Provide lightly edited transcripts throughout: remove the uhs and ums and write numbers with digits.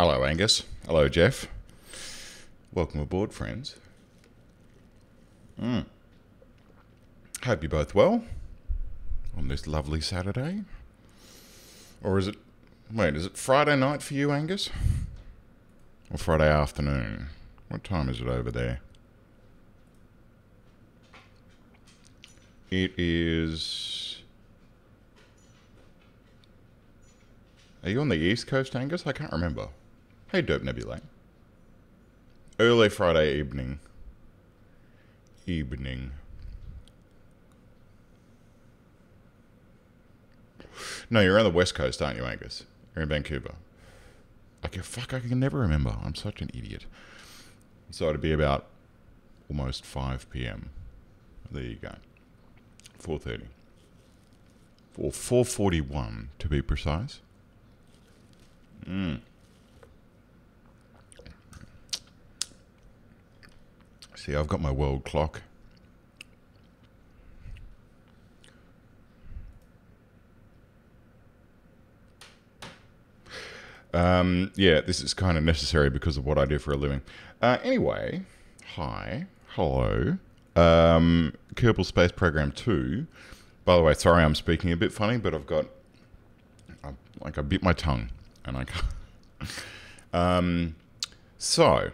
Hello, Angus. Hello, Jeff. Welcome aboard, friends. Hope you're both well on this lovely Saturday. Or is it... Wait, is it Friday night for you, Angus? Or Friday afternoon? What time is it over there? It is... Are you on the East Coast, Angus? I can't remember. Hey, Dope Nebulae. Early Friday evening. No, you're on the West Coast, aren't you, Angus? You're in Vancouver. Fuck, I can never remember. I'm such an idiot. So it'd be about almost 5 p.m. There you go. 4:30. Or 4:41, to be precise. See, I've got my world clock. Yeah, this is kind of necessary because of what I do for a living. Anyway, hi, hello. Kerbal Space Program 2. By the way, sorry I'm speaking a bit funny, but I bit my tongue and I can't. So,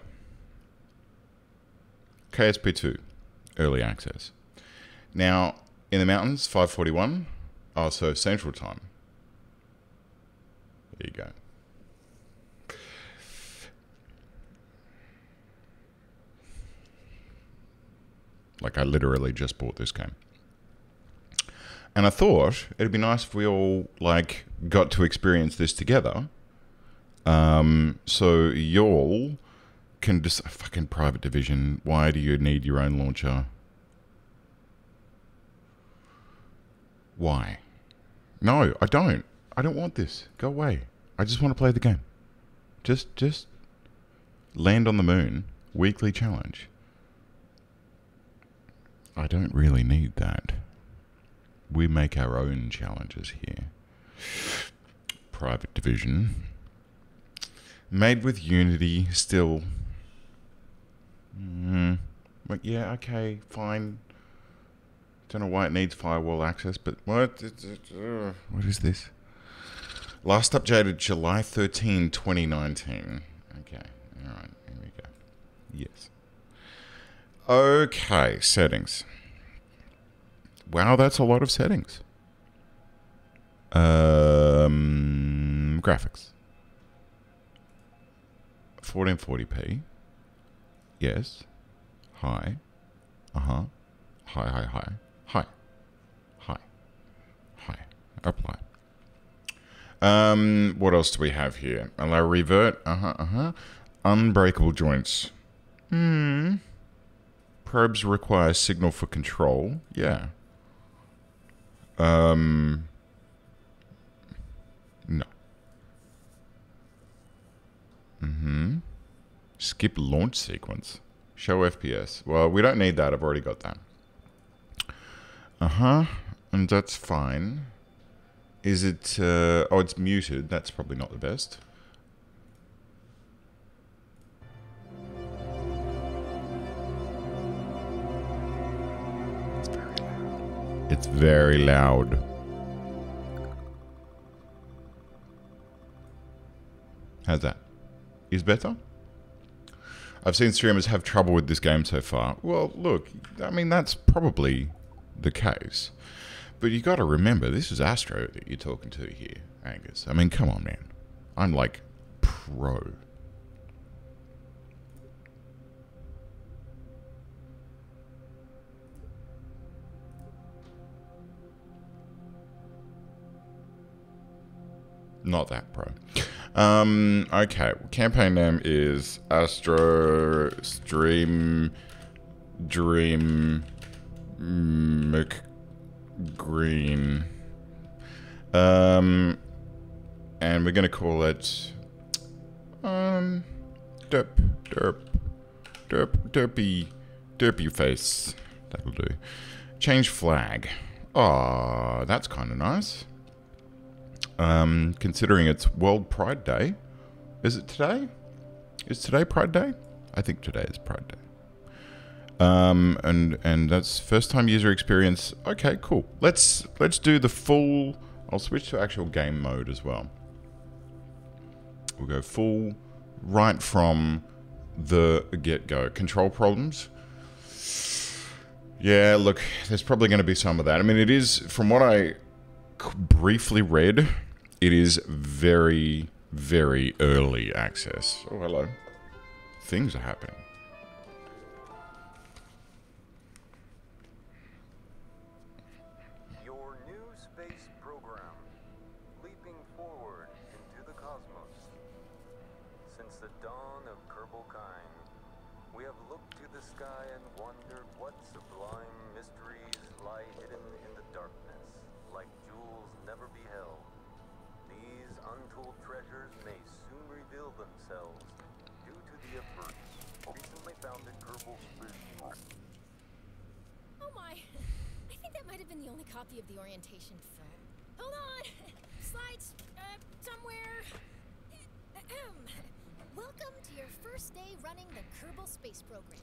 KSP2, early access. Now, in the mountains, 5:41. Oh, so Central Time. There you go. Like, I literally just bought this game. And I thought it'd be nice if we all, like, got to experience this together. So y'all can just... Fucking private division. Why do you need your own launcher? Why? No, I don't. I don't want this. Go away. I just want to play the game. Just land on the moon. Weekly challenge. I don't really need that. We make our own challenges here. Private division. Made with Unity, still. But yeah, okay, fine. Don't know why it needs firewall access, but what is this? Last updated July 13, 2019. Okay, alright, here we go. Yes. Okay, settings. Wow, that's a lot of settings. Graphics. 1440p. Yes. High. High. Apply. What else do we have here? Allow revert. Unbreakable joints. Probes require signal for control. Yeah. No. Skip launch sequence. Show FPS. Well, we don't need that. I've already got that. And that's fine. Is it... oh, it's muted. That's probably not the best. It's very loud. How's that? Is better? I've seen streamers have trouble with this game so far. Well, look, I mean, that's probably the case. But you got to remember, this is Astro that you're talking to here, Angus. I mean, come on, man. I'm like pro. Not that pro. Okay, campaign name is Astro Stream Dream McGreen. And we're gonna call it derpy face. That'll do. Change flag. Oh, that's kind of nice. Considering it's World Pride Day, Is it today? Is today Pride Day? I think today is Pride Day. And that's first time user experience. Okay, cool. Let's do the full. I'll switch to actual game mode as well. We'll go full right from the get-go. Control problems. Yeah, look, there's probably going to be some of that. I mean, it is, from what I briefly read, it is very, very early access. Oh, hello. Things are happening. Your new space program, leaping forward into the cosmos. Since the dawn of Kerbal-Kind, we have looked to the sky and wondered what sublime mysteries lie hidden in the darkness, like jewels never beheld. These untold treasures may soon reveal themselves due to the efforts recently found at Kerbal Space. Oh my! I think that might have been the only copy of the orientation for... Hold on! Slides, somewhere... Welcome to your first day running the Kerbal Space Program.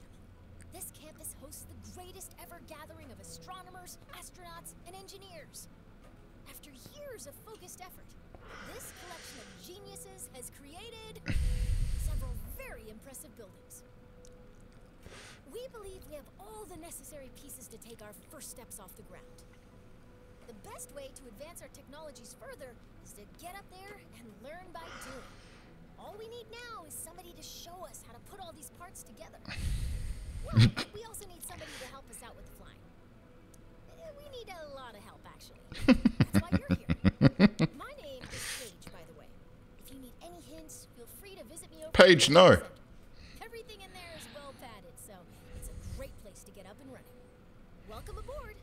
This campus hosts the greatest ever gathering of astronomers, astronauts, and engineers. After years of focused effort, this collection of geniuses has created several very impressive buildings. We believe we have all the necessary pieces to take our first steps off the ground. The best way to advance our technologies further is to get up there and learn by doing. All we need now is somebody to show us how to put all these parts together. Well, we also need somebody to help us out with the flying. We need a lot of help, actually. That's why you're here. My name is Paige, by the way. If you need any hints, feel free to visit me over... Paige, no. Everything in there is well padded, so it's a great place to get up and running. Welcome aboard.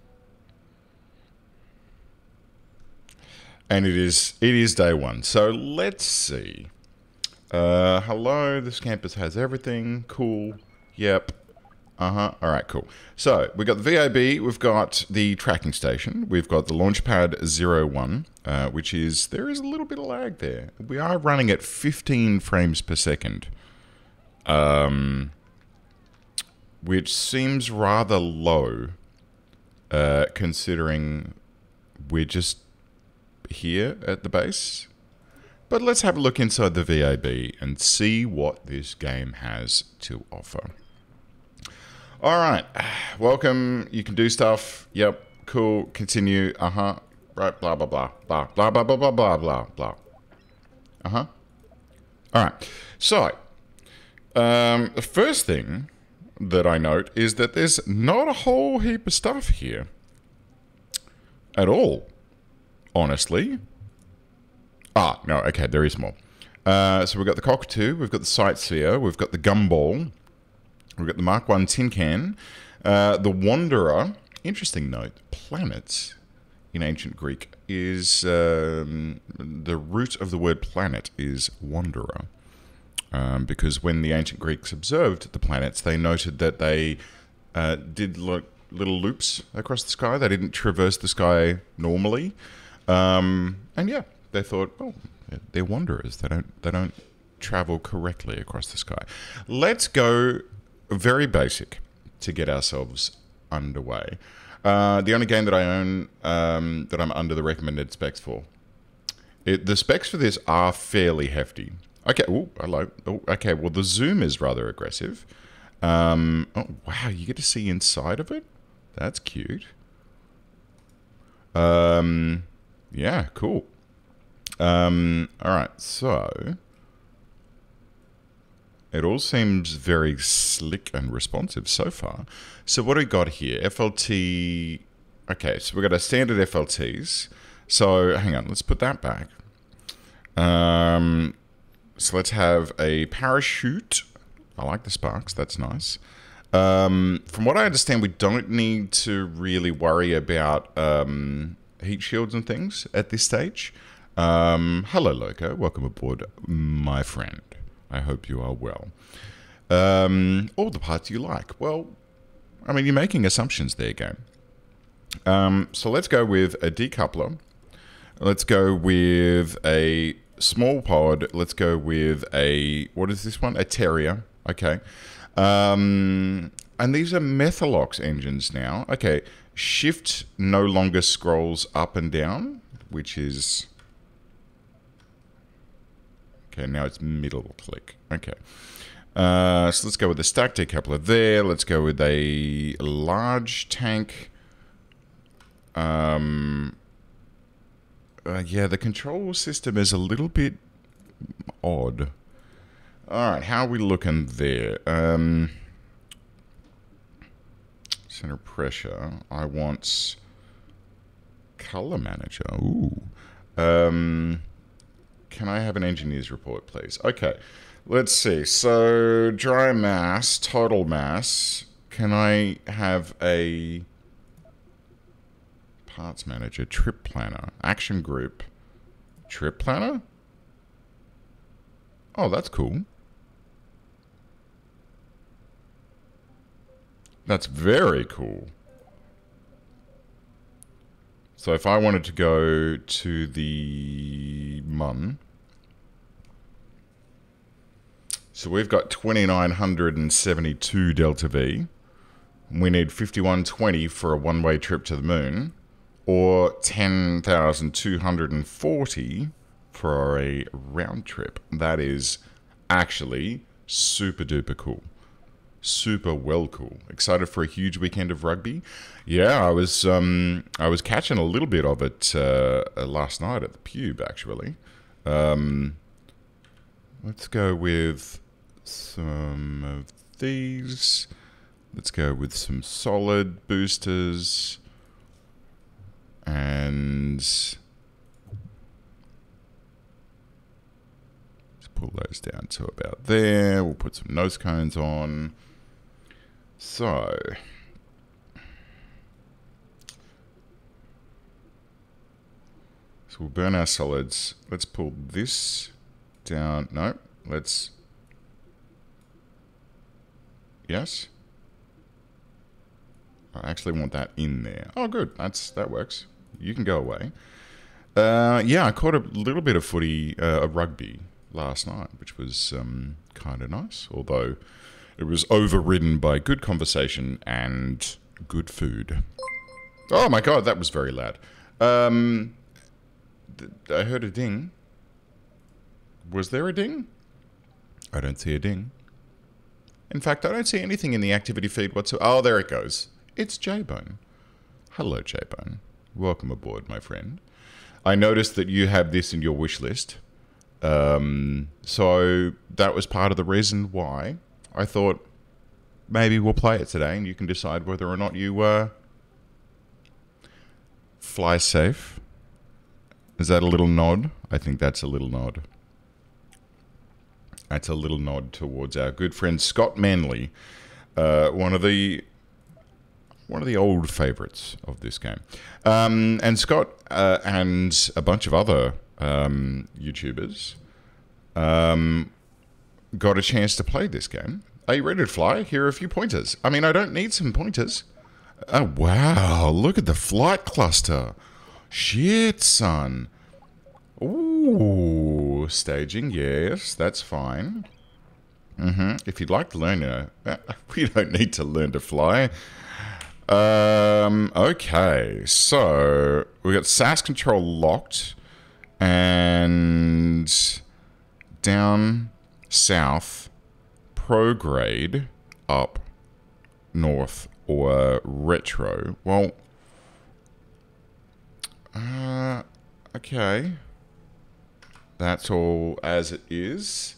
And it is day one. So let's see. Hello, this campus has everything. Cool. Yep. All right, cool. So we've got the VAB, we've got the tracking station, we've got the Launchpad 01, which is, there is a little bit of lag there. We are running at 15 frames per second, which seems rather low, considering we're just here at the base. But let's have a look inside the VAB and see what this game has to offer. All right, welcome. You can do stuff. Yep, cool. Continue. Right. Blah blah blah blah blah blah blah blah blah blah blah. All right. So, the first thing that I note is that there's not a whole heap of stuff here at all. Honestly. No. Okay, there is more. So we've got the Cockatoo. We've got the Sightseer. We've got the Gumball. We've got the Mark I Tin Can, the Wanderer. Interesting note, planets in ancient Greek is, the root of the word planet is wanderer. Because when the ancient Greeks observed the planets, they noted that they did little loops across the sky. They didn't traverse the sky normally. And yeah, they thought, oh, they're wanderers. They don't travel correctly across the sky. Let's go very basic to get ourselves underway. The only game that I own that I'm under the recommended specs for. The specs for this are fairly hefty. Okay, okay, well the zoom is rather aggressive. Oh wow, you get to see inside of it? That's cute. Yeah, cool. Alright, so it all seems very slick and responsive so far. So what do we got here? FLT... Okay, so we've got our standard FLTs. So, hang on, let's put that back. So let's have a parachute. I like the sparks, that's nice. From what I understand, we don't need to really worry about heat shields and things at this stage. Hello, Loco. Welcome aboard, my friend. I hope you are well. All the parts you like. Well, I mean, you're making assumptions there, game. So let's go with a decoupler. Let's go with a small pod. Let's go with a, what is this one? A Terrier. Okay. And these are Methalox engines now. Okay. Shift no longer scrolls up and down, which is... Okay, now it's middle click. Okay. So let's go with the stack decoupler there. Let's go with a large tank. Yeah, the control system is a little bit odd. Alright, how are we looking there? Center pressure. I want color manager. Ooh. Can I have an engineer's report, please? Okay. Let's see. So, dry mass, total mass. Can I have a parts manager, trip planner, action group, trip planner? Oh, that's cool. That's very cool. So if I wanted to go to the MUN, so we've got 2,972 delta V. We need 5,120 for a one-way trip to the moon, or 10,240 for a round trip. That is actually super duper cool. Super well cool. Excited for a huge weekend of rugby? Yeah, I was catching a little bit of it last night at the pube, actually. Let's go with some of these. Let's go with some solid boosters. And let's pull those down to about there. We'll put some nose cones on. So, we'll burn our solids. Let's pull this down. No, let's... Yes? I actually want that in there. Oh, good. That works. You can go away. Yeah, I caught a little bit of footy, rugby last night, which was kind of nice. Although it was overridden by good conversation and good food. Oh my god, that was very loud. I heard a ding. Was there a ding? I don't see a ding. In fact, I don't see anything in the activity feed whatsoever. Oh, there it goes. It's J-Bone. Hello, J-Bone. Welcome aboard, my friend. I noticed that you have this in your wish list. So that was part of the reason why I thought maybe we'll play it today and you can decide whether or not you fly safe. Is that a little nod? I think that's a little nod. That's a little nod towards our good friend Scott Manley, one of the old favourites of this game. And Scott and a bunch of other YouTubers got a chance to play this game. Are you ready to fly? Here are a few pointers. I mean, I don't need some pointers. Oh, wow. Look at the flight cluster. Shit, son. Ooh, staging. Yes, that's fine. If you'd like to learn, we don't need to learn to fly. Okay, so we got SAS control locked and down south, prograde up north or retro. Well, okay, that's all as it is.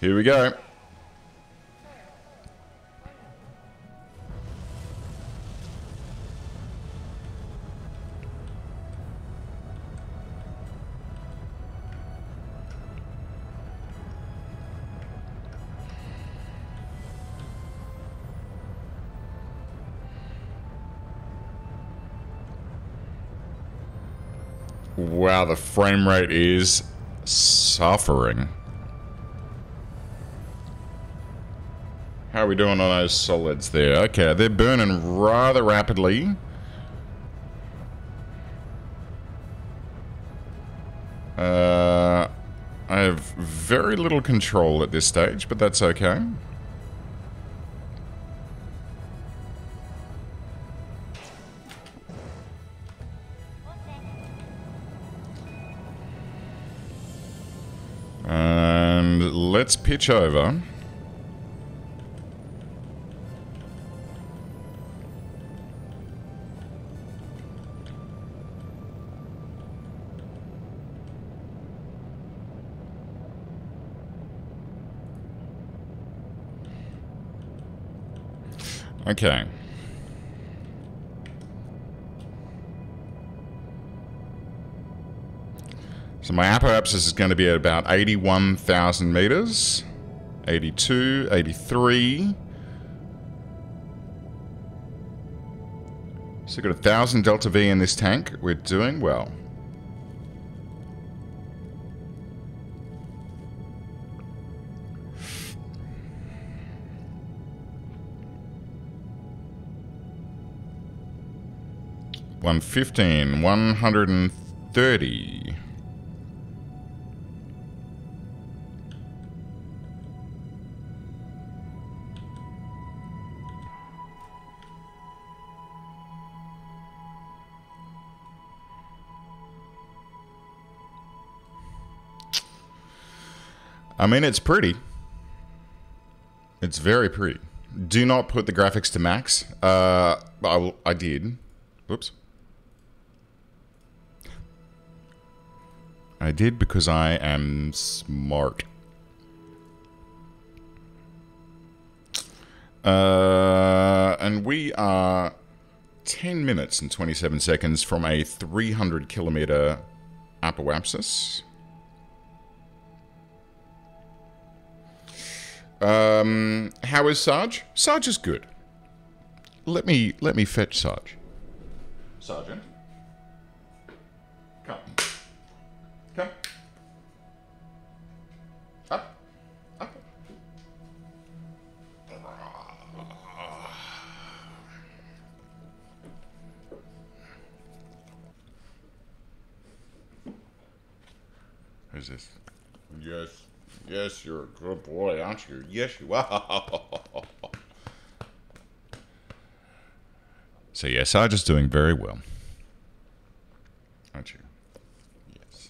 Here we go. Wow, the frame rate is suffering. How are we doing on those solids there? Okay, they're burning rather rapidly. I have very little control at this stage, but that's okay. And let's pitch over. Okay. So my apoapsis is going to be at about 81,000 meters. 82, 83. So got 1,000 delta V in this tank. We're doing well. $115, 130. I mean, it's pretty. It's very pretty. Do not put the graphics to max. I did. Whoops. I did because I am smart. And we are 10 minutes and 27 seconds from a 300 kilometer apoapsis. How is Sarge? Sarge is good. Let me fetch Sarge. Sergeant. Come. Come. Up. Up. Who's this? Yes. Yes, you're a good boy, aren't you? Yes, you are. So, yeah, Sarge is doing very well. Aren't you? Yes.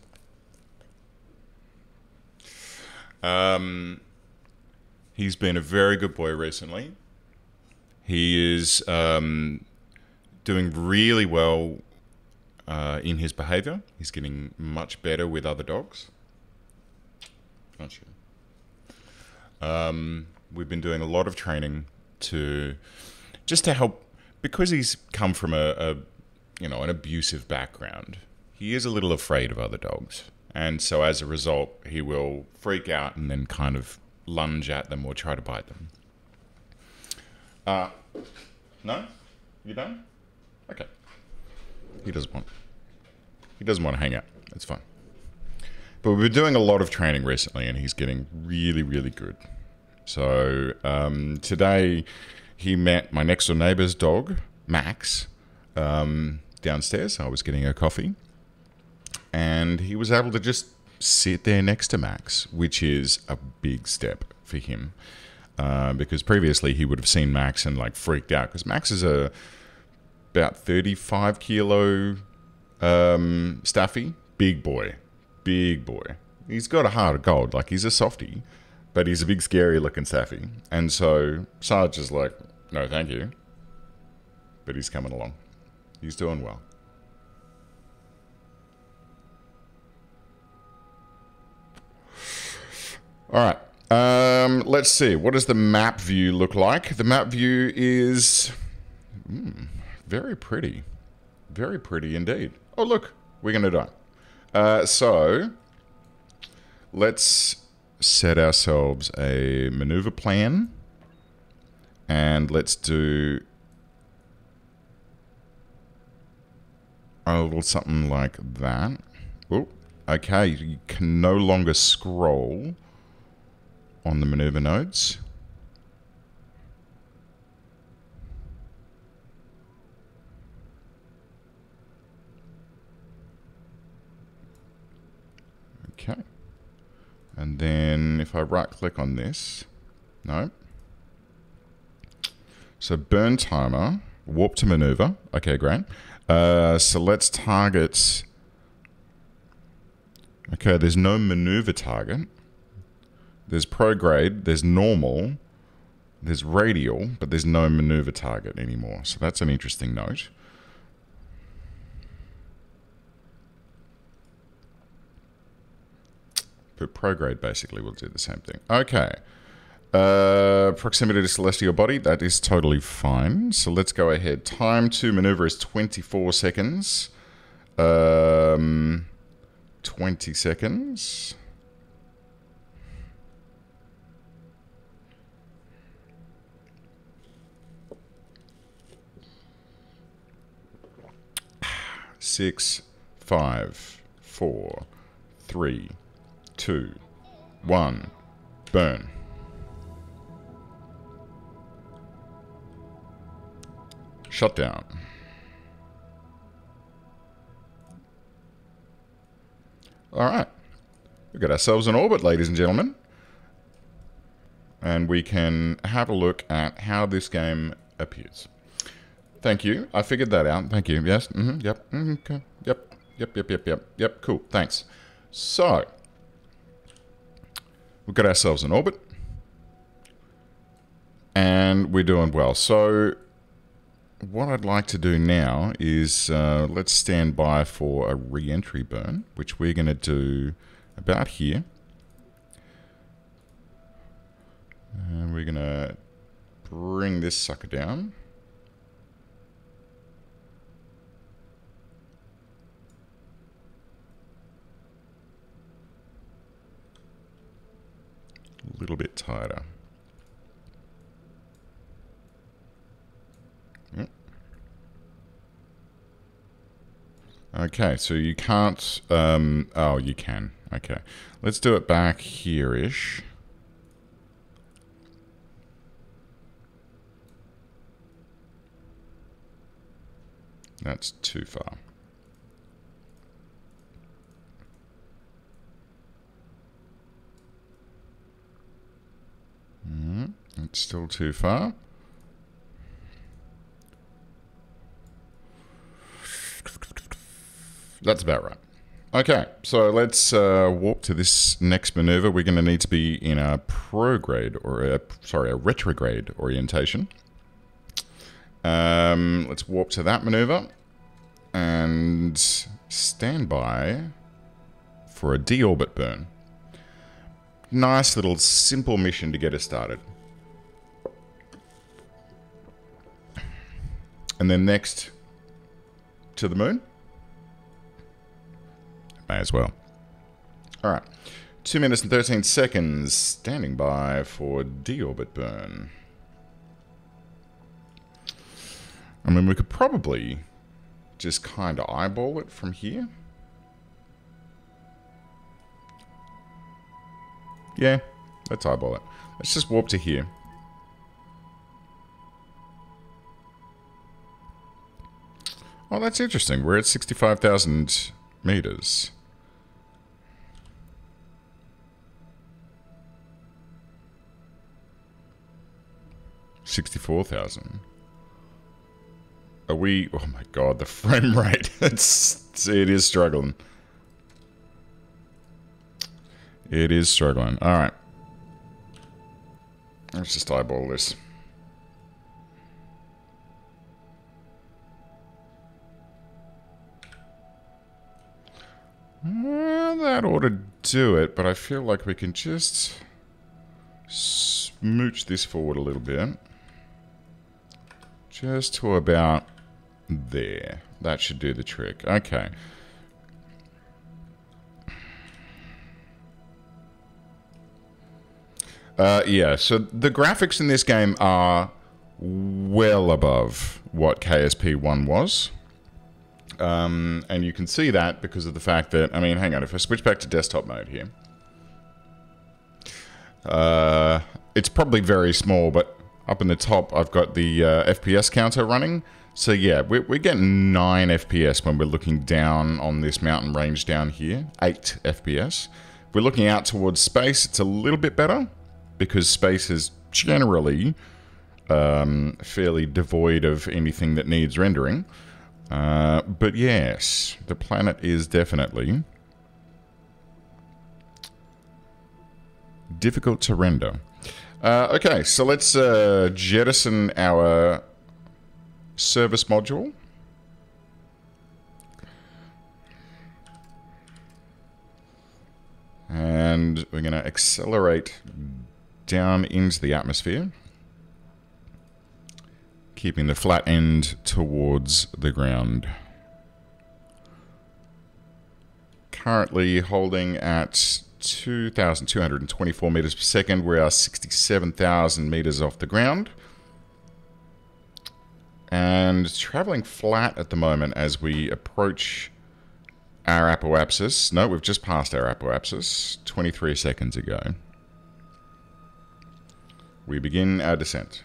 He's been a very good boy recently. He is doing really well in his behavior. He's getting much better with other dogs. Aren't you? We've been doing a lot of training to help, because he's come from an abusive background. He is a little afraid of other dogs, and so as a result, he will freak out and then kind of lunge at them or try to bite them. No, you done? Okay. He doesn't want to hang out. It's fine. But we've been doing a lot of training recently, and he's getting really, really good. So today he met my next door neighbor's dog, Max, downstairs. I was getting her coffee, and he was able to just sit there next to Max, which is a big step for him, because previously he would have seen Max and like freaked out, because Max is about 35 kilo staffy, big boy. Big boy. He's got a heart of gold. Like, he's a softie, but he's a big, scary looking staffy. And so Sarge is like, no, thank you. But he's coming along. He's doing well. All right. Let's see. What does the map view look like? The map view is very pretty. Very pretty indeed. Oh, look. We're going to die. So, let's set ourselves a maneuver plan, and let's do a little something like that. Oh, okay, you can no longer scroll on the maneuver nodes. And then if I right click on this, no. So burn timer, warp to maneuver. Okay, great. So let's target. Okay, there's no maneuver target. There's prograde, there's normal, there's radial, but there's no maneuver target anymore. So that's an interesting note. But prograde basically will do the same thing. Okay. Proximity to celestial body, that is totally fine. So let's go ahead. Time to maneuver is 24 seconds. 20 seconds. Six, 5, 4, 3, 2, 1, burn. Shutdown. All right. We've got ourselves an orbit, ladies and gentlemen. And we can have a look at how this game appears. Thank you. I figured that out. Thank you. Yes. Yep. Okay. Yep. Cool. Thanks. So, we've got ourselves an orbit. And we're doing well. So, what I'd like to do now is let's stand by for a re-entry burn, which we're going to do about here. And we're going to bring this sucker down. A little bit tighter. Yep. Okay, so you can't... oh, you can. Okay. Let's do it back here-ish. That's too far. It's still too far. That's about right. Okay, so let's warp to this next maneuver. We're going to need to be in a prograde, or a retrograde orientation. Let's warp to that maneuver and stand by for a deorbit burn. Nice little simple mission to get us started. And then next to the moon. May as well. Alright. 2 minutes and 13 seconds. Standing by for deorbit burn. I mean, we could probably just kind of eyeball it from here. Yeah, let's eyeball it. Let's just warp to here. Oh, that's interesting. We're at 65,000 meters. $64,000. Are we... Oh my god, the frame rate. It is struggling. It is struggling. Alright. Let's just eyeball this. Well, that ought to do it, but I feel like we can just smooch this forward a little bit. Just to about there. That should do the trick. Okay. Yeah, so the graphics in this game are well above what KSP1 was. And you can see that because of the fact that, I mean, hang on, if I switch back to desktop mode here. It's probably very small, but up in the top I've got the FPS counter running. So yeah, we're getting 9 FPS when we're looking down on this mountain range down here. 8 FPS. we're looking out towards space, it's a little bit better, because space is generally fairly devoid of anything that needs rendering. But yes, the planet is definitely difficult to render. Okay, so let's jettison our service module. And we're going to accelerate down into the atmosphere, keeping the flat end towards the ground. Currently holding at 2,224 meters per second. We are 67,000 meters off the ground. And traveling flat at the moment as we approach our apoapsis. No, we've just passed our apoapsis 23 seconds ago. We begin our descent.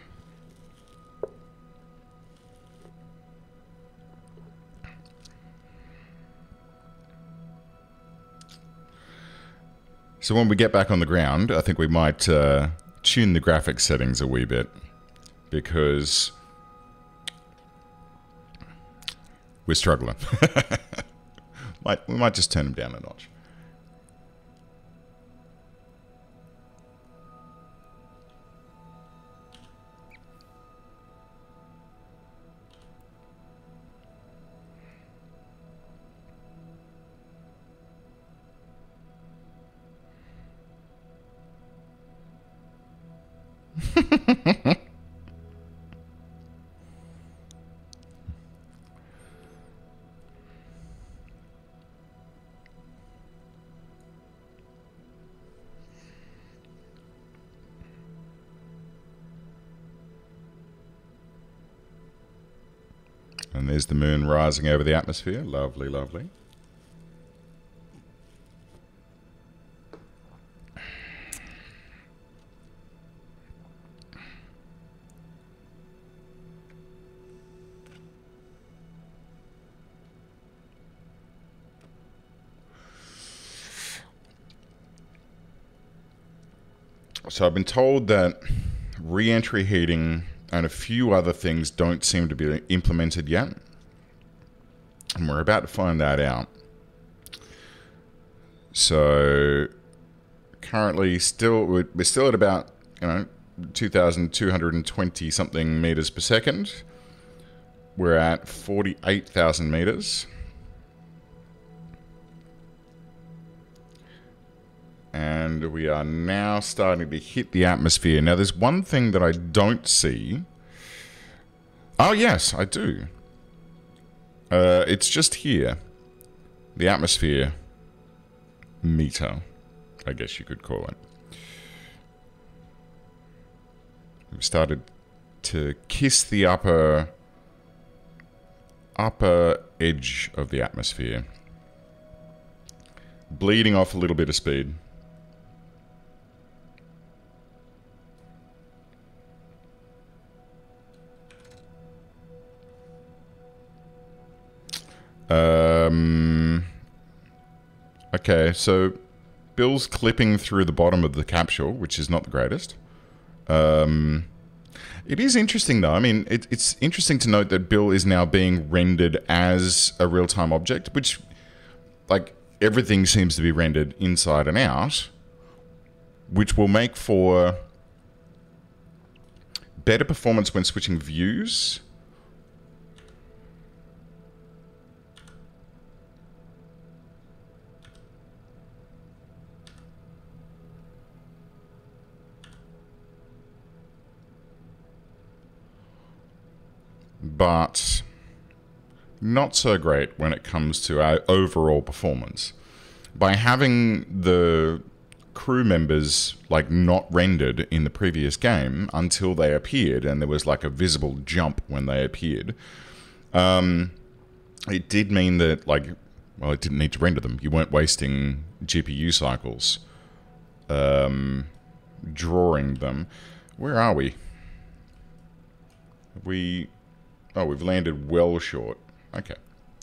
So when we get back on the ground, I think we might tune the graphics settings a wee bit, because we're struggling. We might just turn them down a notch. And there's the moon rising over the atmosphere. Lovely, lovely. So I've been told that re-entry heating and a few other things don't seem to be implemented yet. And we're about to find that out. So currently we're still at about, 2,220 something meters per second. We're at 48,000 meters. And we are now starting to hit the atmosphere. Now, there's one thing that I don't see. Oh, yes, I do. It's just here. The atmosphere meter, I guess you could call it. We've started to kiss the upper edge of the atmosphere. Bleeding off a little bit of speed. Okay, so Bill's clipping through the bottom of the capsule, which is not the greatest. It is interesting, though. I mean, it's interesting to note that Bill is now being rendered as a real-time object, which, like, everything seems to be rendered inside and out, which will make for better performance when switching views. But not so great when it comes to our overall performance. By having the crew members like not rendered in the previous game until they appeared, and there was like a visible jump when they appeared, it did mean that, like, well, it didn't need to render them. You weren't wasting GPU cycles drawing them. Where are we? Oh, we've landed well short. Okay,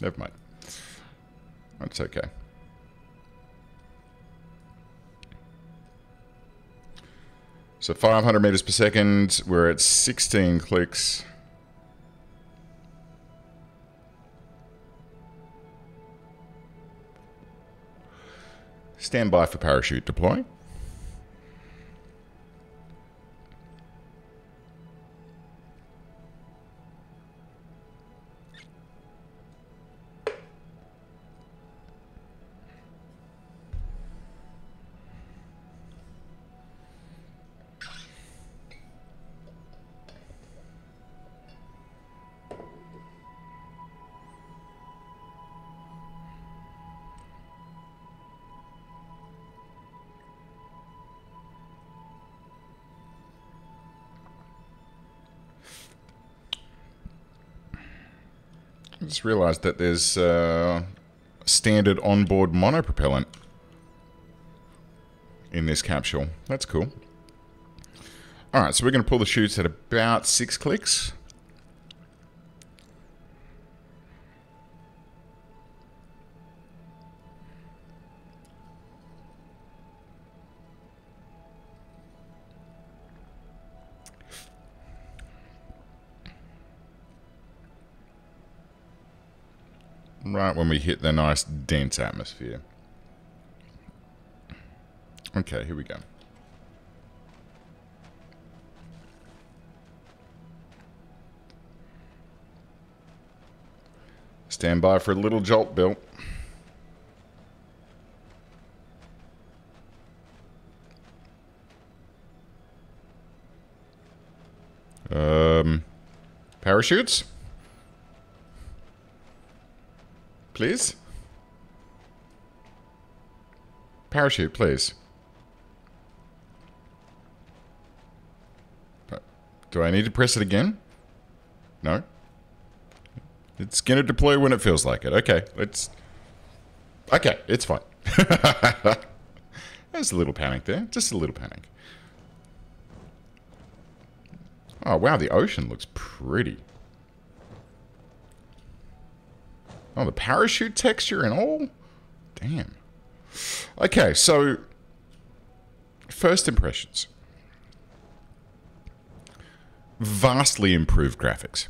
never mind. That's okay. So 500 meters per second. We're at 16 clicks. Stand by for parachute deploy. I just realized that there's standard onboard monopropellant in this capsule. That's cool. Alright, so we're going to pull the chutes at about 6 clicks. Right when we hit the nice dense atmosphere. Okay, here we go. Stand by for a little jolt, Bill. Parachutes? Please? Parachute, please. Do I need to press it again? No? It's going to deploy when it feels like it. Okay, let's... Okay, it's fine. There's a little panic there. Just a little panic. Oh, wow, the ocean looks pretty. Oh, the parachute texture and all? Damn. Okay, so... First impressions. Vastly improved graphics.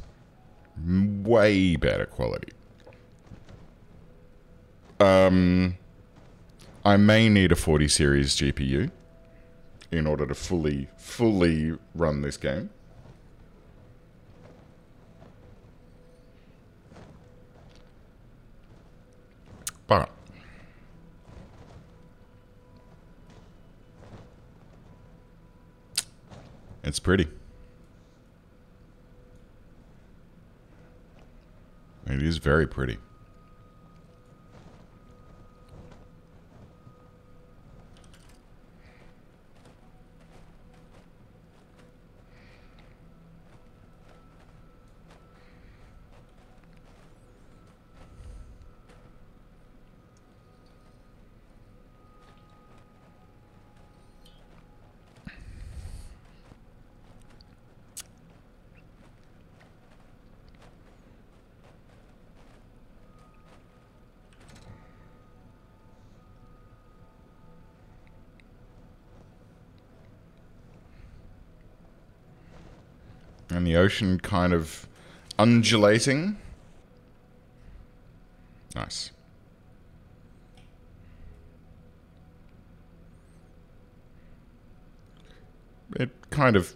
Way better quality. I may need a 40 series GPU in order to fully run this game. But it's pretty. It is very pretty. And the ocean kind of undulating. Nice. It kind of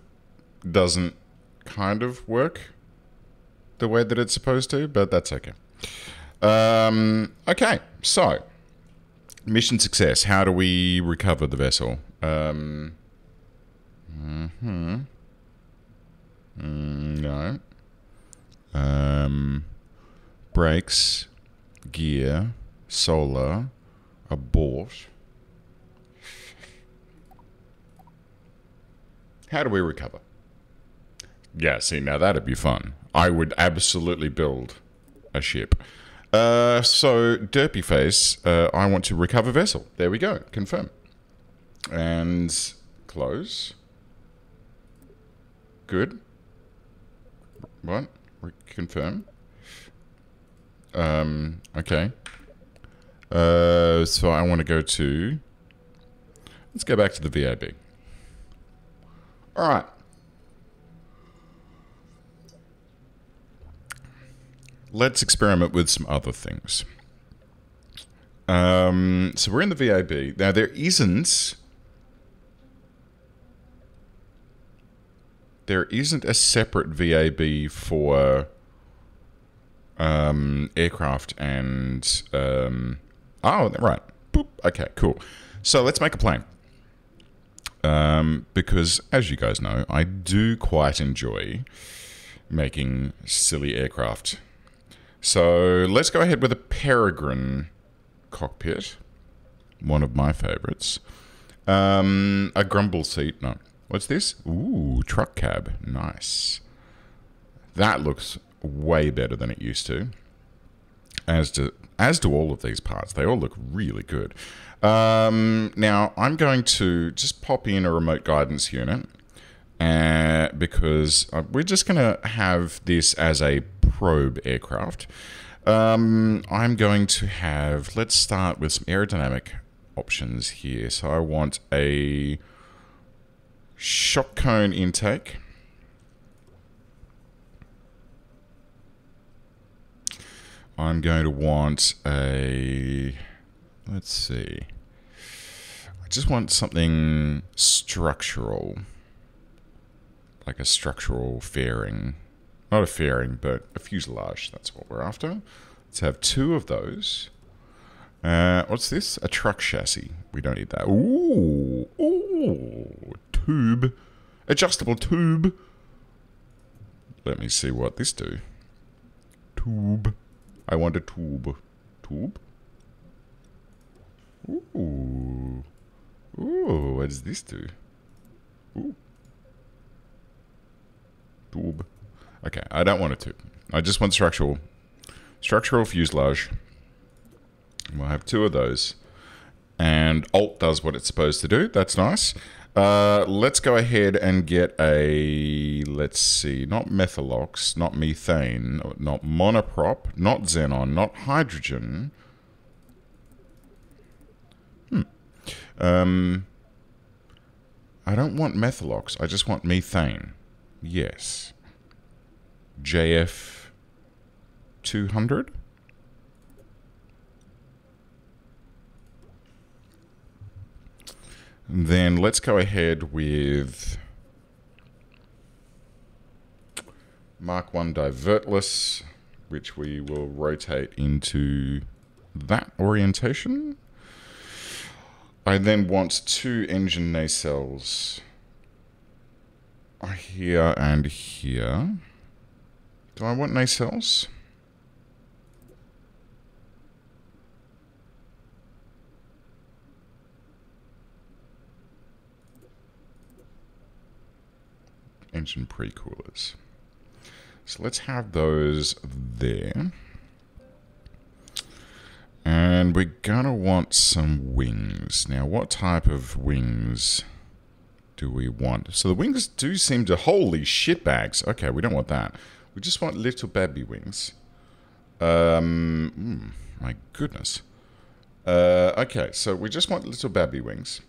doesn't kind of work the way that it's supposed to, but that's okay. Okay, so mission success. How do we recover the vessel? No. Brakes, gear, solar, abort. How do we recover? Yeah, see, now that'd be fun. I would absolutely build a ship. So, Derpy Face, I want to recover vessel. There we go. Confirm. And close. Good. What? Confirm. Okay. So I want to go to... Let's go back to the VAB. All right. Let's experiment with some other things. So we're in the VAB. Now, there isn't a separate VAB for aircraft and... oh, right. Boop. Okay, cool. So let's make a plane. Because, as you guys know, I do quite enjoy making silly aircraft. So let's go ahead with a Peregrine cockpit. One of my favorites. A grumble seat. No. What's this? Ooh, truck cab. Nice. That looks way better than it used to. As do all of these parts. They all look really good. Now, I'm going to just pop in a remote guidance unit. Because we're just going to have this as a probe aircraft. I'm going to have... Let's start with some aerodynamic options here. So I want a shock cone intake. I'm going to want a... Let's see. I just want something structural. Like a structural fairing. Not a fairing, but a fuselage. That's what we're after. Let's have 2 of those. What's this? A truck chassis. We don't need that. Ooh. Ooh. Tube. Adjustable tube. Let me see what this do. Tube. I want a tube. Tube? Ooh. Ooh. What does this do? Ooh. Tube. Okay, I don't want a tube. I just want structural fuselage. We'll have 2 of those. And Alt does what it's supposed to do. That's nice. Let's go ahead and get a... Let's see. Not methalox, not methane, not monoprop, not xenon, not hydrogen. I don't want methalox. I just want methane. Yes. JF 200. Then let's go ahead with Mark 1 divertless, which we will rotate into that orientation. I then want 2 engine nacelles here and here. Do I want nacelles? Engine pre-coolers. So let's have those there. And we're gonna want some wings. Now, what type of wings do we want? So the wings do seem to... Holy shitbags. Okay, we don't want that. We just want little baby wings. My goodness. Okay, so we just want little baby wings.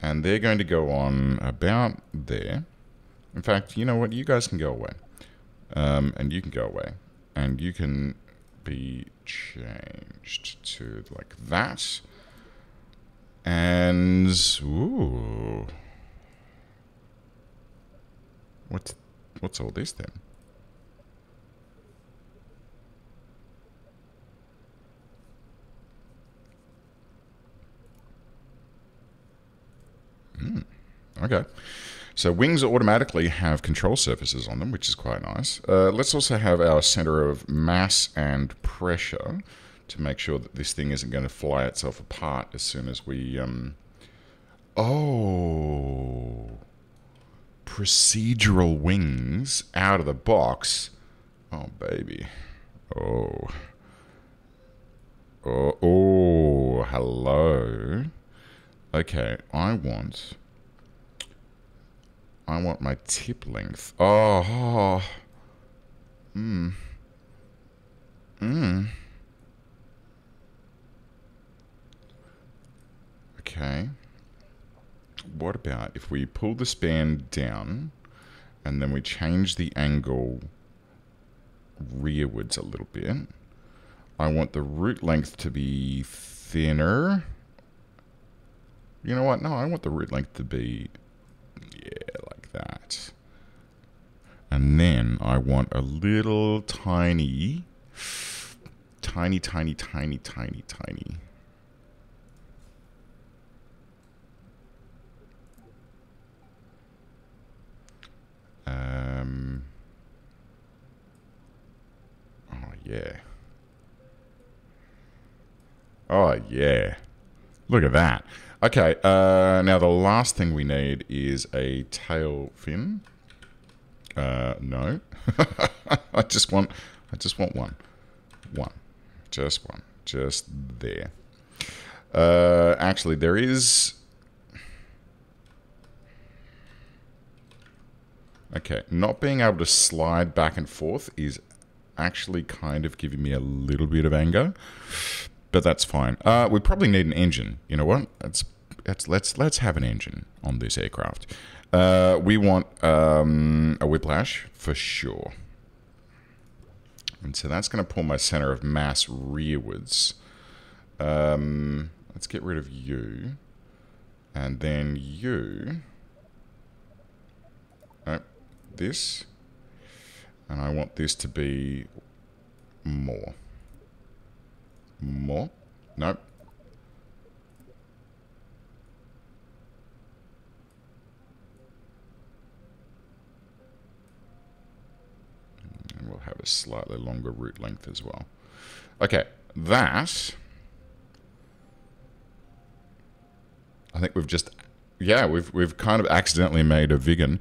And they're going to go on about there. In fact, you know what? You guys can go away. And you can go away. And you can be changed to like that. And... Ooh. What's all this then? Okay. So wings automatically have control surfaces on them, which is quite nice. Let's also have our center of mass and pressure to make sure that this thing isn't going to fly itself apart as soon as we... Oh... Procedural wings out of the box. Oh, baby. Oh. Oh, hello. Okay, I want my tip length. Oh. Okay. what about if we pull the span down and then we change the angle rearwards a little bit? I want the root length to be thinner. You know what? No, I want the root length to be, yeah, like that. And then I want a little tiny, tiny, tiny, tiny, tiny, tiny. Oh, yeah. Oh, yeah. Look at that. Okay, now the last thing we need is a tail fin. No. I just want one. One. Just one. Just there. Actually, there is... Okay, not being able to slide back and forth is actually kind of giving me a little bit of anger, but that's fine. We probably need an engine. You know what? Let's have an engine on this aircraft. We want a whiplash for sure, and so that's going to pull my center of mass rearwards. Let's get rid of you, and then you. This, and I want this to be more. Nope. And we'll have a slightly longer root length as well. Okay, that, I think we've just, yeah, we've kind of accidentally made a vegan.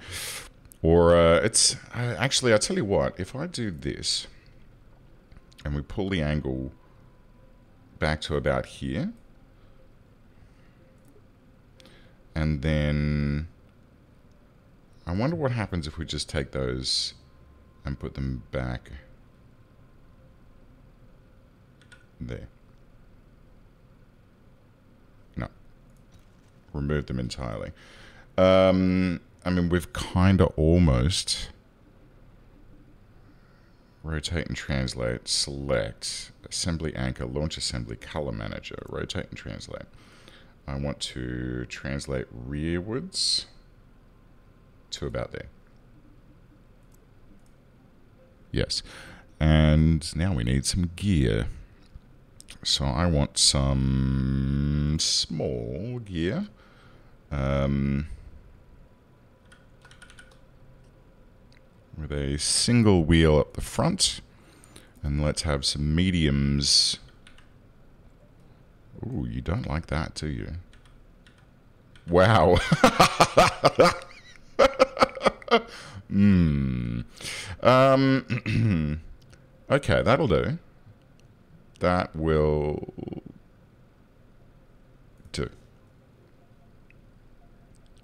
Or it's actually, I'll tell you what, if I do this and we pull the angle back to about here, and then I wonder what happens if we just take those and put them back there. No, remove them entirely. I mean, we've kind of almost rotate and translate, select, assembly anchor, launch assembly, color manager, rotate and translate. I want to translate rearwards to about there. Yes. And now we need some gear. So I want some small gear. With a single wheel up the front, and let's have some mediums. Ooh, you don't like that, do you? Wow. Okay, that'll do. That will do.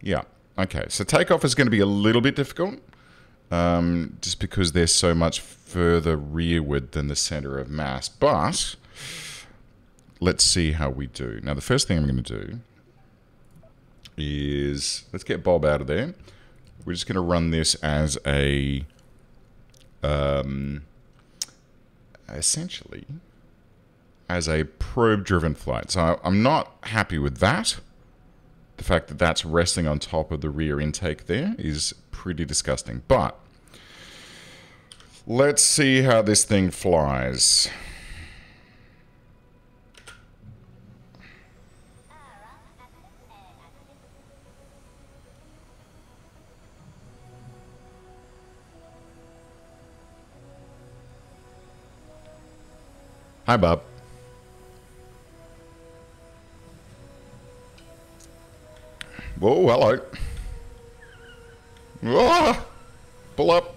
Yeah. Okay, so takeoff is going to be a little bit difficult. Just because they're so much further rearward than the center of mass. But let's see how we do. Now, the first thing I'm going to do is, let's get Bob out of there. We're just going to run this as a, essentially, as a probe-driven flight. So I'm not happy with that. The fact that that's resting on top of the rear intake there is pretty disgusting. But let's see how this thing flies. Hi, Bob. Whoa, hello. Ah, pull up.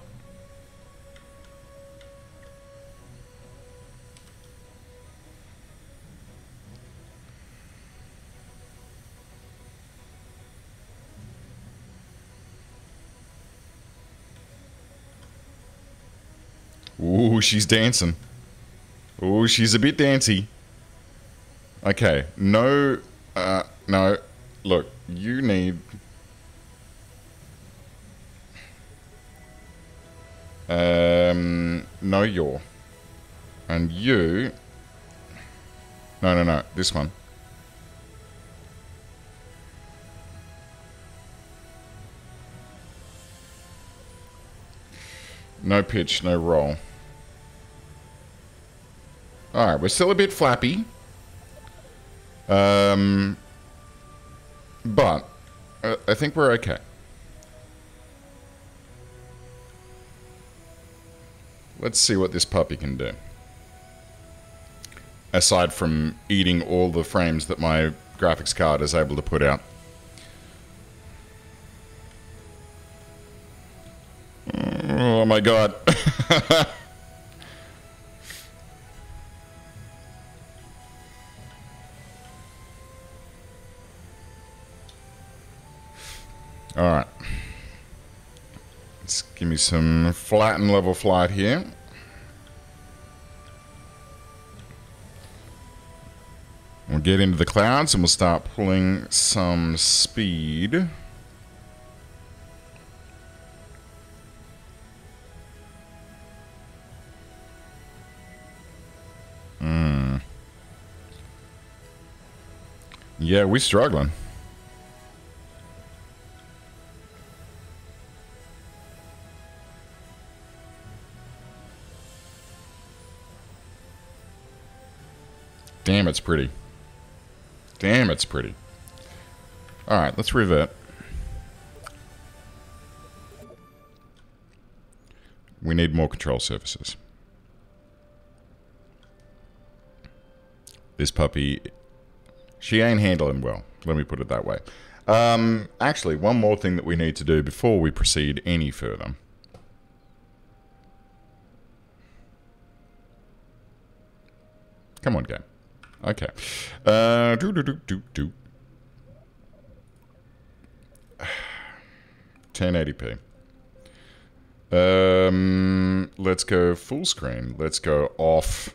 Ooh, she's dancing. Ooh, she's a bit dancy. Okay, no, no, look, You need... no, you're. And you... No. This one. No pitch, no roll. Alright, we're still a bit flappy. But I think we're okay. Let's see what this puppy can do. Aside from eating all the frames that my graphics card is able to put out. Oh my god. Alright. Let's give me some flat and level flight here. We'll get into the clouds and we'll start pulling some speed. Yeah, we're struggling. Damn, it's pretty. Damn, it's pretty. Alright, let's revert. We need more control surfaces. This puppy, she ain't handling well. Let me put it that way. Actually, one more thing that we need to do before we proceed any further. Come on, game. Okay. 1080p. Let's go full screen. Let's go off.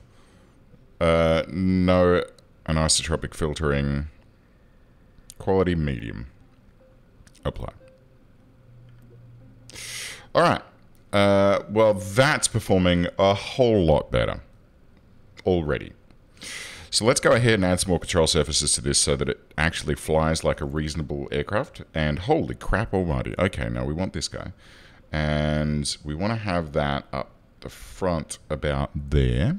No anisotropic filtering. Quality medium. Apply. Alright. Well, that's performing a whole lot better. Already. So let's go ahead and add some more control surfaces to this so that it actually flies like a reasonable aircraft. And holy crap almighty. Okay, now we want this guy. And we want to have that up the front about there.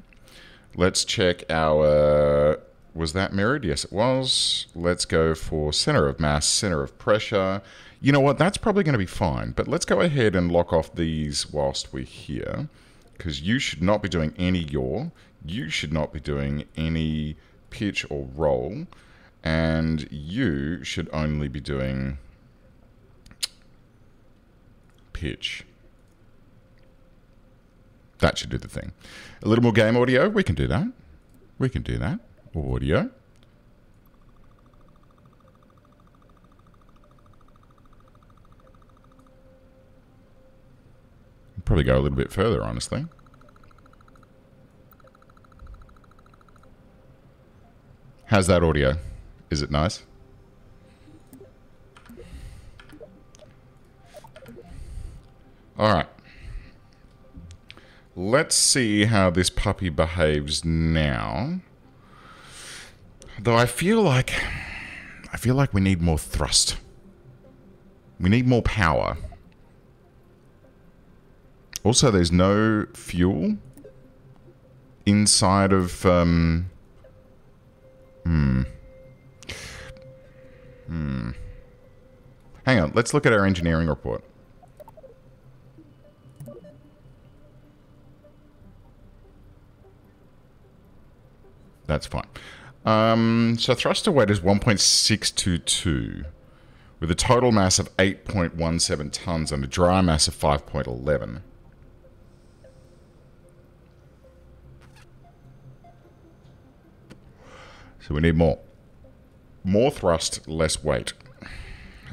Let's check our... Was that mirrored? Yes, it was. Let's go for center of mass, center of pressure. You know what? That's probably going to be fine. But let's go ahead and lock off these whilst we're here. Because you should not be doing any yaw. You should not be doing any pitch or roll. And you should only be doing pitch. That should do the thing. A little more game audio. We can do that. We can do that. Audio. Probably go a little bit further, honestly. How's that audio? Is it nice? Alright. Let's see how this puppy behaves now. Though I feel like we need more thrust. We need more power. Also, there's no fuel inside of hang on, let's look at our engineering report. That's fine. So thruster weight is 1.622 with a total mass of 8.17 tons and a dry mass of 5.11. So we need more. More thrust, less weight.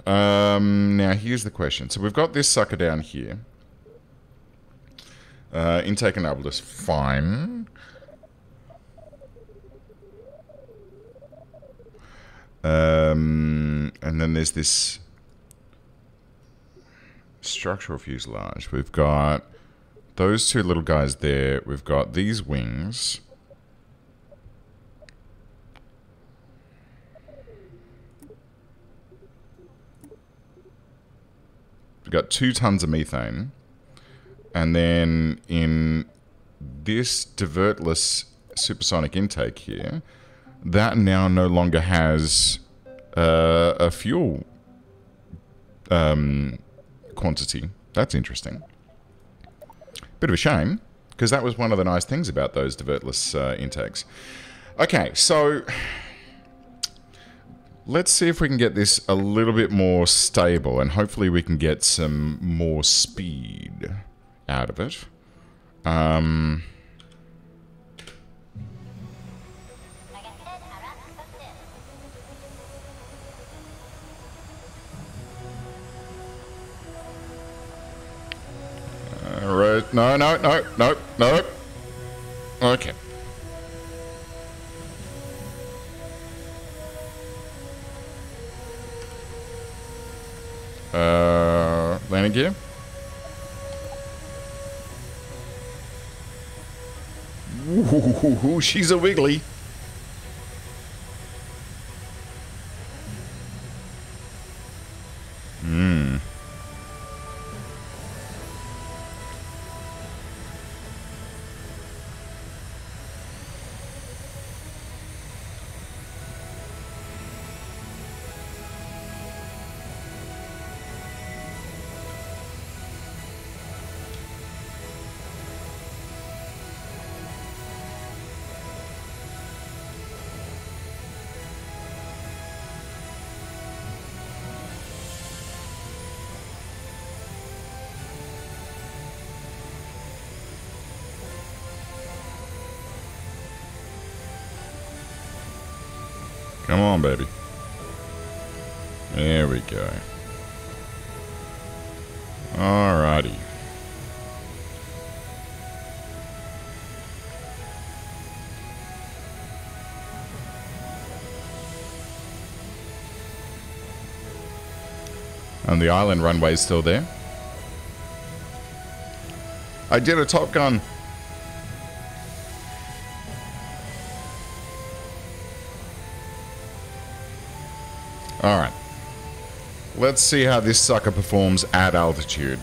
Now here's the question. So we've got this sucker down here. Intake enabled is fine. And then there's this structural fuselage. We've got those two little guys there. We've got these wings. We've got 2 tons of methane. And then in this divertless supersonic intake here, that now no longer has a fuel quantity. That's interesting. Bit of a shame, because that was one of the nice things about those divertless intakes. Okay, so let's see if we can get this a little bit more stable, and hopefully we can get some more speed out of it. Alright, no. Okay. Landing gear. Ooh, she's a wiggly. Come on, baby. There we go. Alrighty. And the island runway's still there. I did a Top Gun. Alright. Let's see how this sucker performs at altitude.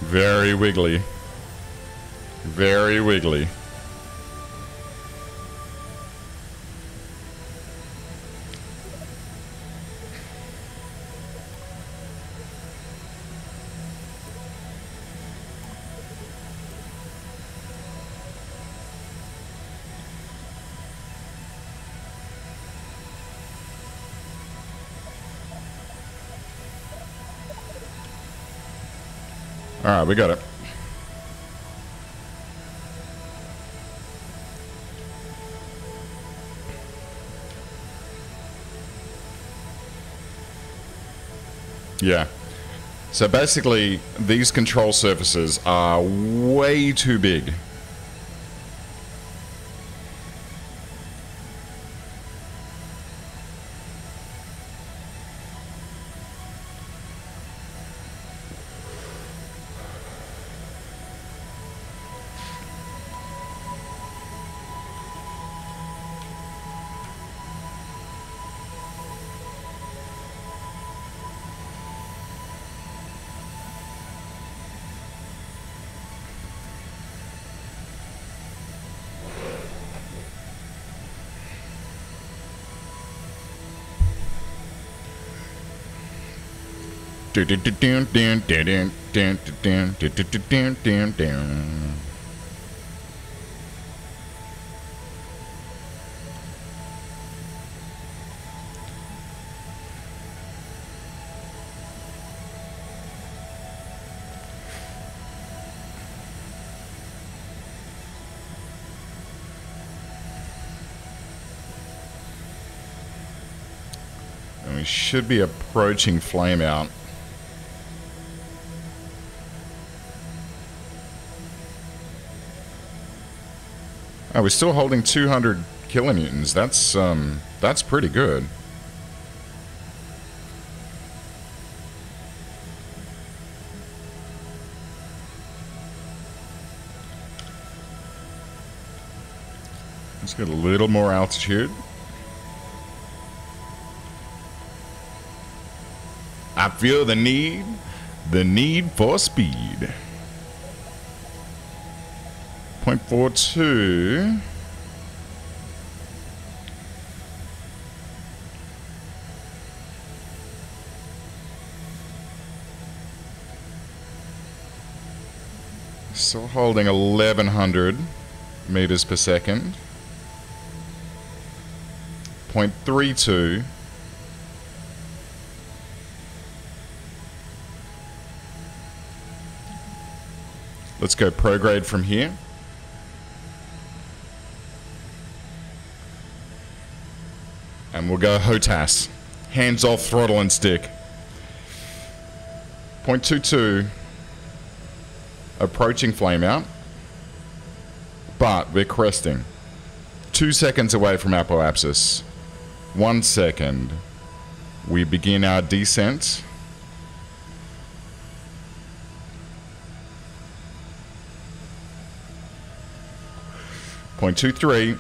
Very wiggly. Very wiggly. Alright, we got it. Yeah. So basically, these control surfaces are way too big. Dun, dun, dun, dun, dun, dun, dun, dun. And we should be approaching flameout. Oh, we're still holding 200 kilonewtons. That's pretty good. Let's get a little more altitude. I feel the need for speed. 0.42. Still holding 1100 meters per second. 0.32. Let's go prograde from here. And we'll go HOTAS. Hands off throttle and stick. 0.22. Approaching flameout. But we're cresting. 2 seconds away from apoapsis. 1 second. We begin our descent. Point 2.3.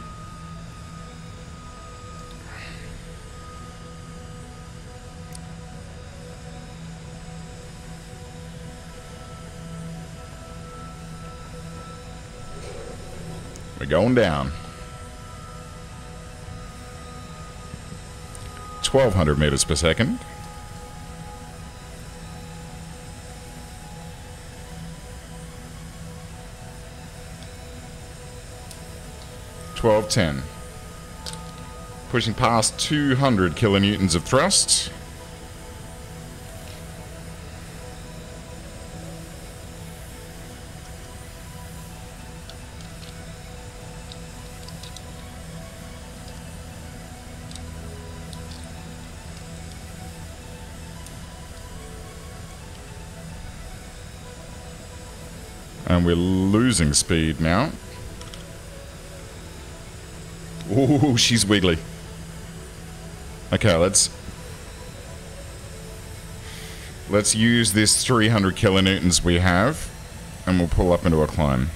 We're going down. 1,200 meters per second. $12.10. Pushing past 200 kilonewtons of thrust. And we're losing speed now. Ooh, she's wiggly. Okay, let's use this 300 kilonewtons we have, and we'll pull up into a climb.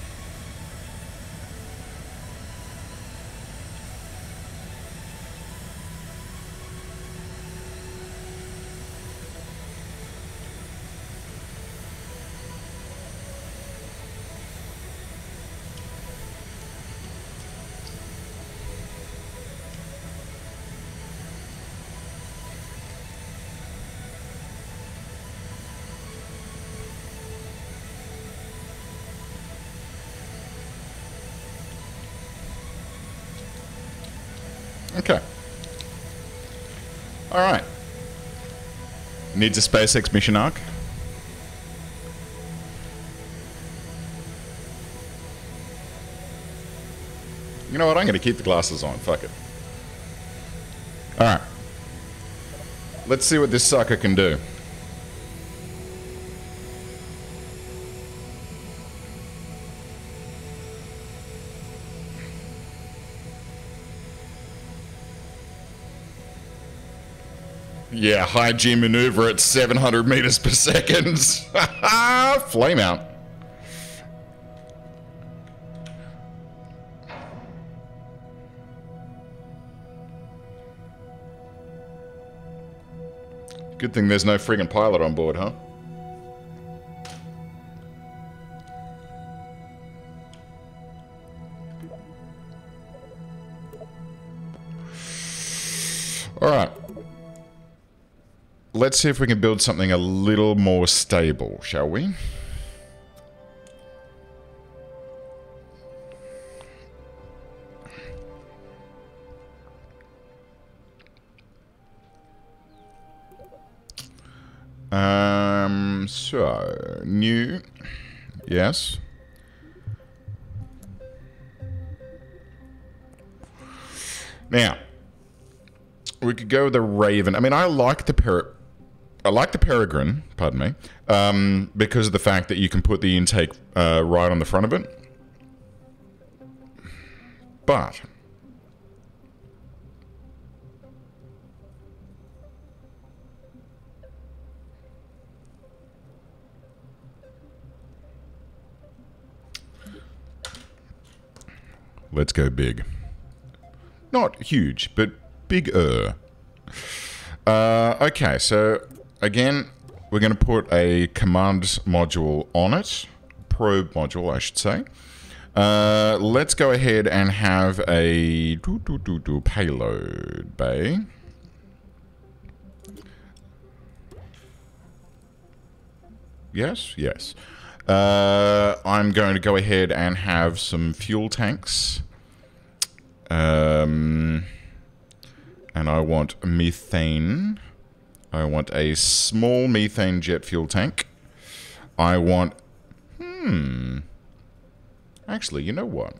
Okay. Alright. Needs a SpaceX mission arc. You know what? I'm going to keep the glasses on. Fuck it. Alright. Let's see what this sucker can do. Yeah, high G maneuver at 700 meters per second. Flame out. Good thing there's no friggin' pilot on board, huh? Alright. let's see if we can build something a little more stable, shall we? So, new, yes. Now, we could go with the Raven. I mean, I like the Peregrine, pardon me, because of the fact that you can put the intake right on the front of it. But let's go big. Not huge, but bigger. Okay, so again, we're going to put a command module on it. Probe module, I should say. Let's go ahead and have a payload bay. Yes, yes. I'm going to go ahead and have some fuel tanks. And I want methane. I want a small methane jet fuel tank. I want... Actually, you know what?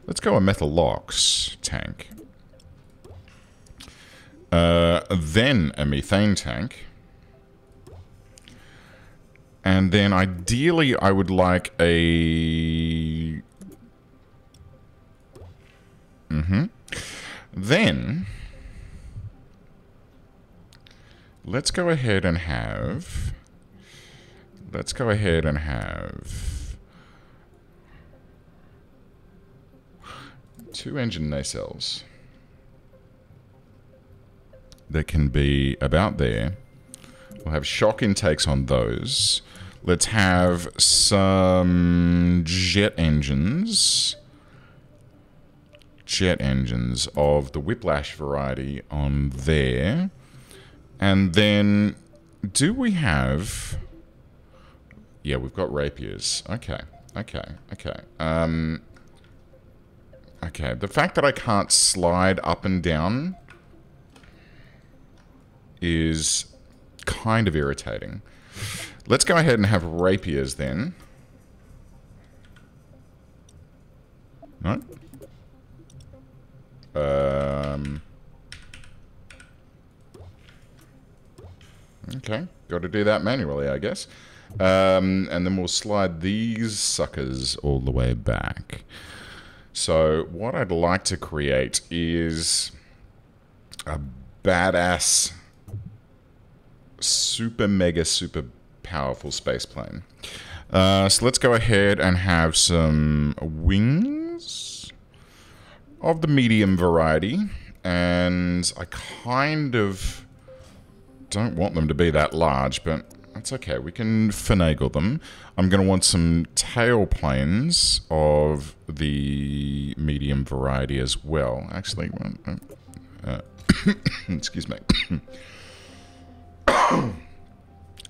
Let's go a Methalox tank. Then a methane tank. And then ideally I would like a... Then... Let's go ahead and have... two engine nacelles. That can be about there. We'll have shock intakes on those. Let's have some jet engines. Jet engines of the Whiplash variety on there. And then, do we have... Yeah, we've got rapiers. Okay. Okay, the fact that I can't slide up and down is kind of irritating. Let's go ahead and have rapiers then. No? Okay, got to do that manually, I guess. And then we'll slide these suckers all the way back. So what I'd like to create is a badass, super mega, super powerful space plane. So let's go ahead and have some wings of the medium variety. And I kind of don't want them to be that large, but that's okay. We can finagle them. I'm going to want some tail planes of the medium variety as well. Actually, excuse me.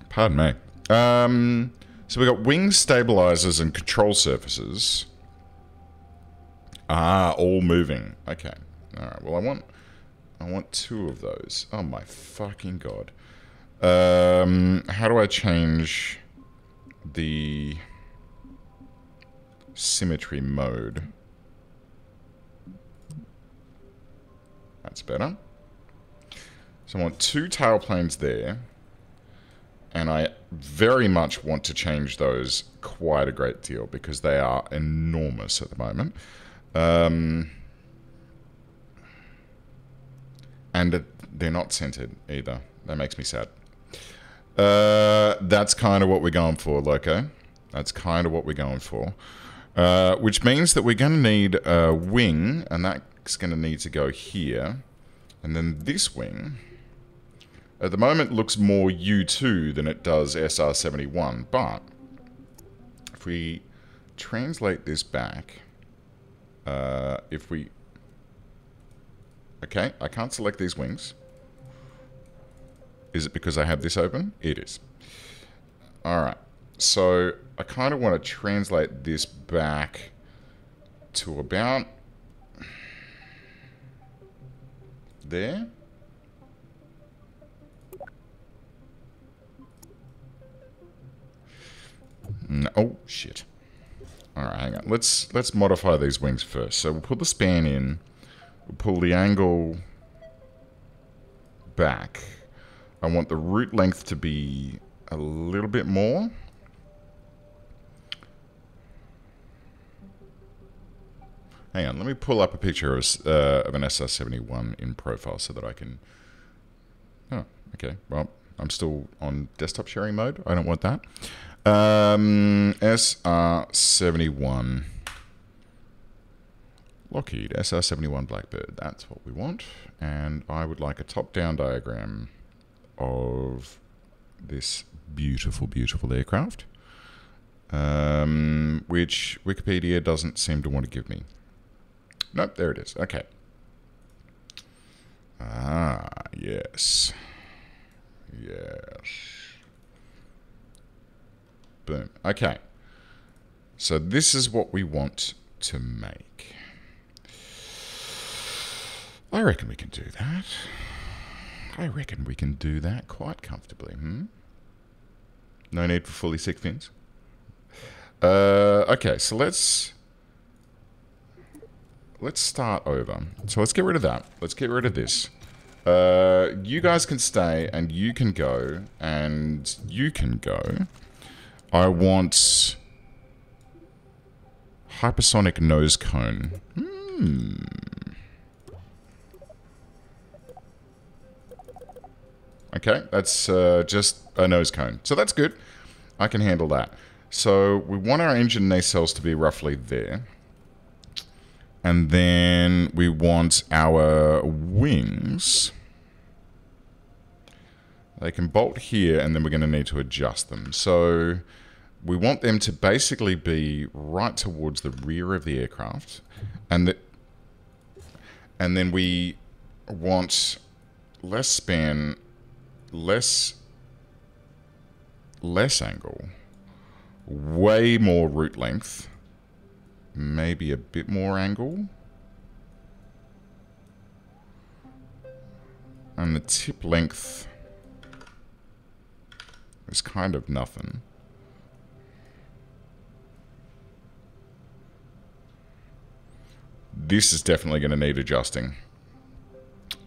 Pardon me. So we got wing stabilizers and control surfaces. All moving. Okay. All right. Well, I want two of those. Oh my fucking god. How do I change the symmetry mode? That's better. So I want two tail planes there. And I very much want to change those quite a great deal because they are enormous at the moment. And they're not centered either. That makes me sad. That's kind of what we're going for, Loco. That's kind of what we're going for. Which means that we're going to need a wing, and that's going to need to go here. And then this wing, at the moment, looks more U2 than it does SR71. But if we translate this back, if we... Okay, I can't select these wings. Is it because I have this open? It is. All right. So I kind of want to translate this back to about there. No, oh shit. All right, hang on. Let's modify these wings first. So we'll put the span in. We'll pull the angle back. I want the root length to be a little bit more. Hang on, let me pull up a picture of an SR71 in profile so that I can... Oh, okay. Well, I'm still on desktop sharing mode. I don't want that. SR71. Lockheed, SR71 Blackbird. That's what we want. And I would like a top-down diagram of this beautiful, beautiful aircraft, which Wikipedia doesn't seem to want to give me. Nope, there it is. Okay. Ah, yes. Yes. Boom. Okay. So this is what we want to make. I reckon we can do that. I reckon we can do that quite comfortably. No need for fully sick fins. Okay, so let's start over. So let's get rid of that. Let's get rid of this. You guys can stay, and you can go, and you can go. I want hypersonic nose cone. Okay, that's just a nose cone. So that's good. I can handle that. So we want our engine nacelles to be roughly there. And then we want our wings. They can bolt here, and then we're going to need to adjust them. So we want them to basically be right towards the rear of the aircraft. And then we want less span, less angle, way more root length, maybe a bit more angle, and the tip length is kind of nothing. This is definitely going to need adjusting.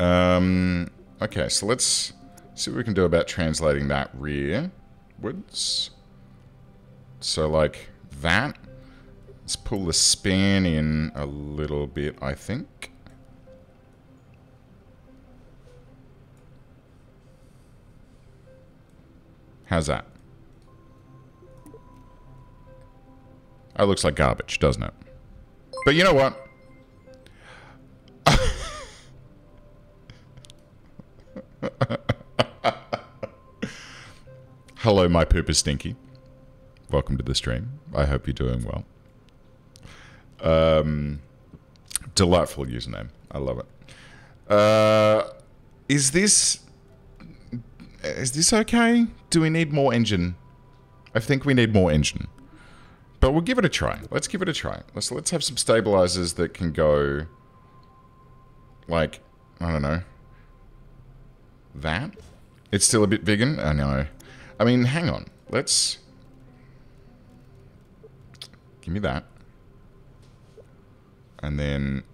Okay, so let's see what we can do about translating that rearwards. So like that. Let's pull the span in a little bit, I think. How's that? That looks like garbage, doesn't it? But you know what? Hello, my poop is stinky. Welcome to the stream. I hope you're doing well. Delightful username. I love it. Is this okay? Do we need more engine? I think we need more engine. But we'll give it a try. Let's give it a try. Let's have some stabilizers that can go like, I don't know, that? It's still a bit vegan? I know. I mean, hang on. Let's... Give me that. And then...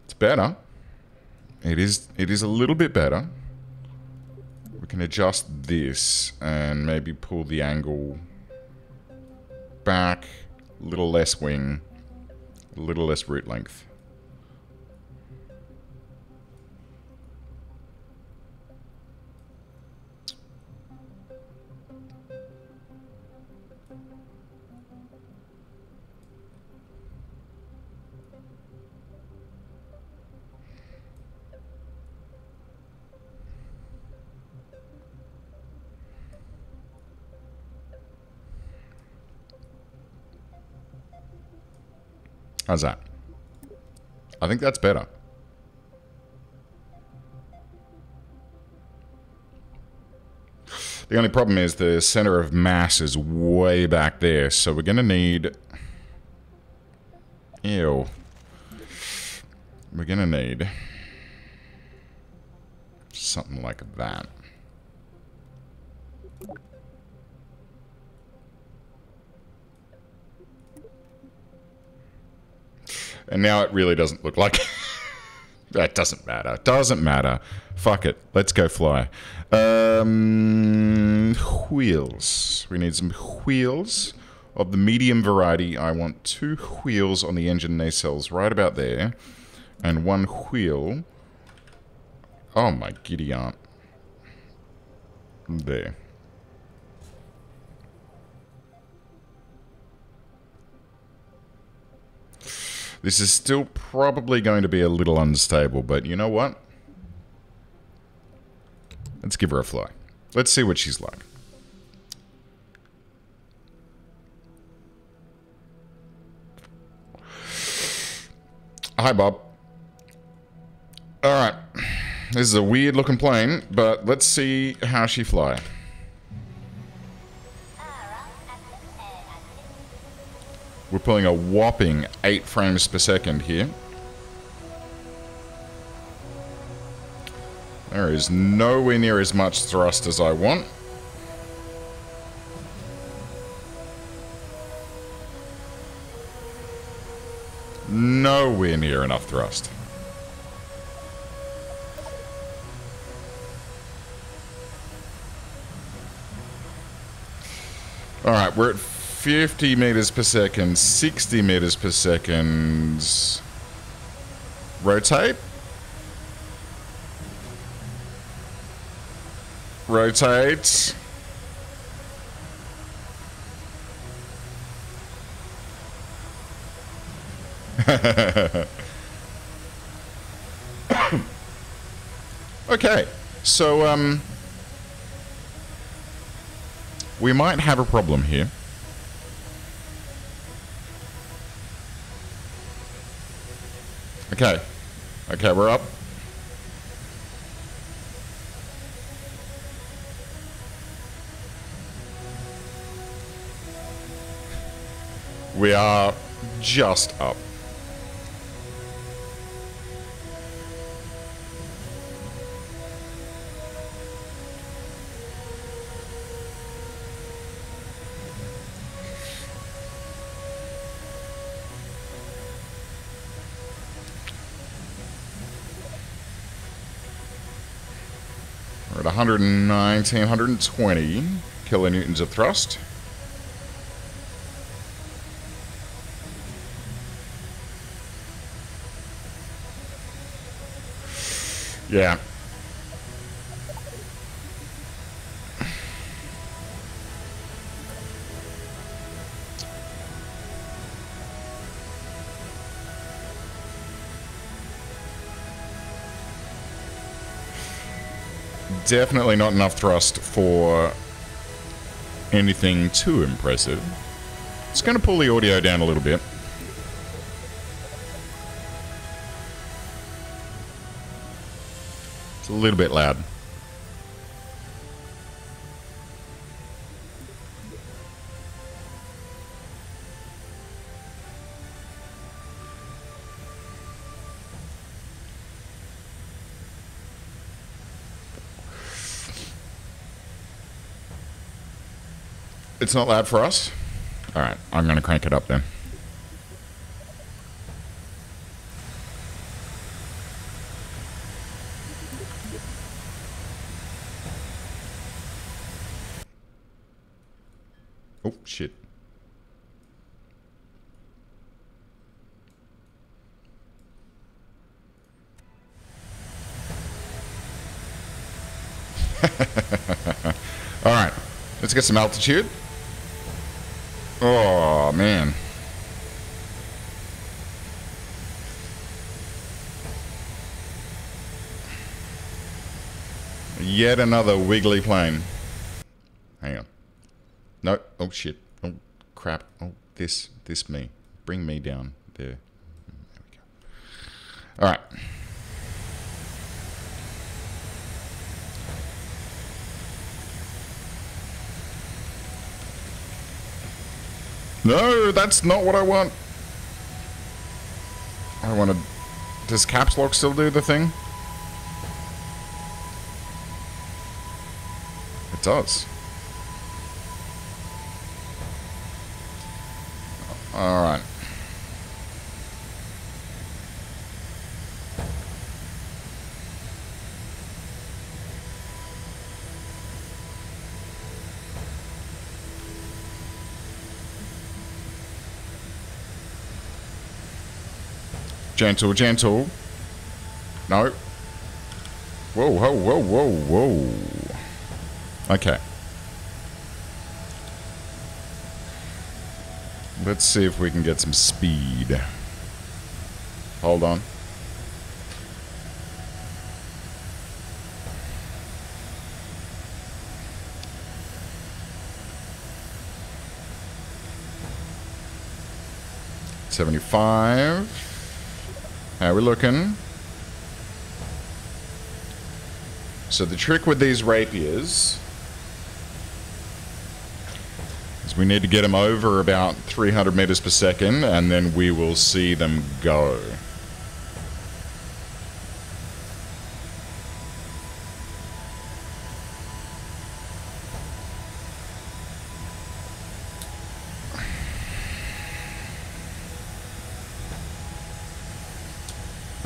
It's better. It is a little bit better. We can adjust this and maybe pull the angle back, a little less wing, a little less root length. How's that? I think that's better. The only problem is the center of mass is way back there, so we're going to need... Ew. We're going to need... something like that. And now it really doesn't look like... That doesn't matter. Doesn't matter. Fuck it. Let's go fly. Wheels. We need some wheels of the medium variety. I want 2 wheels on the engine nacelles right about there. And 1 wheel... Oh my giddy aunt. There. This is still probably going to be a little unstable, but you know what? Let's give her a fly. Let's see what she's like. Hi, Bob. Alright. This is a weird looking plane, but let's see how she fly. We're pulling a whopping 8 frames per second here. There is nowhere near as much thrust as I want. Nowhere near enough thrust. Alright, we're at 50 meters per second, 60 meters per second. Rotate. Rotate. Okay, so, we might have a problem here. Okay. Okay, we're up. We are just up. We're at 119, 120 kilonewtons of thrust. Yeah. Definitely not enough thrust for anything too impressive. It's going to pull the audio down a little bit. It's a little bit loud. It's not loud for us? Alright, I'm going to crank it up then. Oh, shit. Alright, let's get some altitude. Oh, man. Yet another wiggly plane. Hang on. No. Oh, shit. Oh, crap. Oh, this me. Bring me down there. All right. No, that's not what I want. I want to... Does caps lock still do the thing? It does. Alright. Gentle, gentle. No. Whoa, whoa, whoa, whoa, whoa. Okay. Let's see if we can get some speed. Hold on. $75. How are we looking? So the trick with these rapiers is we need to get them over about 300 meters per second, and then we will see them go.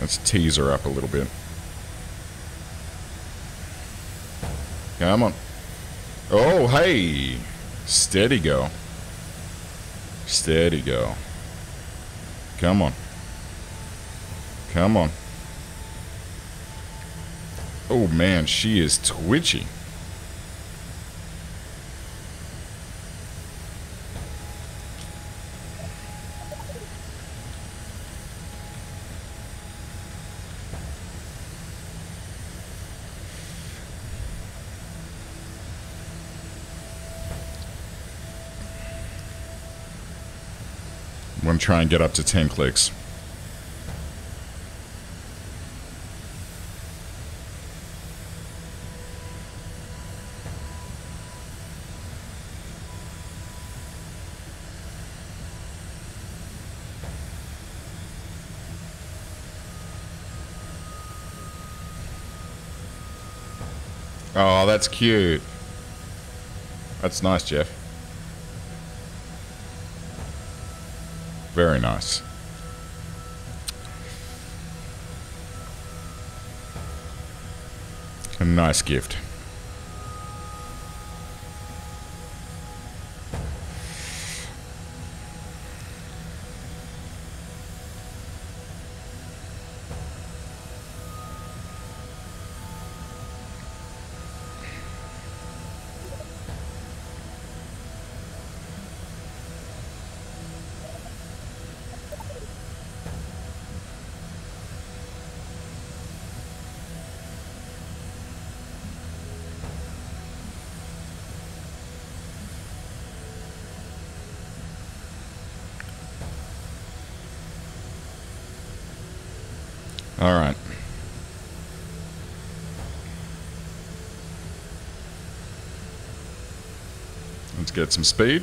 Let's tease her up a little bit. Come on. Oh, hey. Steady go. Steady go. Come on. Come on. Oh, man, she is twitchy. I'm going to try and get up to 10 clicks. Oh, that's cute. That's nice, Jeff. Very nice. A nice gift. All right. Let's get some speed.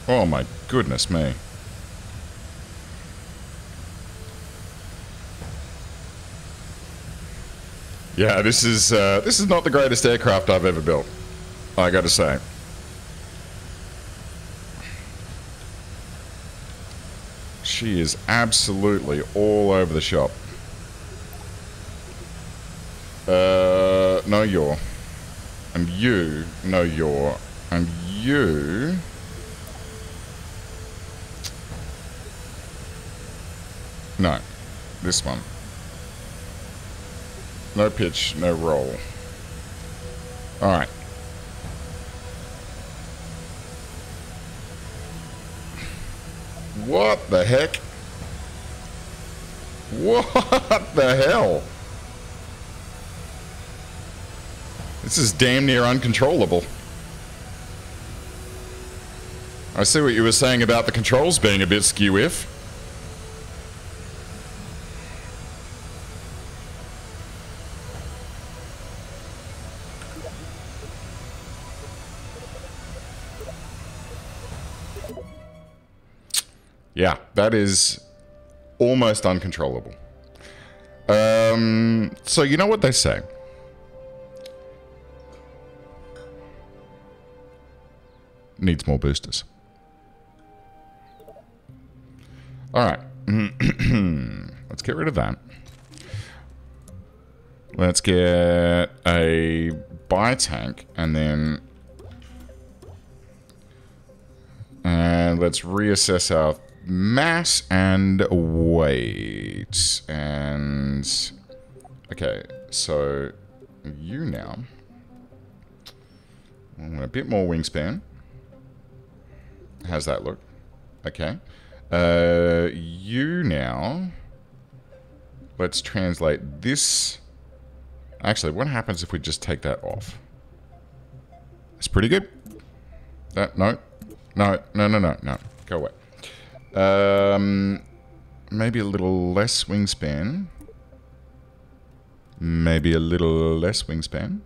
Oh my goodness me. Yeah, this is not the greatest aircraft I've ever built, I gotta say. She is absolutely all over the shop. No, you're. And you, no, you're. And you... No, this one. No pitch, no roll. Alright. What the heck? What the hell? This is damn near uncontrollable. I see what you were saying about the controls being a bit skew-if. Yeah, that is almost uncontrollable. So you know what they say. Needs more boosters. Alright. Let's get rid of that. Let's get a bi-tank and then... And let's reassess our mass and weight. And... Okay, so you now... I want a bit more wingspan. How's that look? Okay. You now... Let's translate this... Actually, what happens if we just take that off? It's pretty good. That, no. No. Go away. Maybe a little less wingspan. Maybe a little less wingspan.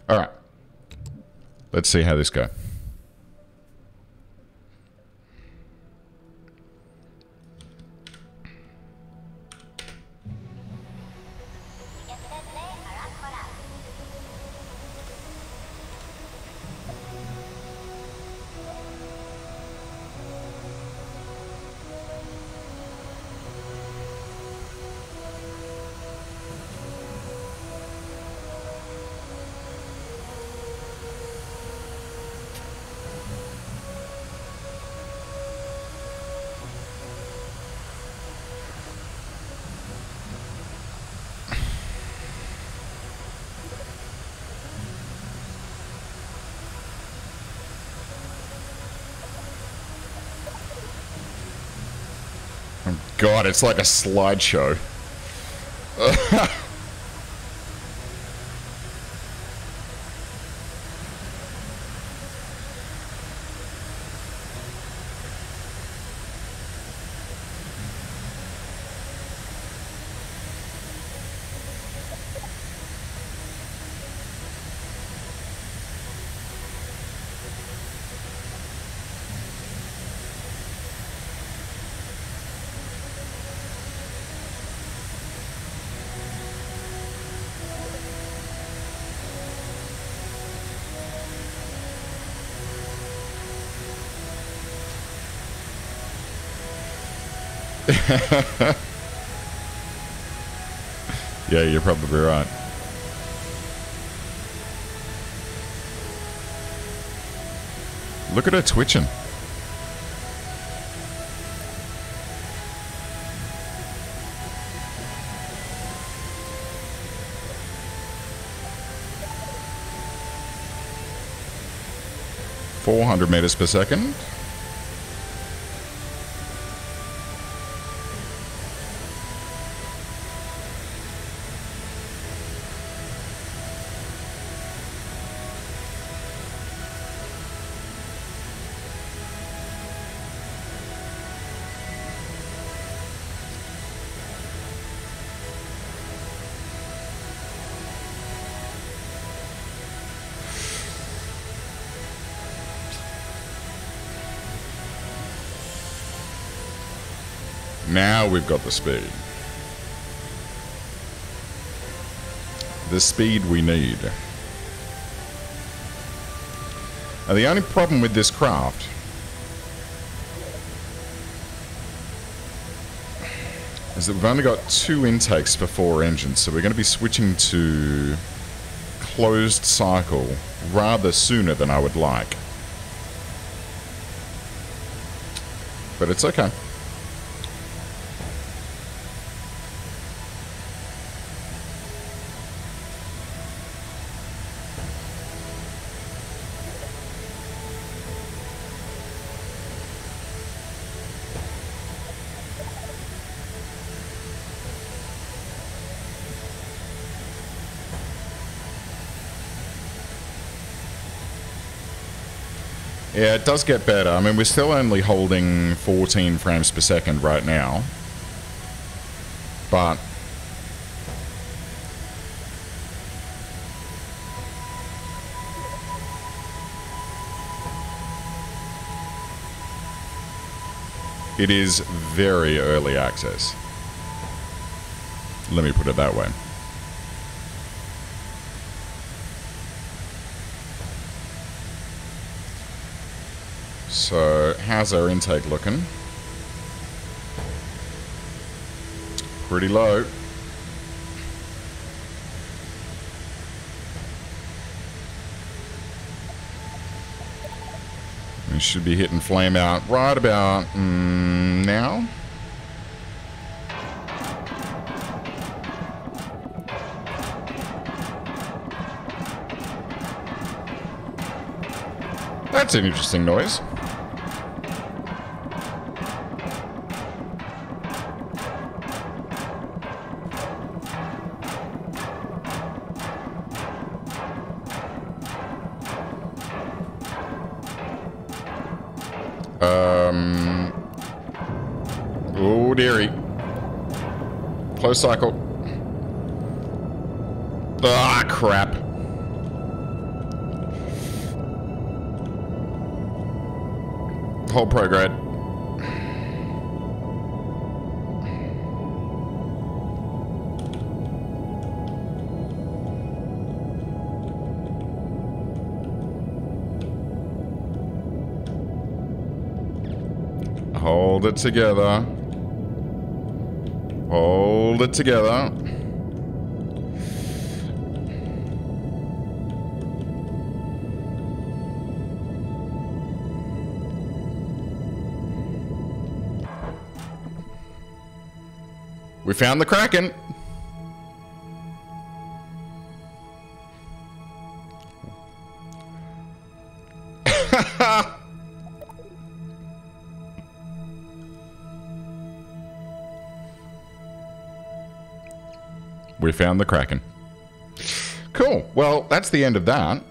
All right. Let's see how this goes. God, it's like a slideshow. Yeah, you're probably right. Look at her twitching. $400 m/s. Now we've got the speed. The speed we need. And the only problem with this craft is that we've only got 2 intakes for 4 engines, so we're going to be switching to closed cycle rather sooner than I would like. But it's okay. Yeah, it does get better. I mean, we're still only holding 14 frames per second right now. But it is very early access. Let me put it that way. So, how's our intake looking? Pretty low. We should be hitting flame out right about now. That's an interesting noise. Oh, dearie. Close cycle. Ah, crap. Hold prograde. Hold it together. Hold it together. We found the Kraken. We found the Kraken. Cool. Well, that's the end of that.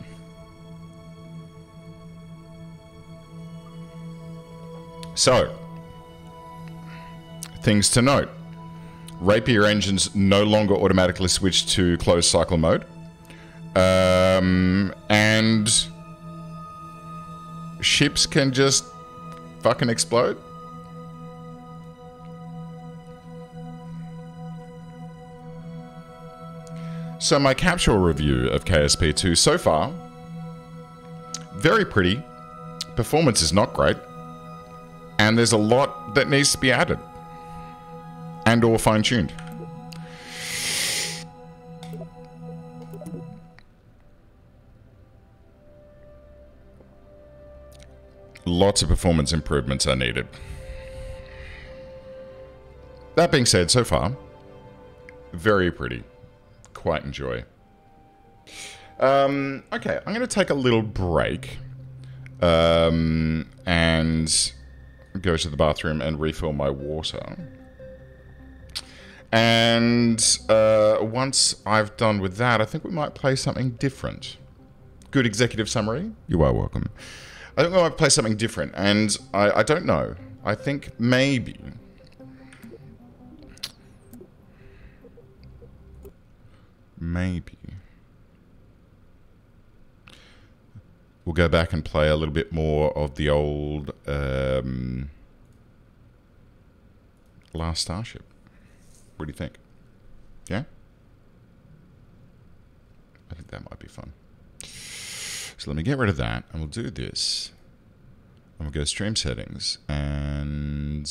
So, things to note. Rapier engines no longer automatically switch to closed cycle mode. And ships can just fucking explode. So my capsule review of KSP2 so far, very pretty. Performance is not great. And there's a lot that needs to be added. And or fine-tuned. Lots of performance improvements are needed. That being said, so far, very pretty. Quite enjoy. Okay, I'm going to take a little break and go to the bathroom and refill my water. And once I've done with that, I think we might play something different. Good executive summary. You are welcome. I think we might play something different, and I don't know. I think maybe we'll go back and play a little bit more of the old last Starship. What do you think? Yeah? I think that might be fun. So let me get rid of that, and we'll do this. And we'll go stream settings, and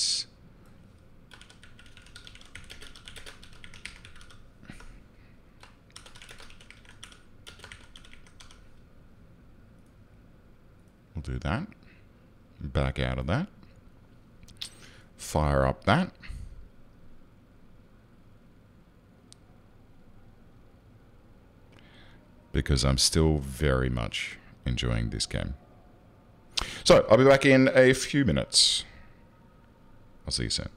we'll do that. Back out of that. Fire up that. Because I'm still very much enjoying this game. So, I'll be back in a few minutes. I'll see you soon.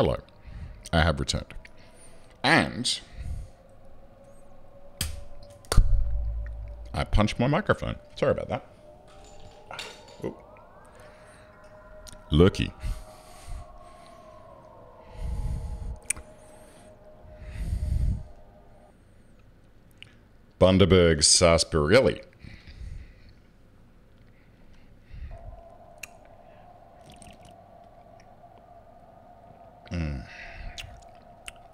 Hello. I have returned. And I punched my microphone. Sorry about that. Oh. Lucky. Bundaberg sarsaparilla.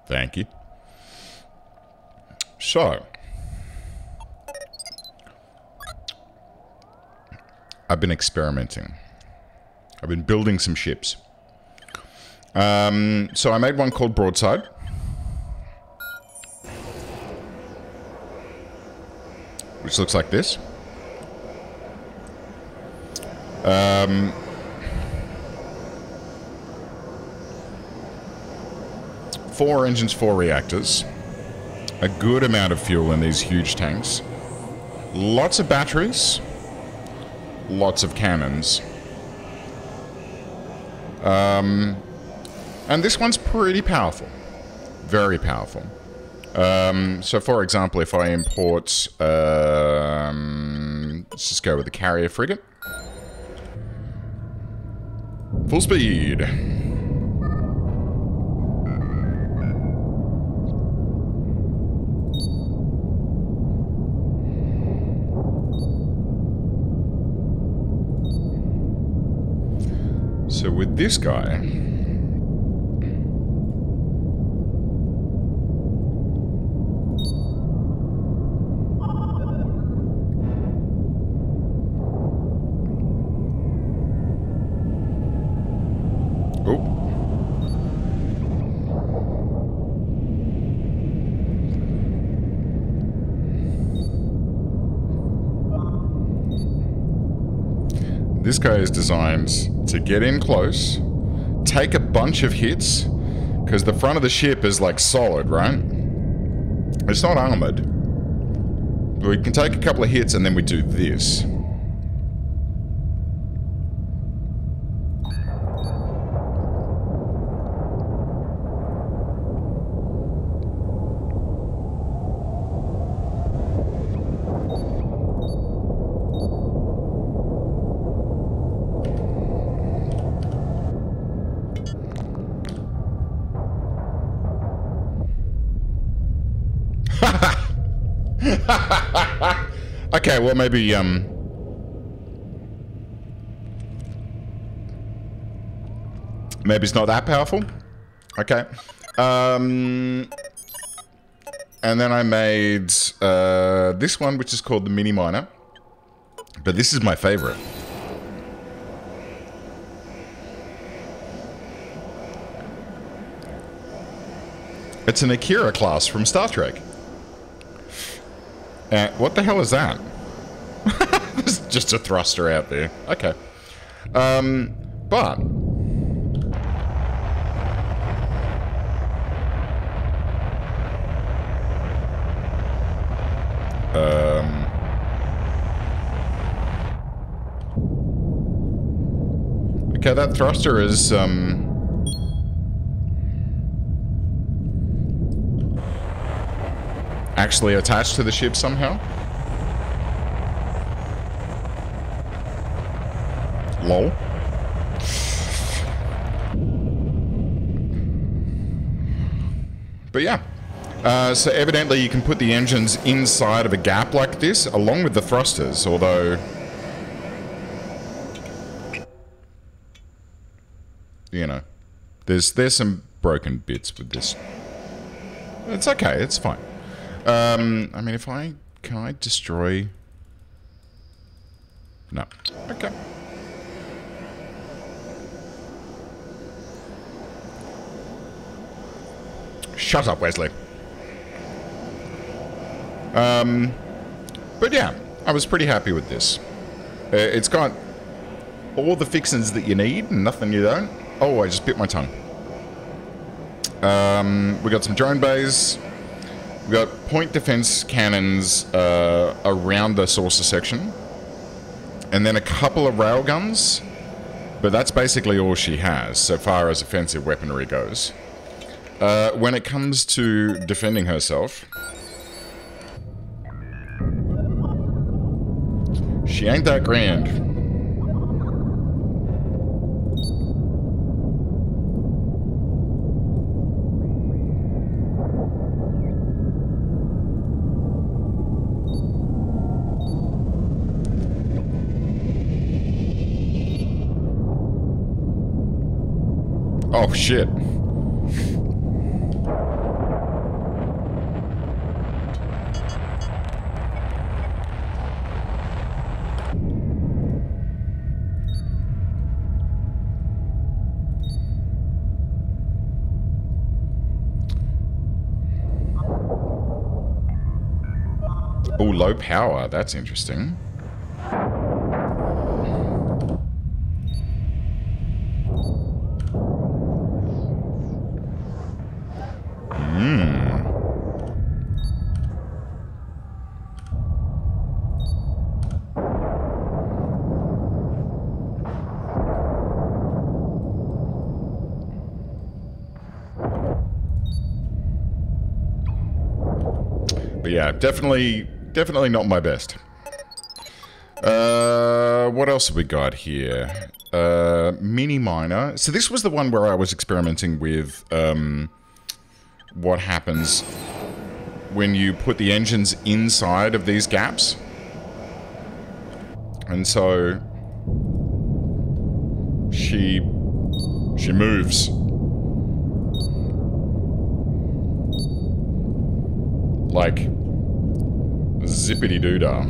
Thank you. So, I've been experimenting. I've been building some ships. So I made one called Broadside. Which looks like this. Four engines, 4 reactors. A good amount of fuel in these huge tanks. Lots of batteries. Lots of cannons. And this one's pretty powerful. Very powerful. So for example, if I import... let's just go with the carrier frigate. Full speed. So with this guy... Oh. This guy is designed to get in close, take a bunch of hits, because the front of the ship is like solid, right? It's not armored. We can take a couple of hits and then we do this. Okay, well maybe maybe it's not that powerful. Okay. And then I made this one, which is called the Mini Miner. But this is my favorite. It's an Akira class from Star Trek. What the hell is that? There's just a thruster out there. Okay. But... Okay, that thruster is, actually attached to the ship somehow. Lol. But yeah. So evidently you can put the engines inside of a gap like this, along with the thrusters, although... You know, there's some broken bits with this. It's okay, it's fine. I mean, if I... Can I destroy... No. Okay. Shut up, Wesley. But yeah, I was pretty happy with this. It's got all the fixings that you need and nothing you don't. Oh, I just bit my tongue. We got some drone bays. We got point defense cannons around the saucer section. And then a couple of railguns But that's basically all she has, so far as offensive weaponry goes. When it comes to defending herself, she ain't that grand. Oh, shit. Oh, low power. That's interesting. But yeah, definitely not my best. What else have we got here? Mini miner. So this was the one where I was experimenting with what happens when you put the engines inside of these gaps. And so she moves. Like zippity-doo-dah.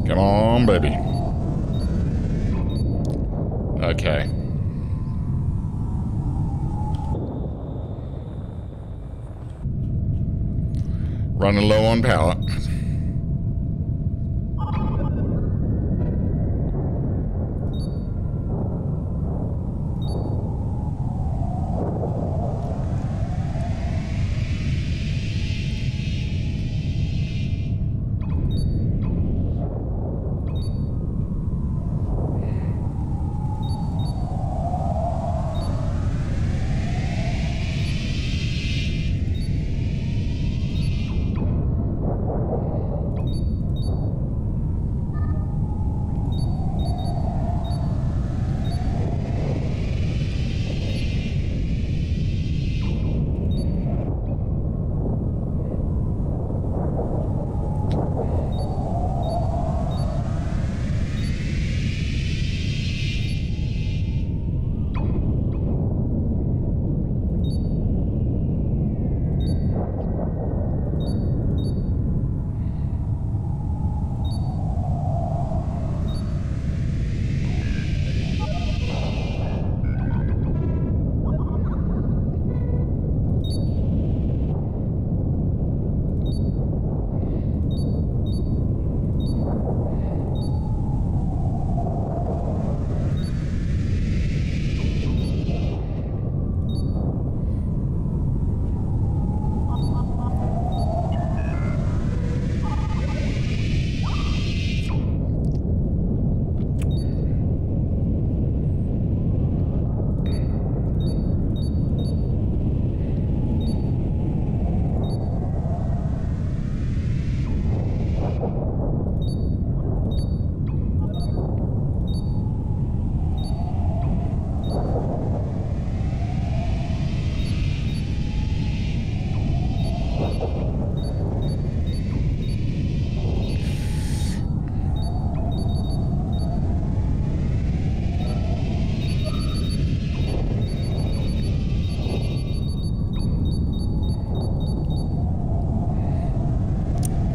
Come on, baby. Okay. Running low on power.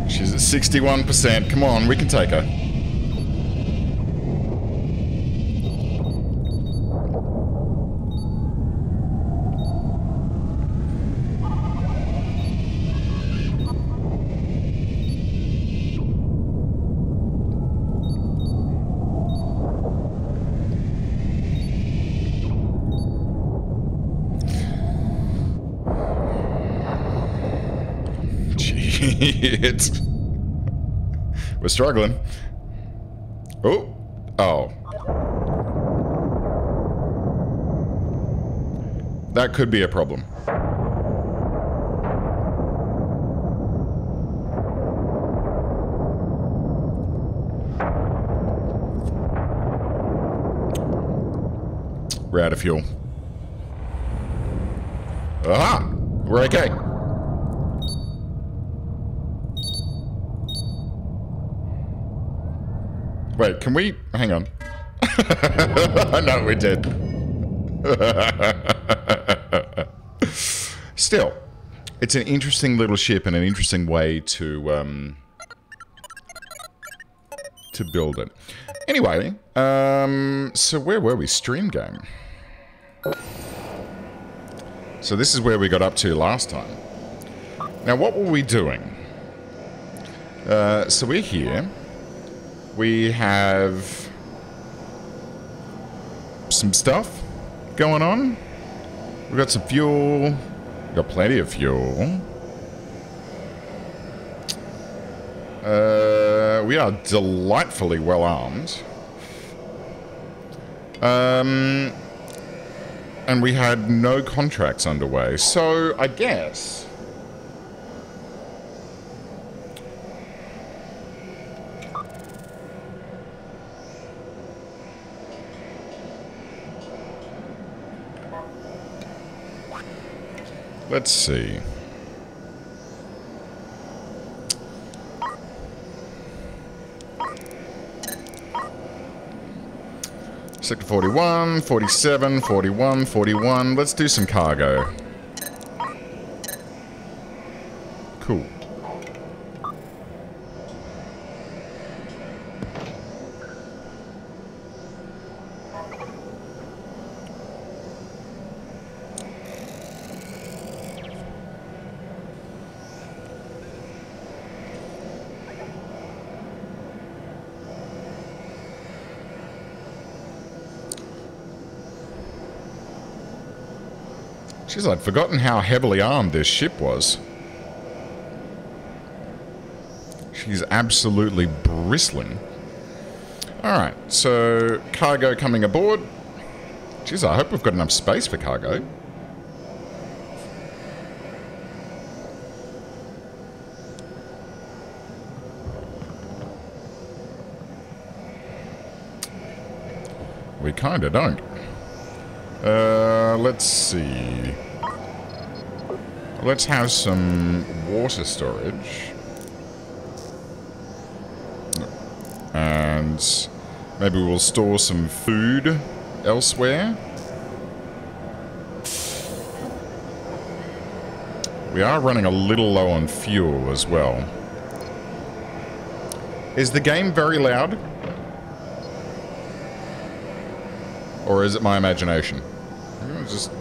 She's at 61%. Come on, we can take her. Shit. We're struggling. Oh. Oh. That could be a problem. We're out of fuel. Aha! We're okay. Wait, can we... Hang on. No, we did. Still, it's an interesting little ship and an interesting way to build it. Anyway, so where were we? Stream game. So this is where we got up to last time. Now, what were we doing? So we're here. We have some stuff going on. We've got some fuel. We've got plenty of fuel. We are delightfully well armed. And we had no contracts underway. So I guess... Let's see. Sector 41, 47, 41, 41. Let's do some cargo. Cool. Jeez, I'd forgotten how heavily armed this ship was. She's absolutely bristling. Alright, so cargo coming aboard. Jeez, I hope we've got enough space for cargo. We kinda don't. Let's see. Let's have some water storage. And maybe we'll store some food elsewhere. We are running a little low on fuel as well. Is the game very loud? Or is it my imagination? Just...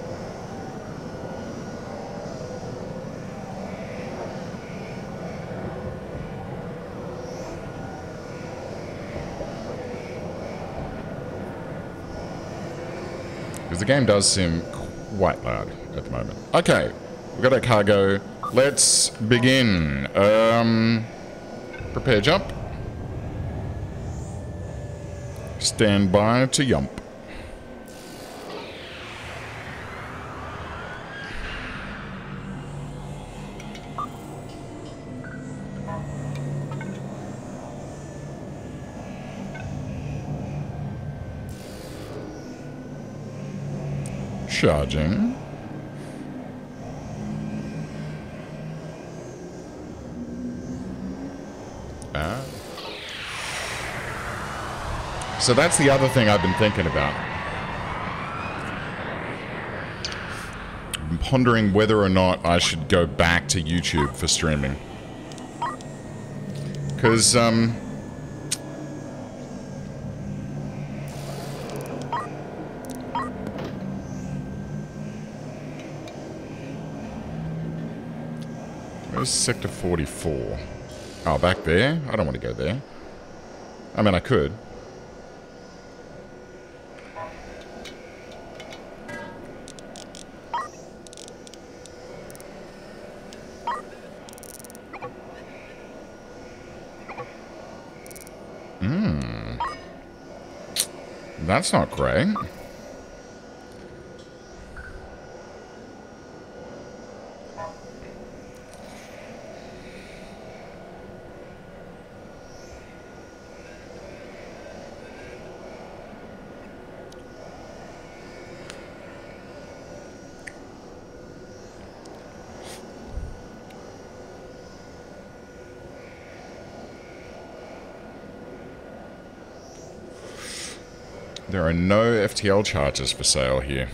Because the game does seem quite loud at the moment. Okay, we've got our cargo. Let's begin. Prepare jump. Stand by to jump. Charging. So that's the other thing I've been thinking about. I'm pondering whether or not I should go back to YouTube for streaming. Because, where's Sector 44? Oh, back there? I don't want to go there. I mean, I could. That's not great. There are no FTL charges for sale here.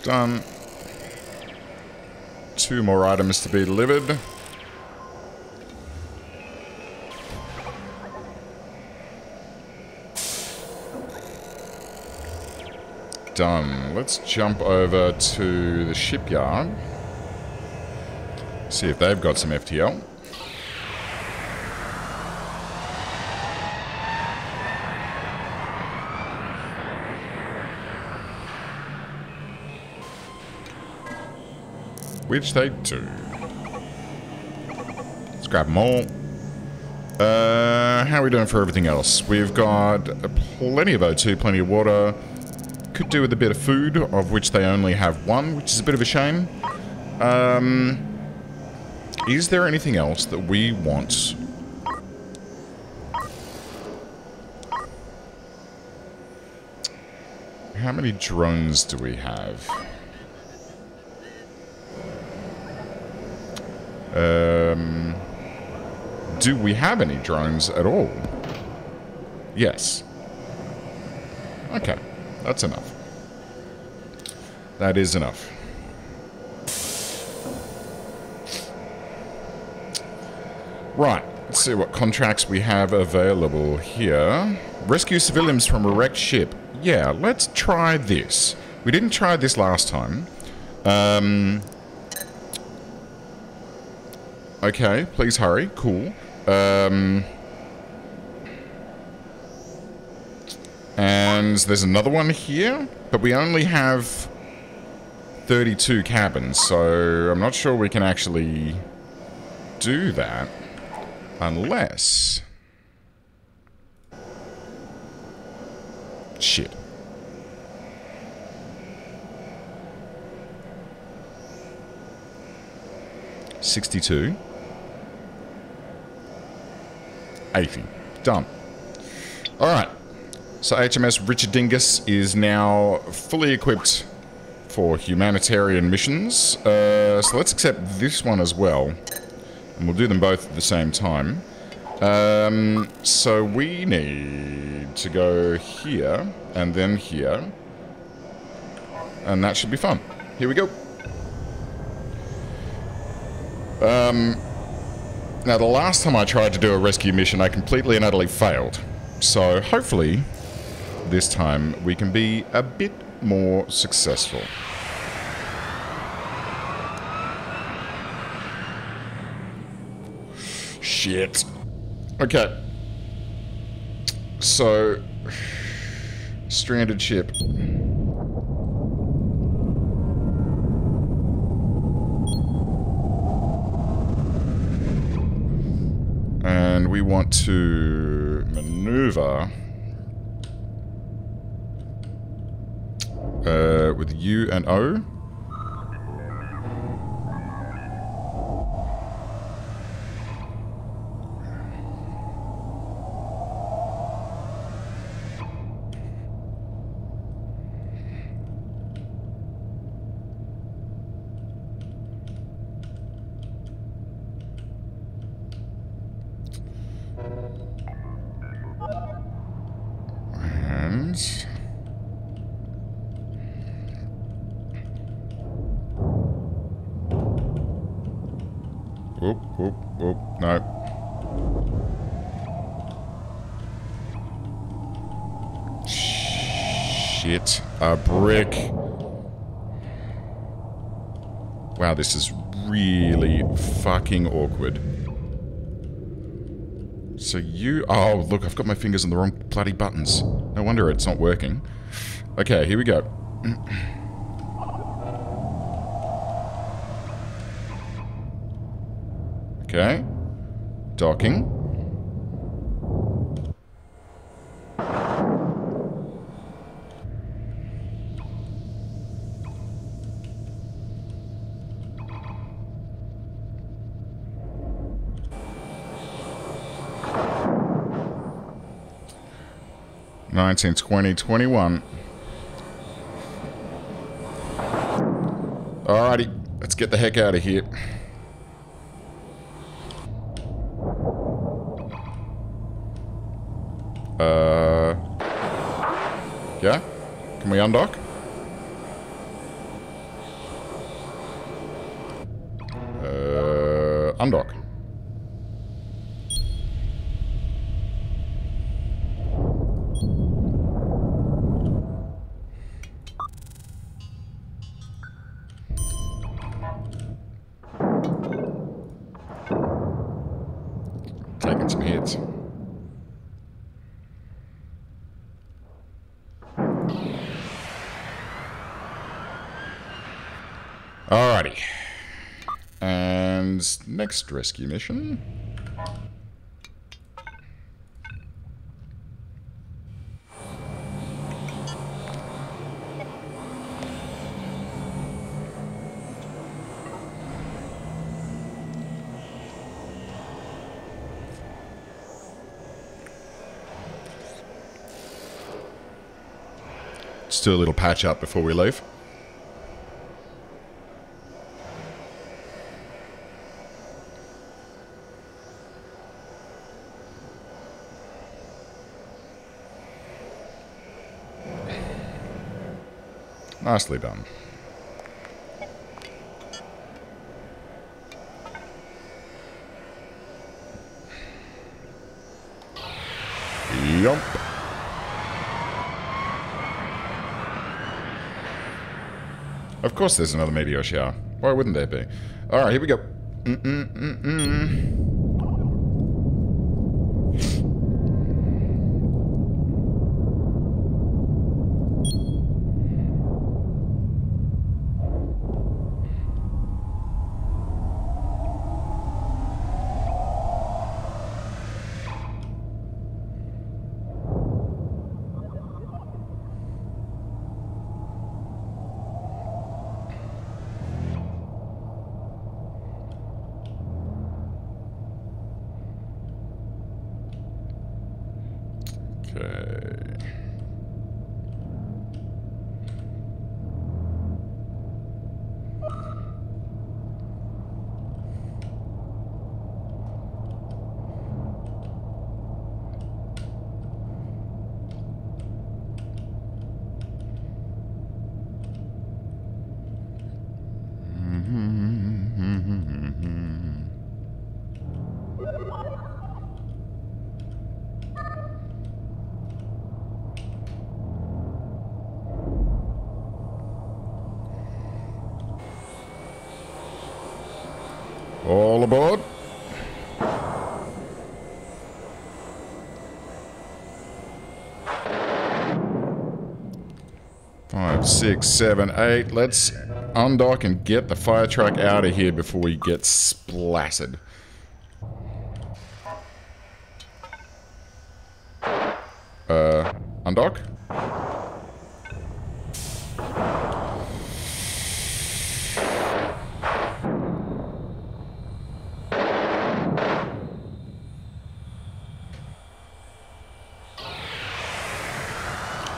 Done. 2 more items to be delivered. Done. Let's jump over to the shipyard. See if they've got some FTL. Which they do. Let's grab them all. How are we doing for everything else? We've got plenty of O2, plenty of water. Could do with a bit of food, of which they only have 1, which is a bit of a shame. Is there anything else that we want? How many drones do we have? Do we have any drones at all? Yes. Okay, that's enough. That is enough. Right, let's see what contracts we have available here. Rescue civilians from a wrecked ship. Yeah, let's try this. We didn't try this last time. Okay, please hurry. Cool. And there's another one here, but we only have 32 cabins, so I'm not sure we can actually do that unless... Shit. $62. 80. Done. Alright. So HMS Richard Dingus is now fully equipped for humanitarian missions. So let's accept this one as well. And we'll do them both at the same time. So we need to go here and then here. And that should be fun. Here we go. Now, the last time I tried to do a rescue mission, I completely and utterly failed. So, hopefully, this time we can be a bit more successful. Shit. Okay. So, stranded ship. And we want to maneuver with U and O. Whoop, whoop, whoop. No. Shit. A brick. Wow, this is really fucking awkward. So you... Oh, look, I've got my fingers on the wrong bloody buttons. No wonder it's not working. Okay, here we go. Okay. Docking. 19, 20, 21. Alrighty, let's get the heck out of here. Yeah? Can we undock? Undock. Taking some hits. Alrighty. And next rescue mission. Just do a little patch up before we leave. Nicely done. Yup. Of course there's another meteor shower. Why wouldn't there be? Alright, here we go. Okay. All aboard. Five, 6, 7, 8. Let's undock and get the fire truck out of here before we get splattered. Undock?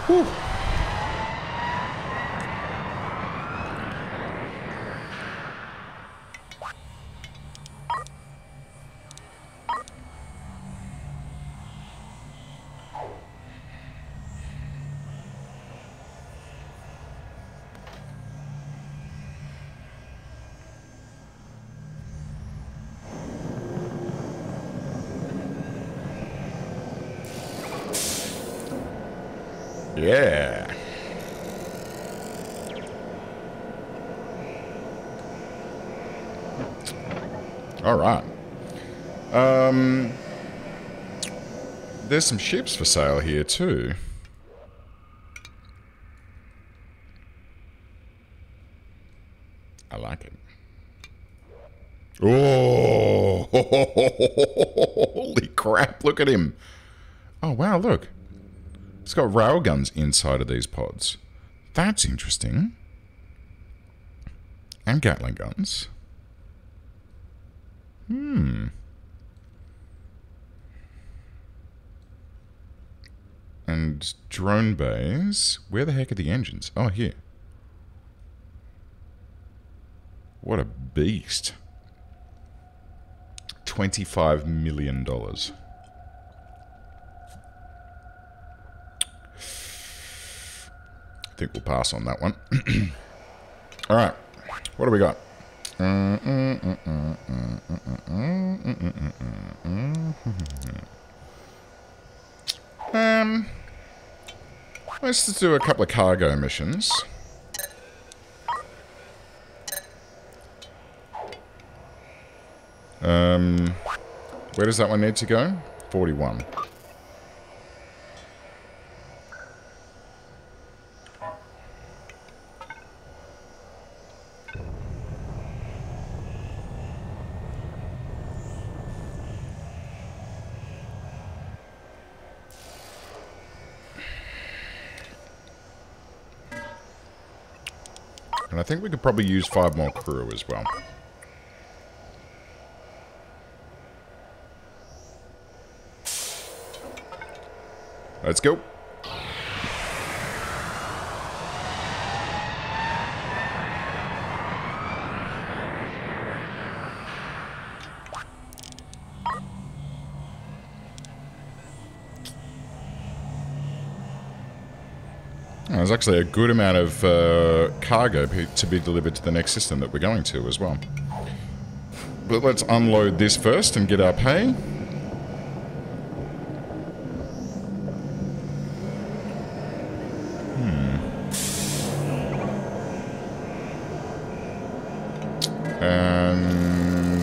Whew. Yeah. All right. There's some ships for sale here too. I like it. Oh, holy crap, look at him. Oh, wow, look. It's got railguns inside of these pods. That's interesting. And Gatling guns. And drone bays. Where the heck are the engines? Oh, here. What a beast. $25 million. I think we'll pass on that one. All right. What do we got? Let's just do a couple of cargo missions. Where does that one need to go? 41. And I think we could probably use 5 more crew as well. Let's go. There's actually a good amount of cargo to be delivered to the next system that we're going to as well. But let's unload this first and get our pay. And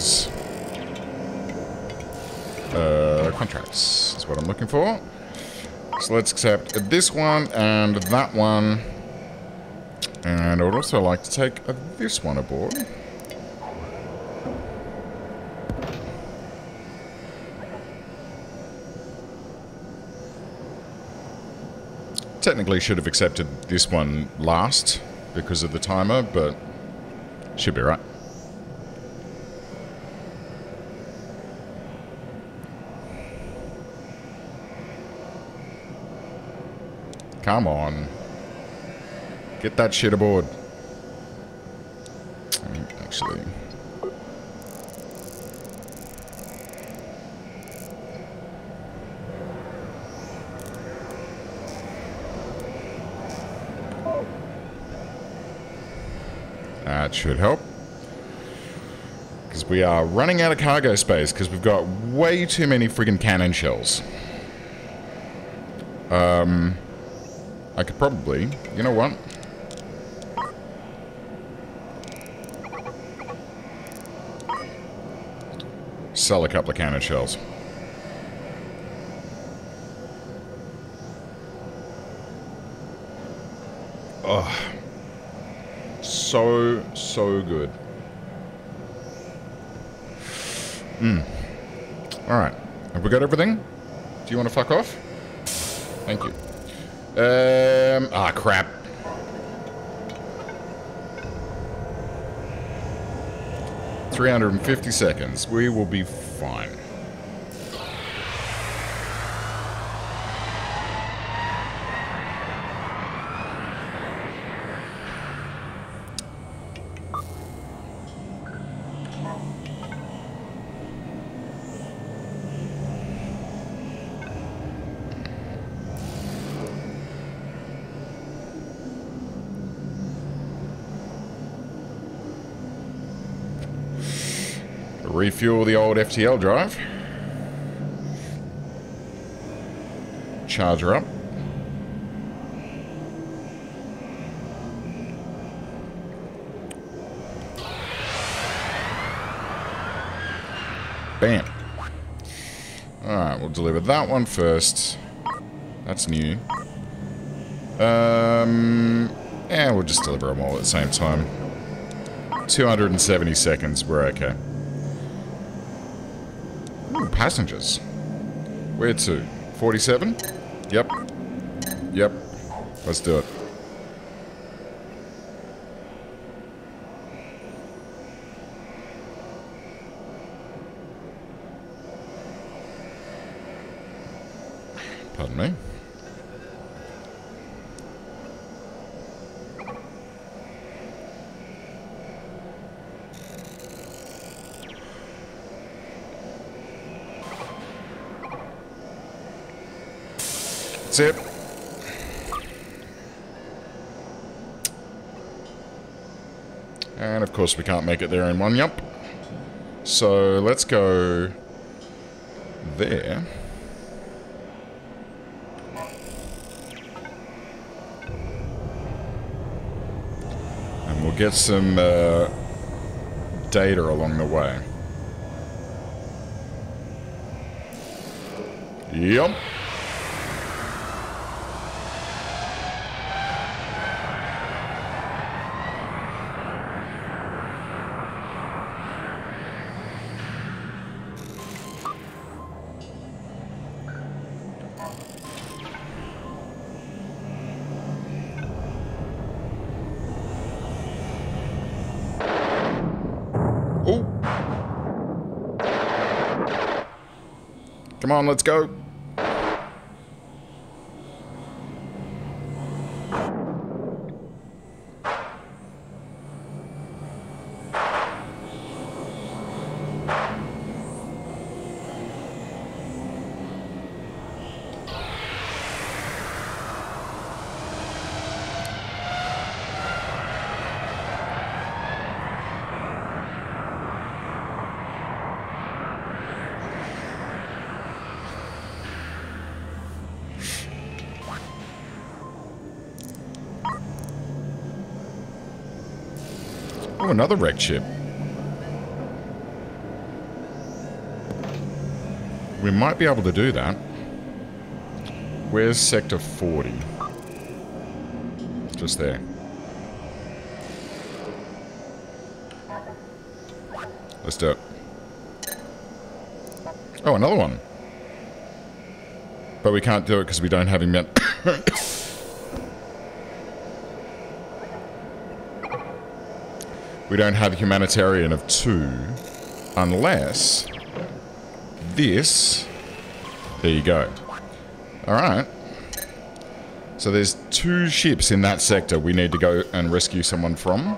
contracts is what I'm looking for. So let's accept this one and that one. And I would also like to take this one aboard. Technically should have accepted this one last because of the timer, but should be right. Come on. Get that shit aboard. Actually. That should help. Because we are running out of cargo space because we've got way too many friggin' cannon shells. I could probably, you know what? Sell a couple of cannon shells. Oh, so good. Alright, have we got everything? Do you want to fuck off? Thank you. Crap. $350 seconds. We will be fine. Refuel the old FTL drive. Charge her up. Bam. Alright, we'll deliver that one first. That's new. Yeah, we'll just deliver them all at the same time. 270 seconds, we're okay. Ooh, passengers. Where to? 47? Yep. Yep. Let's do it. Pardon me. That's it. And of course we can't make it there in one jump. So let's go there. And we'll get some data along the way. Yep. Oh. Come on, let's go. Oh, another wrecked ship. We might be able to do that. Where's Sector 40? Just there. Let's do it. Oh, another one. But we can't do it because we don't have him yet. We don't have a humanitarian of 2 unless this. There you go. Alright. So there's 2 ships in that sector we need to go and rescue someone from.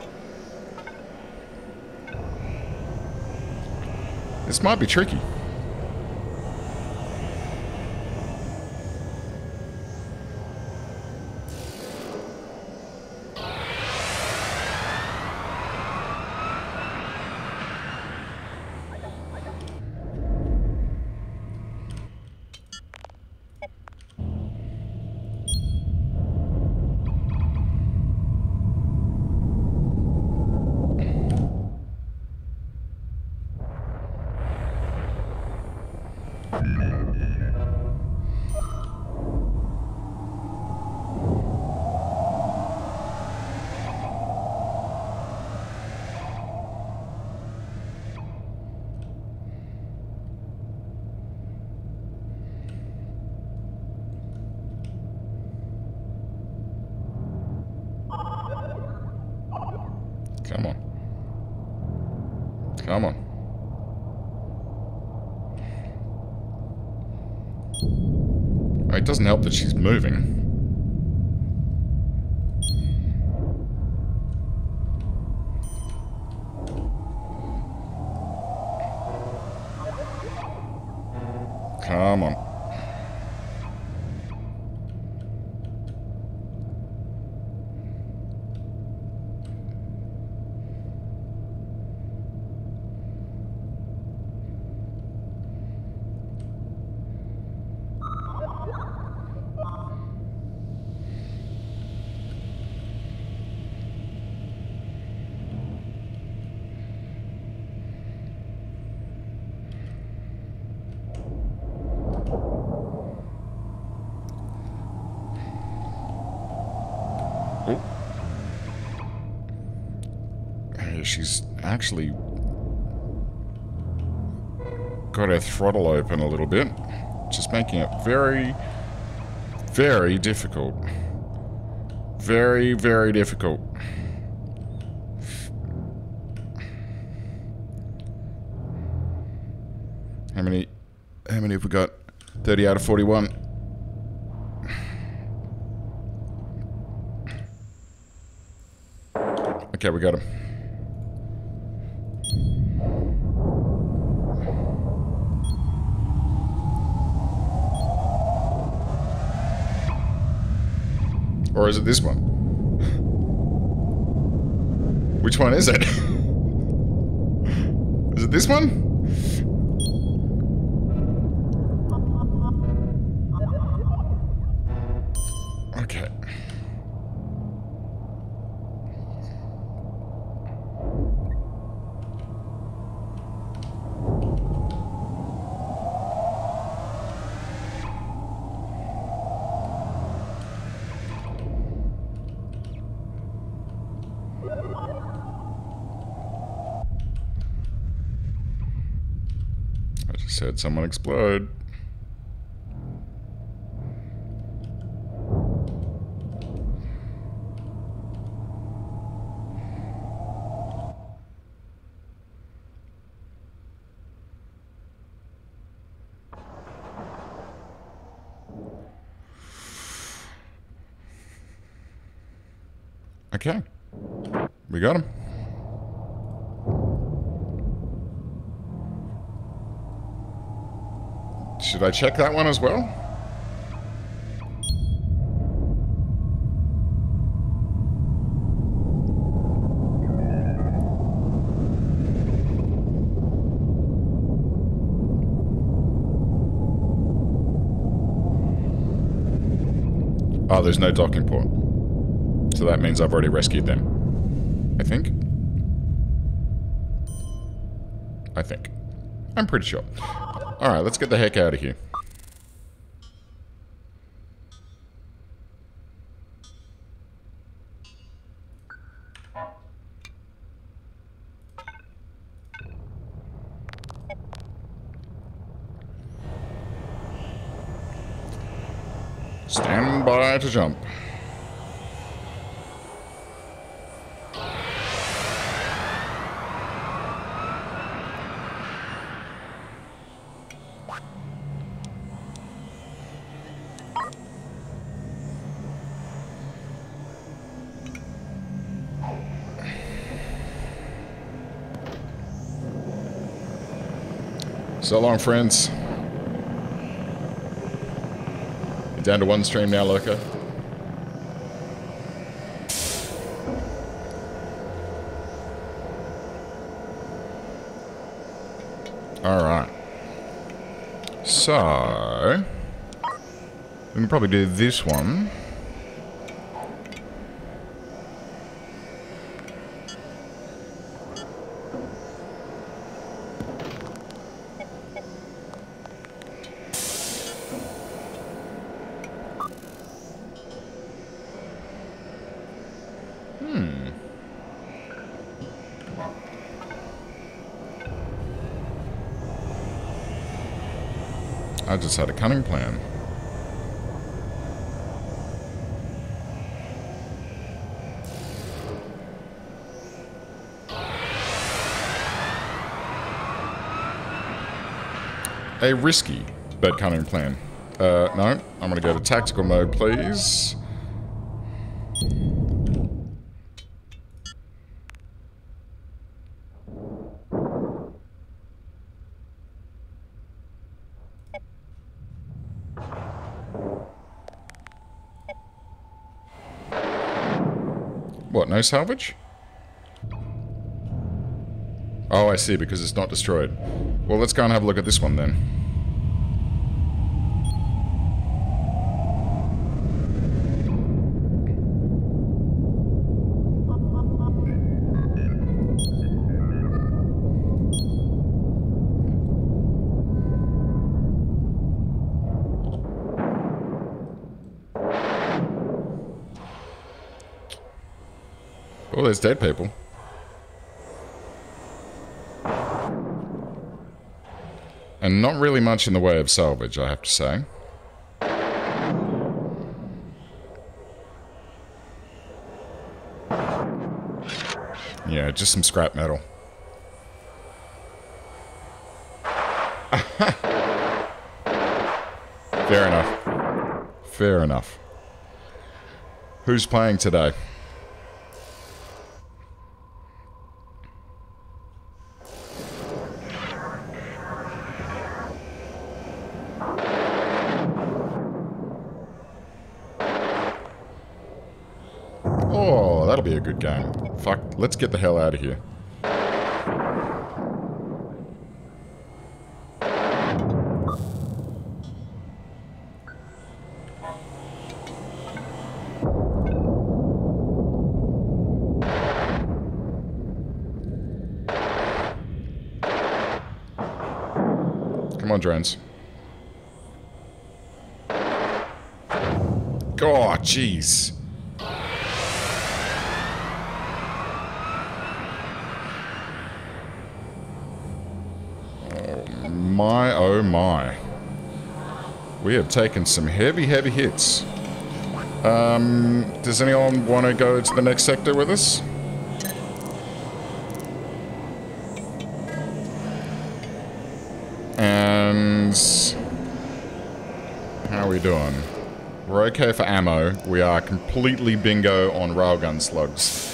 This might be tricky. Come on. Come on. It doesn't help that she's moving. Come on. she's actually got her throttle open a little bit, just making it very, very difficult. Very, very difficult. How many have we got? 30 out of 41. Okay, we got him. Or is it this one? Which one is it? Is it this one? Okay. I just heard someone explode. Okay. We got him. Should I check that one as well? Oh, there's no docking port. So that means I've already rescued them. I think. I'm pretty sure. Alright, let's get the heck out of here. Stand by to jump. So long, friends. You're down to one stream now, Loco. Alright. So... we can probably do this one. I just had a cunning plan. A risky but cunning plan. No, I'm gonna go to tactical mode, please. What, no salvage? Oh, I see, because it's not destroyed. Well, let's go and have a look at this one then. Oh, there's dead people. And not really much in the way of salvage, I have to say. Yeah, just some scrap metal. Fair enough. Fair enough. Who's playing today? Oh, that'll be a good game. Fuck, let's get the hell out of here. Come on, drones. Oh, jeez. Oh, my, oh, my. We have taken some heavy, heavy hits. Does anyone want to go to the next sector with us? And how are we doing? We're okay for ammo. We are completely bingo on railgun slugs.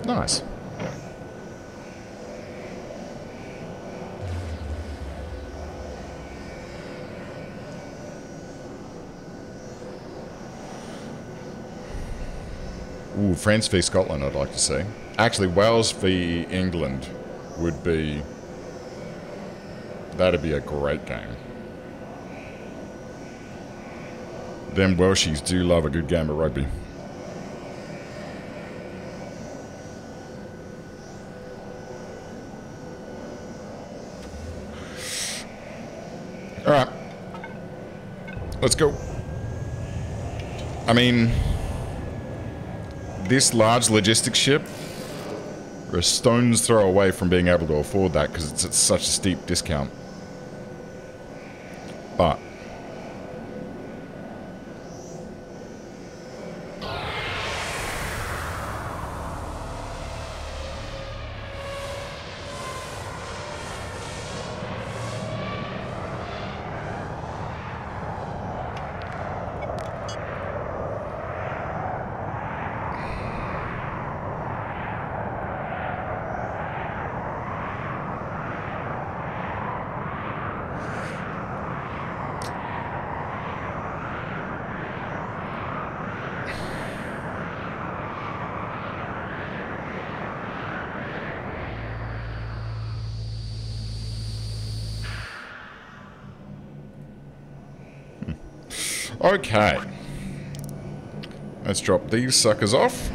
Nice. Ooh, France v Scotland I'd like to see. Actually, Wales v England would be... That'd be a great game. Them Welshies do love a good game of rugby. Alright. Let's go. I mean... This large logistics ship, we're a stone's throw away from being able to afford that because it's at such a steep discount. But okay. Let's drop these suckers off.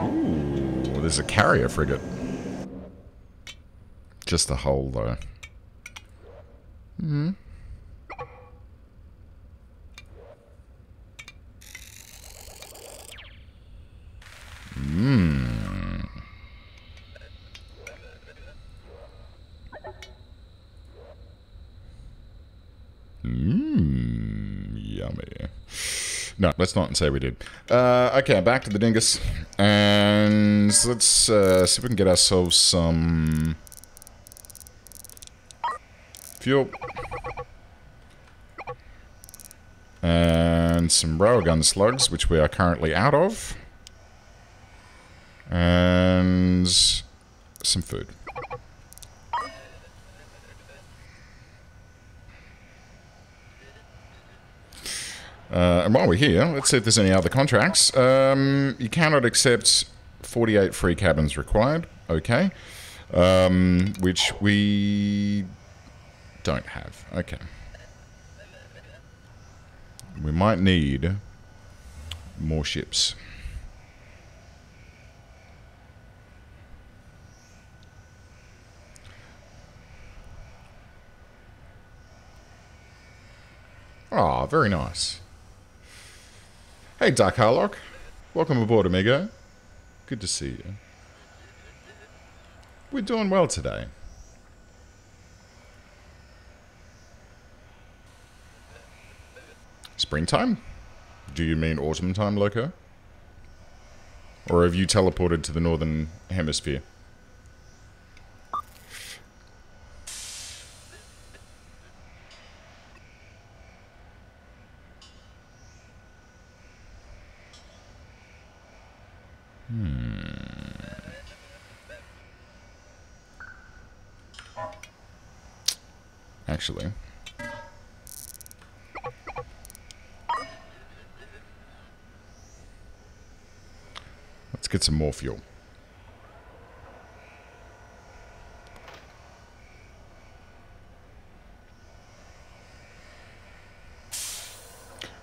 Ooh, there's a carrier frigate. Just a hull, though. Hmm. Yummy. No, let's not say we did. Okay, back to the dingus. And let's see if we can get ourselves some fuel. And some railgun slugs, which we are currently out of. And some food. And while we're here, let's see if there's any other contracts. You cannot accept 48 free cabins required. Okay. Which we don't have. Okay. We might need more ships. Oh, very nice. Hey, Dark Harlock. Welcome aboard, amigo. Good to see you. We're doing well today. Springtime? Do you mean autumn time, Loco? Or have you teleported to the northern hemisphere? Actually. Let's get some more fuel.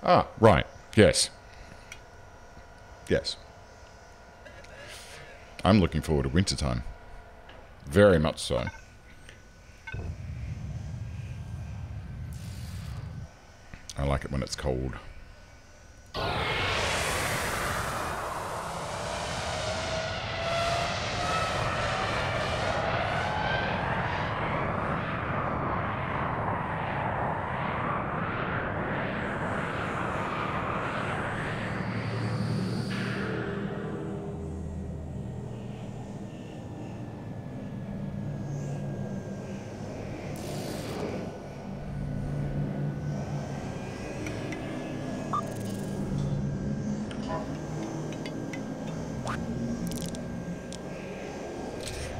Ah, right. Yes. Yes. I'm looking forward to wintertime. Very much so. I like it when it's cold.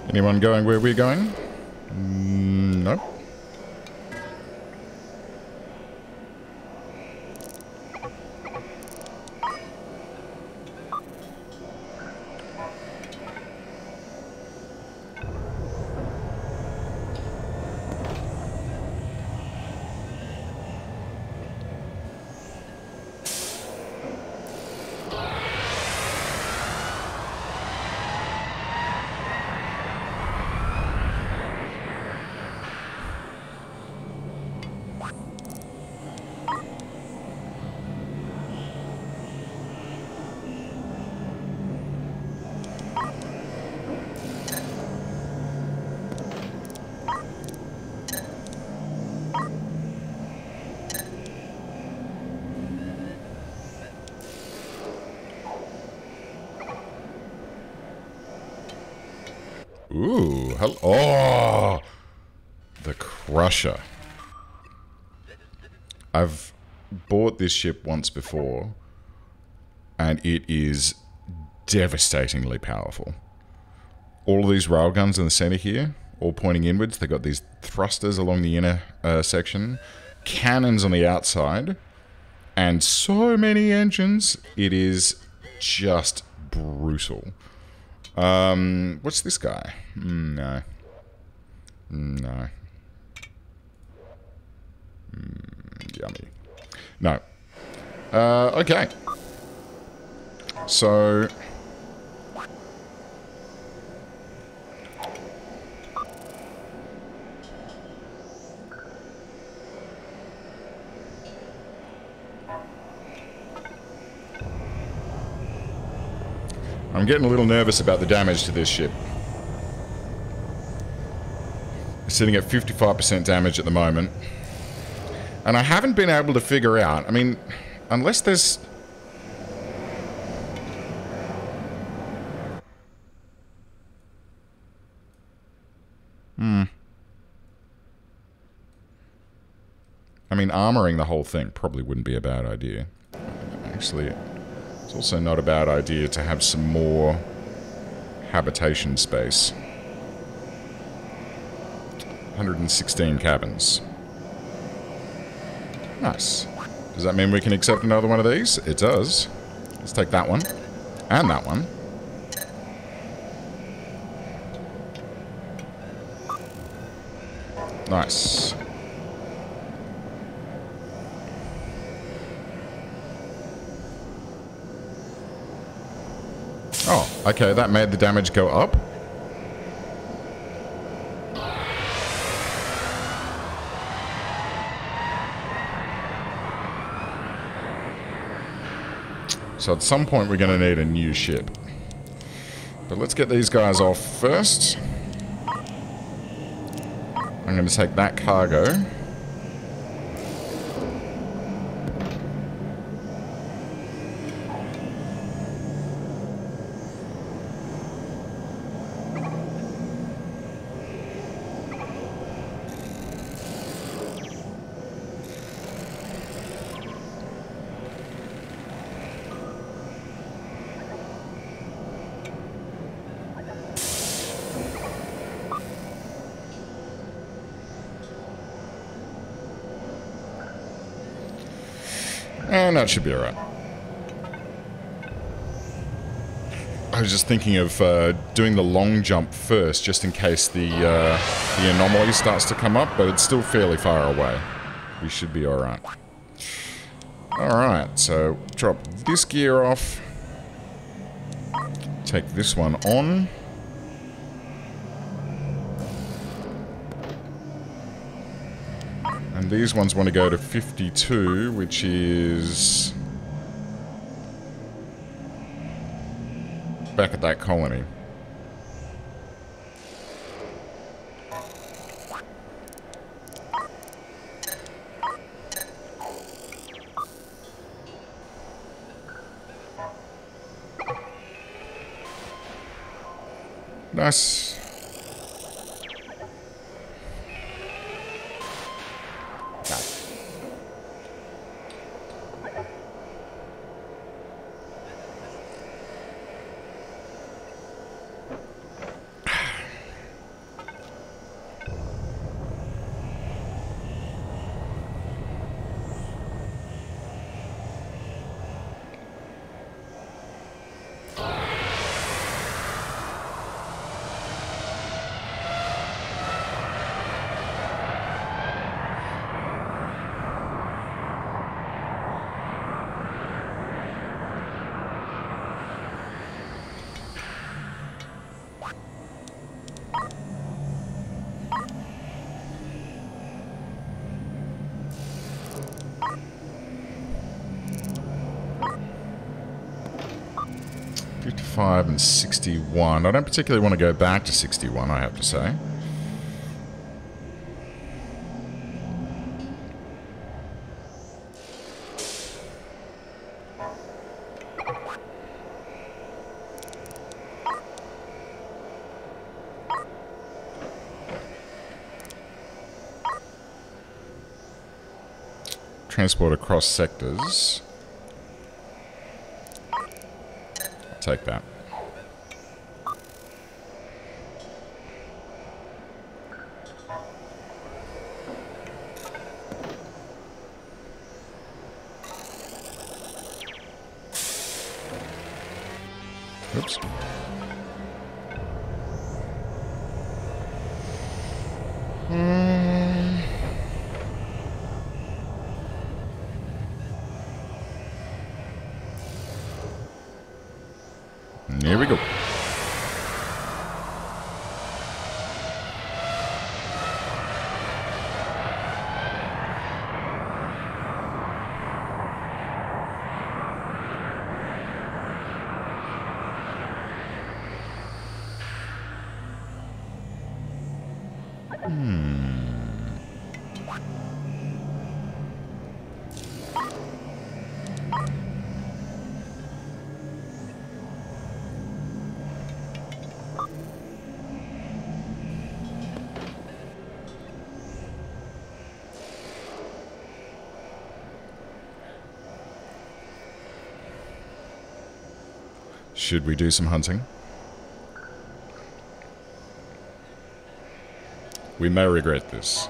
Anyone going where we're going? No. Ooh, hello. Oh, the Crusher. I've bought this ship once before, and it is devastatingly powerful. All of these railguns in the center here, all pointing inwards. They've got these thrusters along the inner section, cannons on the outside, and so many engines. It is just brutal. What's this guy? No. No. Yummy. No. Okay. So... I'm getting a little nervous about the damage to this ship. It's sitting at 55% damage at the moment. And I haven't been able to figure out, I mean, unless there's... I mean, armoring the whole thing probably wouldn't be a bad idea. Actually... It's also not a bad idea to have some more habitation space. 116 cabins. Nice. Does that mean we can accept another one of these? It does. Let's take that one. And that one. Nice. Oh, okay, that made the damage go up. So at some point we're going to need a new ship. But let's get these guys off first. I'm going to take that cargo. And that should be alright. I was just thinking of doing the long jump first, just in case the anomaly starts to come up, but it's still fairly far away. We should be alright. Alright, so drop this gear off. Take this one on. And these ones want to go to 52, which is back at that colony. Nice. And 61. I don't particularly want to go back to 61, I have to say. Transport across sectors. I'll take that. Oops. Here we go. Should we do some hunting? We may regret this.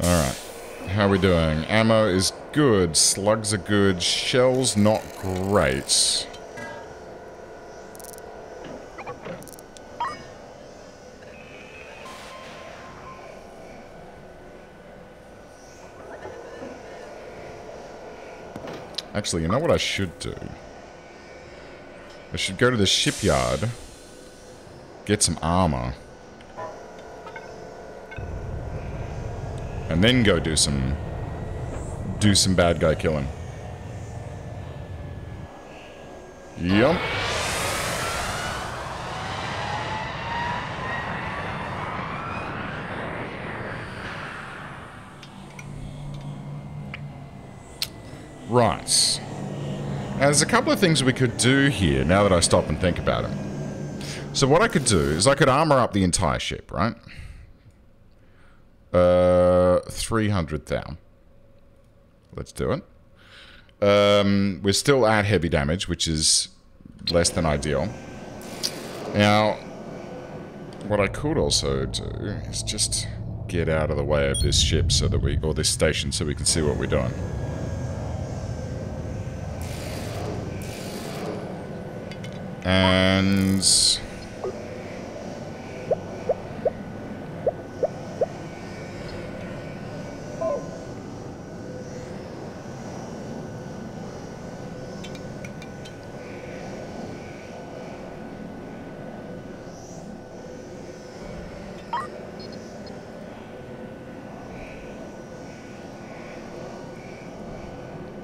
Alright. How are we doing? Ammo is good. Slugs are good. Shells not great. Actually, you know what I should do? I should go to the shipyard, get some armor. And then go do some bad guy killing. Yup. Right. Now, there's a couple of things we could do here now that I stop and think about it. So what I could do is I could armor up the entire ship, right? 300,000. Let's do it. We're still at heavy damage, which is less than ideal. Now, what I could also do is just get out of the way of this ship so that or this station, so we can see what we're doing. And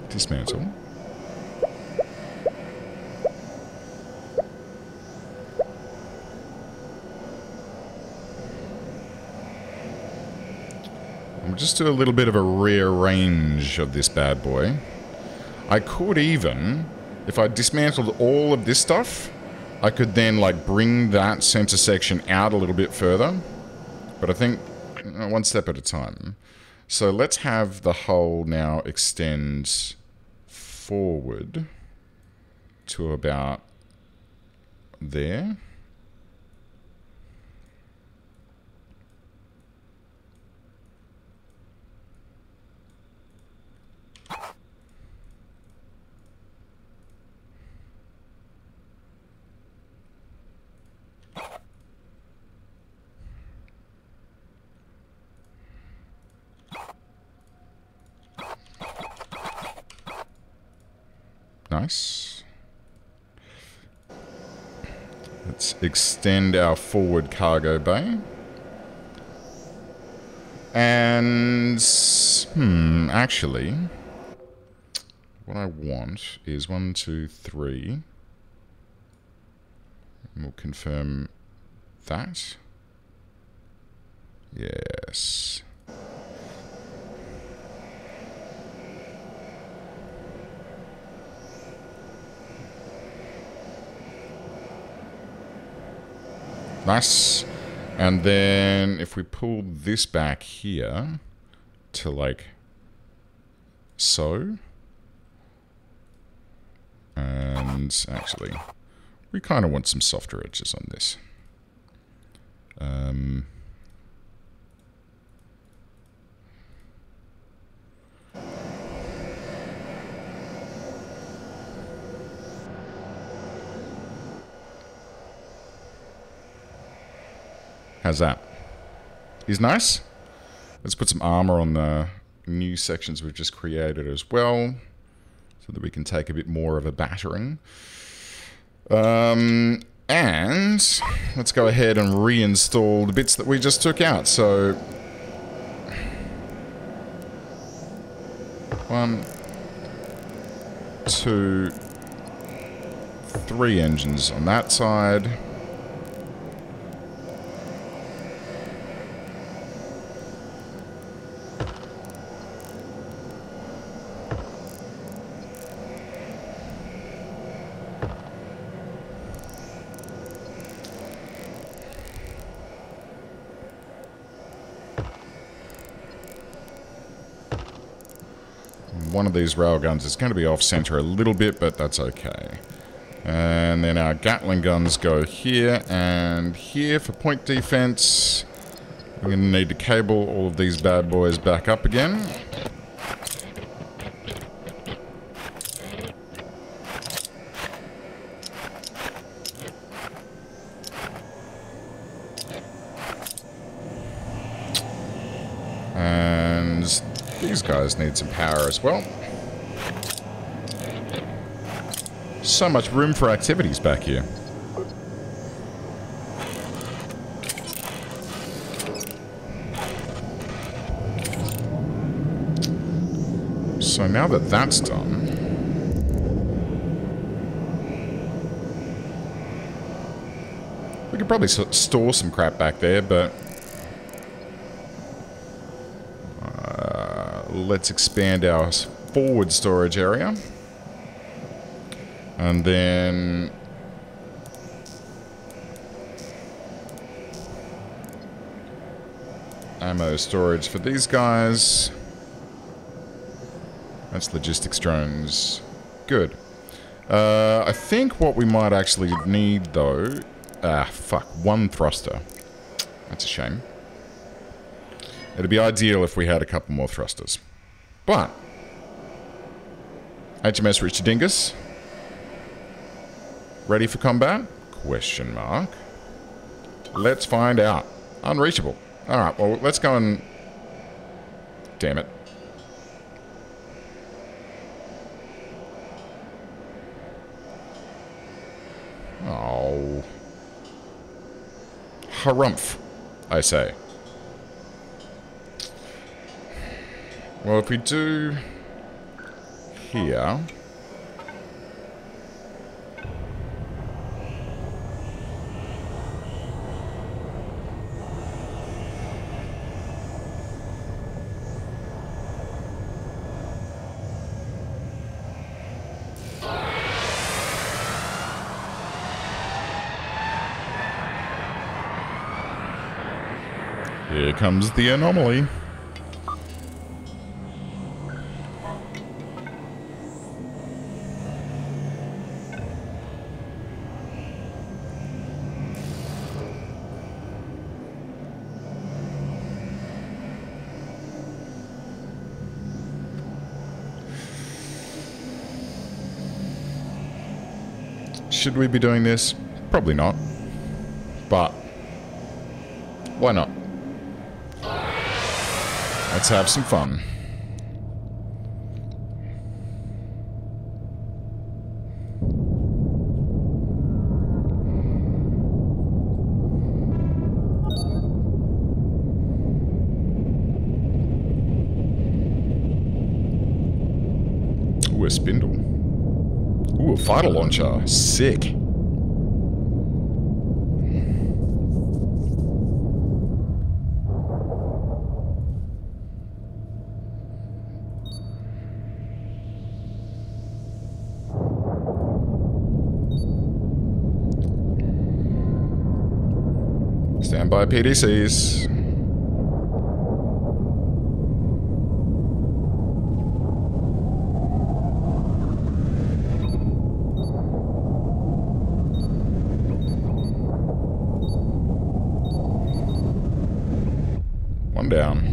dismantle. We'll just do a little bit of a rearrange of this bad boy. I could even, if I dismantled all of this stuff, I could then like bring that center section out a little bit further. But I think one step at a time. So let's have the hull now extend forward to about there. Nice. Let's extend our forward cargo bay. And, actually, what I want is 1, 2, 3. And we'll confirm that. Yes. Nice. And then if we pull this back here to like so. And actually, we kind of want some softer edges on this. How's that? Is nice? Let's put some armor on the new sections we've just created as well, so that we can take a bit more of a battering. And let's go ahead and reinstall the bits that we just took out. So 1, 2, 3 engines on that side. One of these railguns is going to be off-center a little bit, but that's okay. And then our Gatling guns go here and here for point defense. We're going to need to cable all of these bad boys back up again. And these guys need some power as well. So much room for activities back here. So now that that's done... we could probably store some crap back there, but... let's expand our forward storage area. And then... ammo storage for these guys. That's logistics drones. Good. I think what we might actually need, though... fuck. One thruster. That's a shame. It'd be ideal if we had a couple more thrusters. But... HMS Richard Dingus. Ready for combat? Question mark. Let's find out. Unreachable. Alright, well, let's go and... damn it. Oh. Harumph, I say. Well, if we do... here... here comes the anomaly. Should we be doing this? Probably not. But why not? Let's have some fun. Ooh, a spindle. Ooh, a fighter launcher. Sick. Stand by PDCs. One down.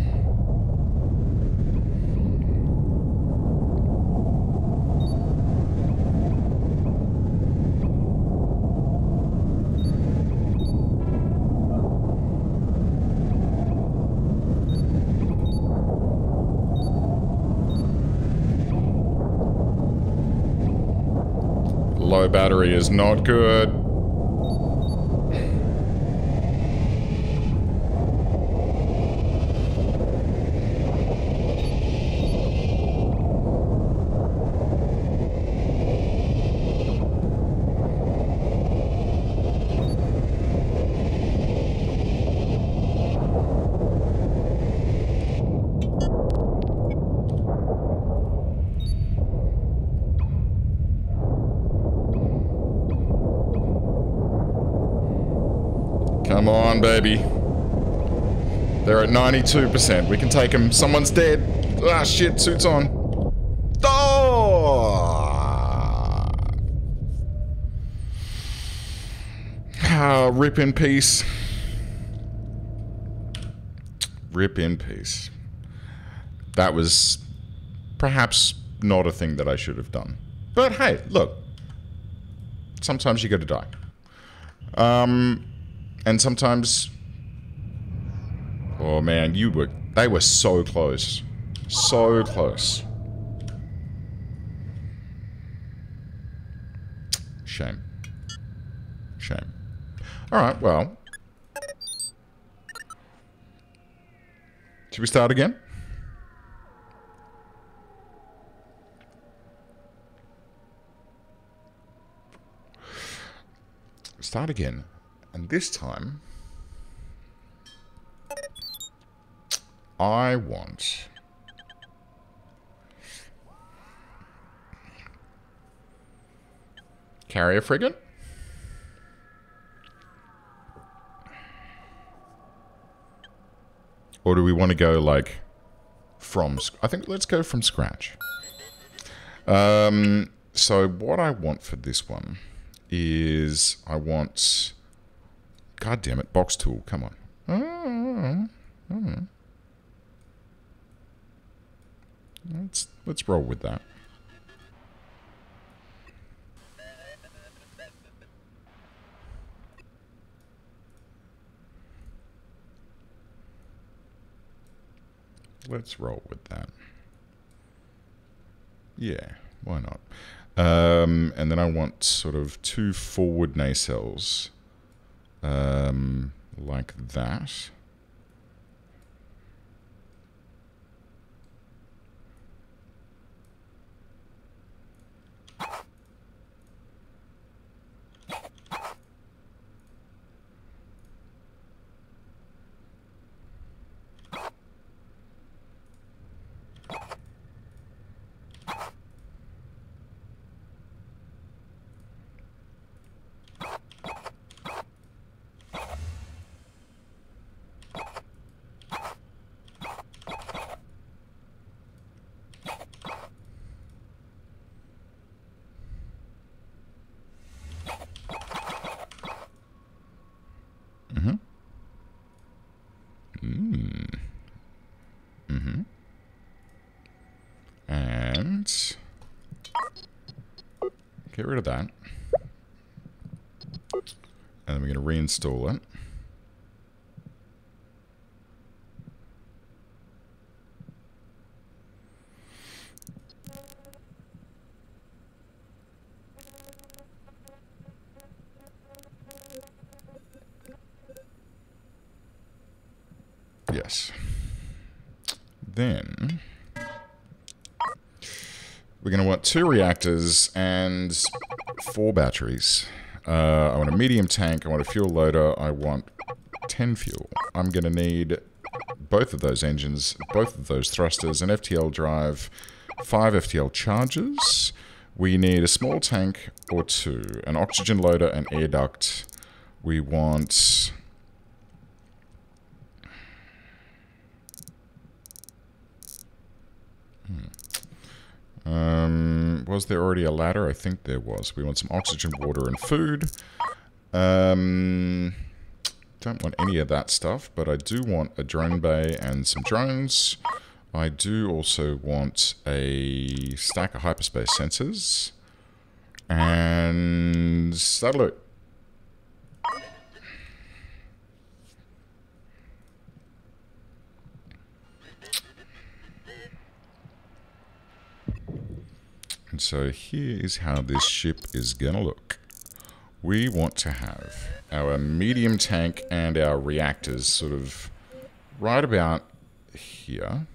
Low battery is not good. Come on, baby. They're at 92%. We can take them. Someone's dead. Ah, shit. Suit's on. Oh! Ah, rip in peace. Rip in peace. That was perhaps not a thing that I should have done. But hey, look. Sometimes you gotta die. And sometimes... oh man, they were so close. So close. Shame. Shame. Alright, well. Should we start again? Start again. And this time, I want... carrier frigate? Or do we want to go, like, from... I think let's go from scratch. So what I want for this one is... I want... God damn it, box tool, come on. Let's roll with that. Let's roll with that. Yeah, why not? And then I want sort of 2 forward nacelles. Like that. And get rid of that. And then we're going to reinstall it. Yes. Then we're going to want 2 reactors and 4 batteries. I want a medium tank, I want a fuel loader, I want 10 fuel. I'm going to need both of those engines, both of those thrusters, an FTL drive, 5 FTL chargers. We need a small tank or 2, an oxygen loader, an air duct. We want... was there already a ladder? I think there was. We want some oxygen, water, and food. Don't want any of that stuff, but I do want a drone bay and some drones. I do also want a stack of hyperspace sensors. And that'll do it. And so here is how this ship is going to look. We want to have our medium tank and our reactors sort of right about here.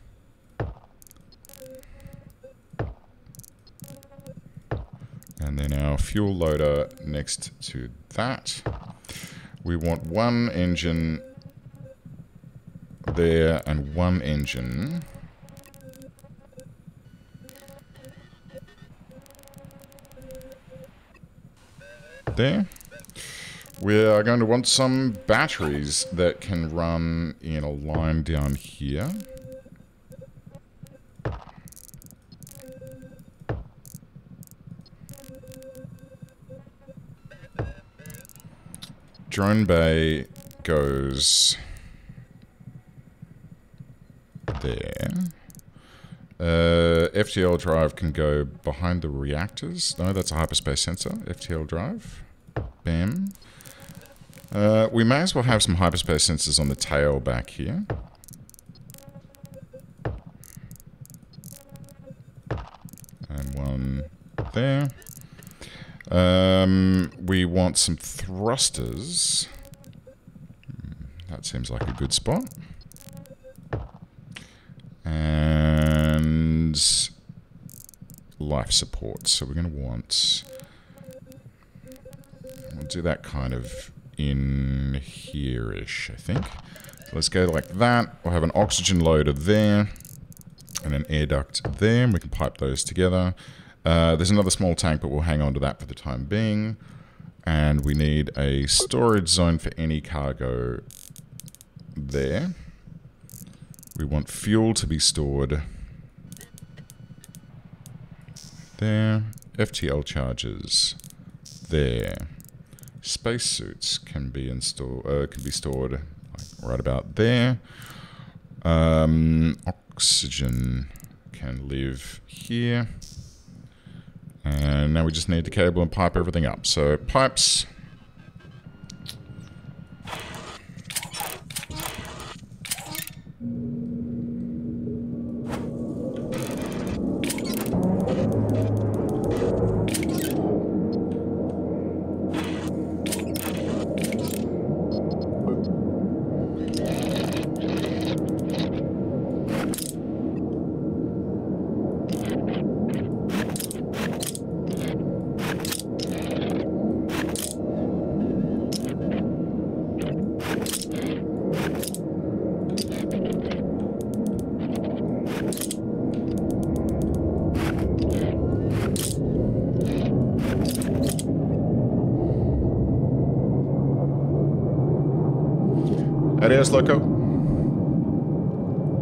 And then our fuel loader next to that. We want 1 engine there and 1 engine there. We are going to want some batteries that can run in a line down here. Drone bay goes there. FTL drive can go behind the reactors. No, that's a hyperspace sensor. FTL drive. Bam. We may as well have some hyperspace sensors on the tail back here. And 1 there. We want some thrusters. That seems like a good spot. And life support. So we're going to want We'll do that kind of in here-ish, I think. So let's go like that. We'll have an oxygen loader there and an air duct there, and we can pipe those together. There's another small tank, but we'll hang on to that for the time being. And we need a storage zone for any cargo there. We want fuel to be stored there. FTL charges there. Spacesuits can be stored like right about there. Oxygen can live here. And now we just need to cable and pipe everything up. So pipes. Adios, loco.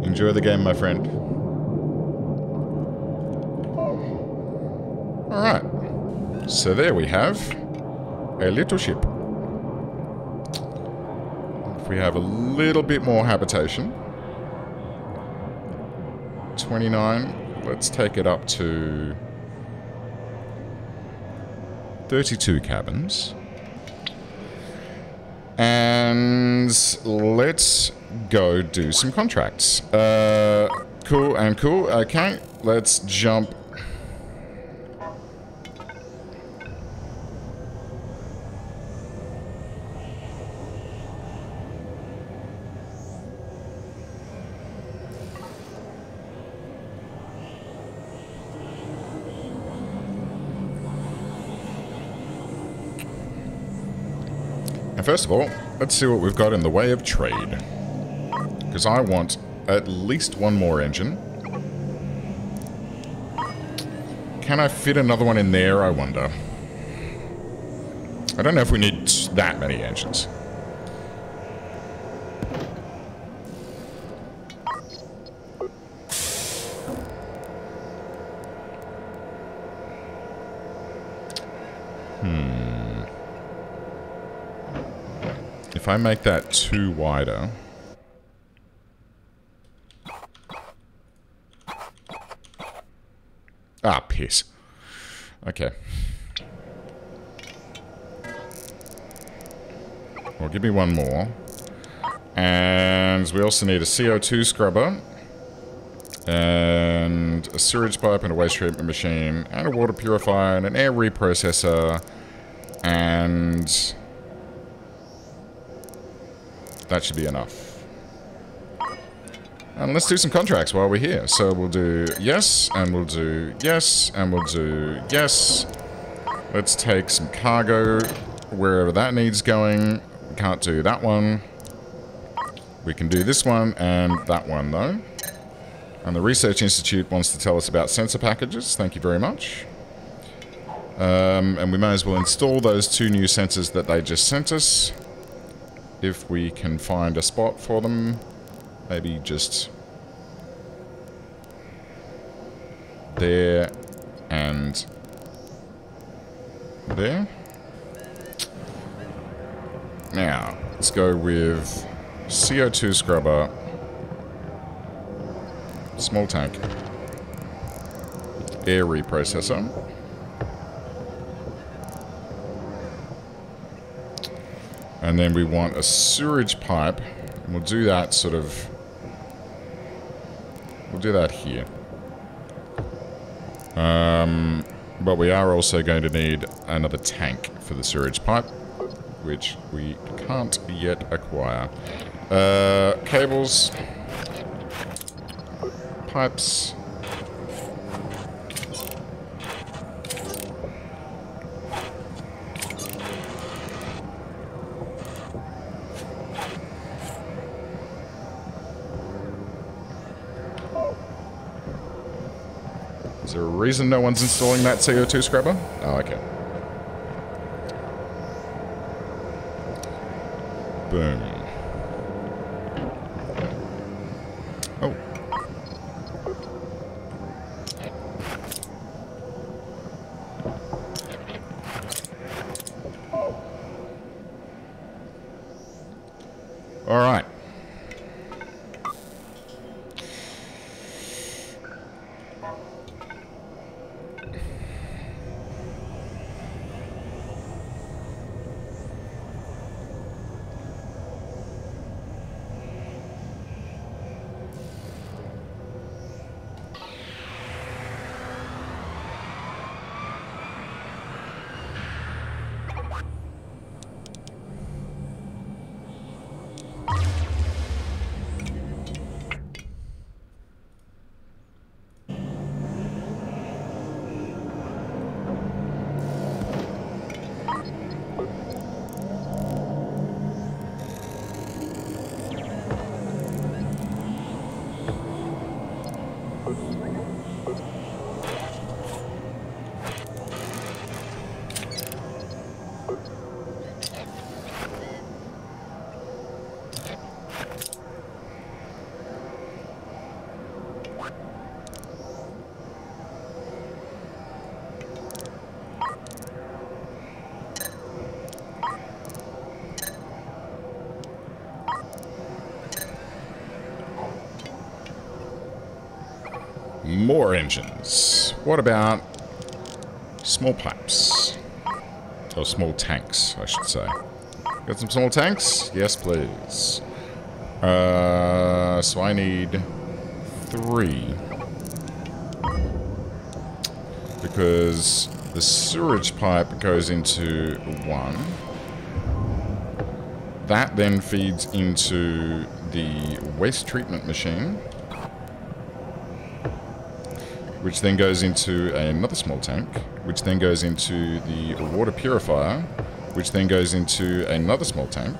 Enjoy the game, my friend. Alright. So there we have a little ship. If we have a little bit more habitation. 29. Let's take it up to 32 cabins. And let's go do some contracts. Cool and cool. Okay, let's jump. First of all, let's see what we've got in the way of trade. Because I want at least one more engine. Can I fit another one in there, I wonder? I don't know if we need that many engines. If I make that 2 wider... Ah, piss. Okay. Well, give me one more. And we also need a CO2 scrubber. And a sewage pipe and a waste treatment machine. And a water purifier and an air reprocessor. And... that should be enough. And let's do some contracts while we're here. So we'll do yes, and we'll do yes, and we'll do yes. Let's take some cargo wherever that needs going. We can't do that one. We can do this one and that one, though. And the Research Institute wants to tell us about sensor packages. Thank you very much. And we may as well install those 2 new sensors that they just sent us. If we can find a spot for them. Maybe just there and there. Now, let's go with CO2 scrubber, small tank, air reprocessor. And then we want a sewage pipe, and we'll do that sort of... we'll do that here. But we are also going to need another tank for the sewage pipe, which we can't yet acquire. Cables. Pipes. there a reason no one's installing that CO2 scrubber? Oh, okay. Boom. Oh. All right. More engines. What about small pipes? Or small tanks, I should say. Got some small tanks? Yes, please. So I need 3. Because the sewage pipe goes into 1. That then feeds into the waste treatment machine, which then goes into another small tank, which then goes into the water purifier, which then goes into another small tank,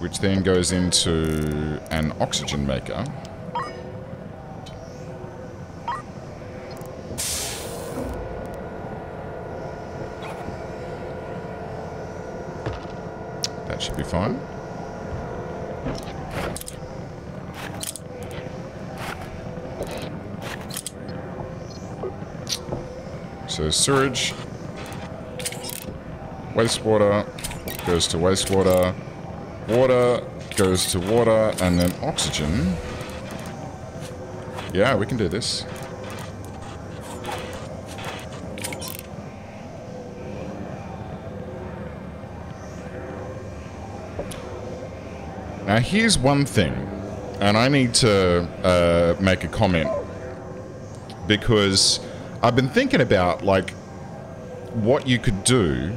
which then goes into an oxygen maker, that should be fine. So sewage, wastewater goes to wastewater, water goes to water, and then oxygen. Yeah, we can do this. Now here's one thing, and I need to make a comment, because I've been thinking about, like, what you could do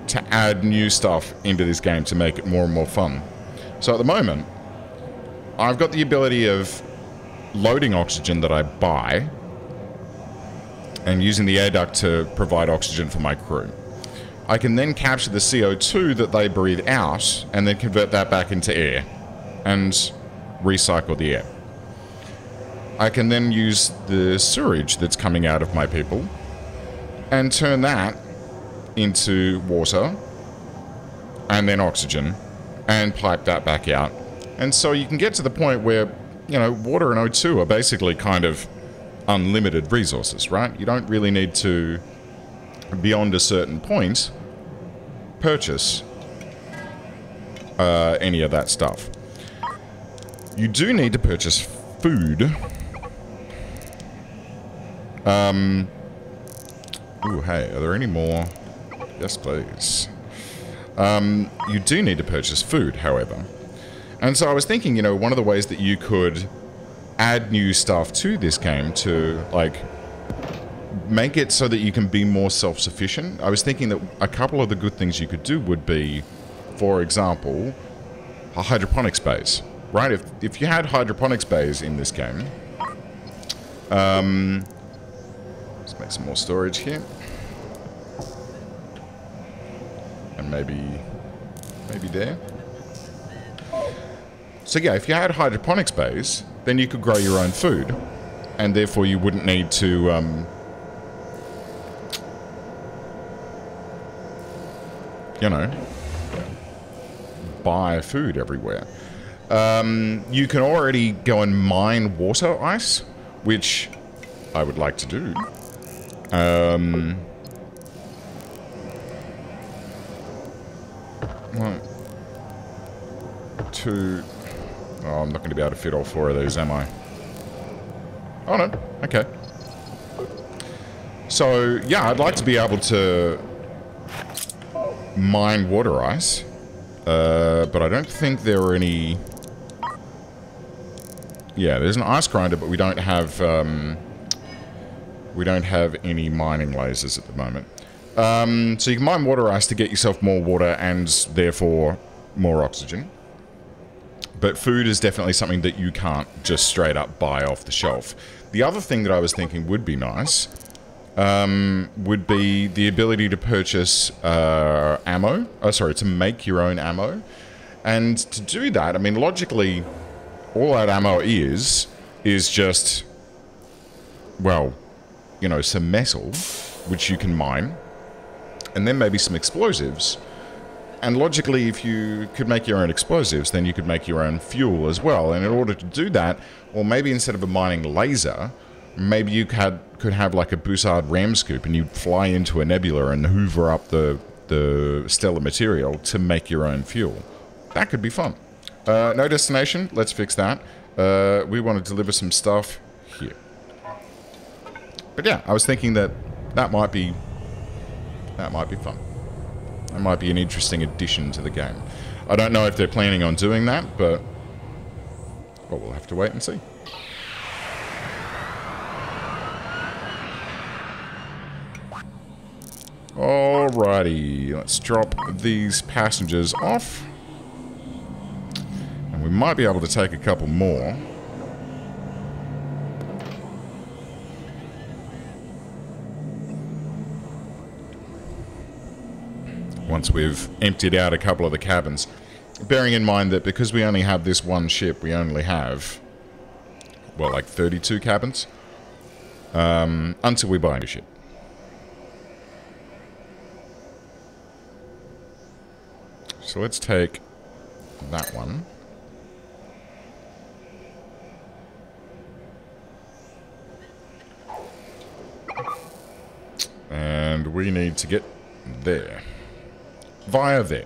to add new stuff into this game to make it more and more fun. So at the moment, I've got the ability of loading oxygen that I buy and using the air duct to provide oxygen for my crew. I can then capture the CO2 that they breathe out and then convert that back into air and recycle the air. I can then use the sewage that's coming out of my people and turn that into water and then oxygen and pipe that back out. And so you can get to the point where, you know, water and O2 are basically kind of unlimited resources, right? You don't really need to, beyond a certain point, purchase any of that stuff. You do need to purchase food. Ooh, hey, are there any more? Yes, please. You do need to purchase food, however. And so I was thinking, you know, one of the ways that you could add new stuff to this game to, like, make it so that you can be more self-sufficient. I was thinking that a couple of the good things you could do would be, for example, a hydroponics base, right? If you had hydroponics bays in this game, let's make some more storage here. And maybe there. So yeah, if you had hydroponics bays, then you could grow your own food. and therefore you wouldn't need to, you know, buy food everywhere. You can already go and mine water ice, which I would like to do. 1, 2... Oh, I'm not going to be able to fit all 4 of these, am I? Oh, no. Okay. So, yeah, I'd like to be able to mine water ice. But I don't think there are any... Yeah, there's an ice grinder, but we don't have any mining lasers at the moment. So you can mine water ice to get yourself more water and therefore more oxygen. But food is definitely something that you can't just straight up buy off the shelf. The other thing that I was thinking would be nice would be the ability to purchase ammo. Oh, sorry, to make your own ammo. And to do that, I mean, logically, all that ammo is just, well, you know, some metal, which you can mine, and then maybe some explosives. And logically, if you could make your own explosives, then you could make your own fuel as well. And in order to do that, or maybe instead of a mining laser, maybe you could have like a Bussard ram scoop, and you'd fly into a nebula and hoover up the stellar material to make your own fuel. That could be fun. No destination. Let's fix that. We want to deliver some stuff here. But yeah, I was thinking that might be fun. That might be an interesting addition to the game. I don't know if they're planning on doing that, but well, we'll have to wait and see. Alrighty, let's drop these passengers off. And we might be able to take a couple more. Once we've emptied out a couple of the cabins. Bearing in mind that because we only have this one ship, we only have, well, like 32 cabins. Until we buy a new ship. So let's take that one. And we need to get there. Via there.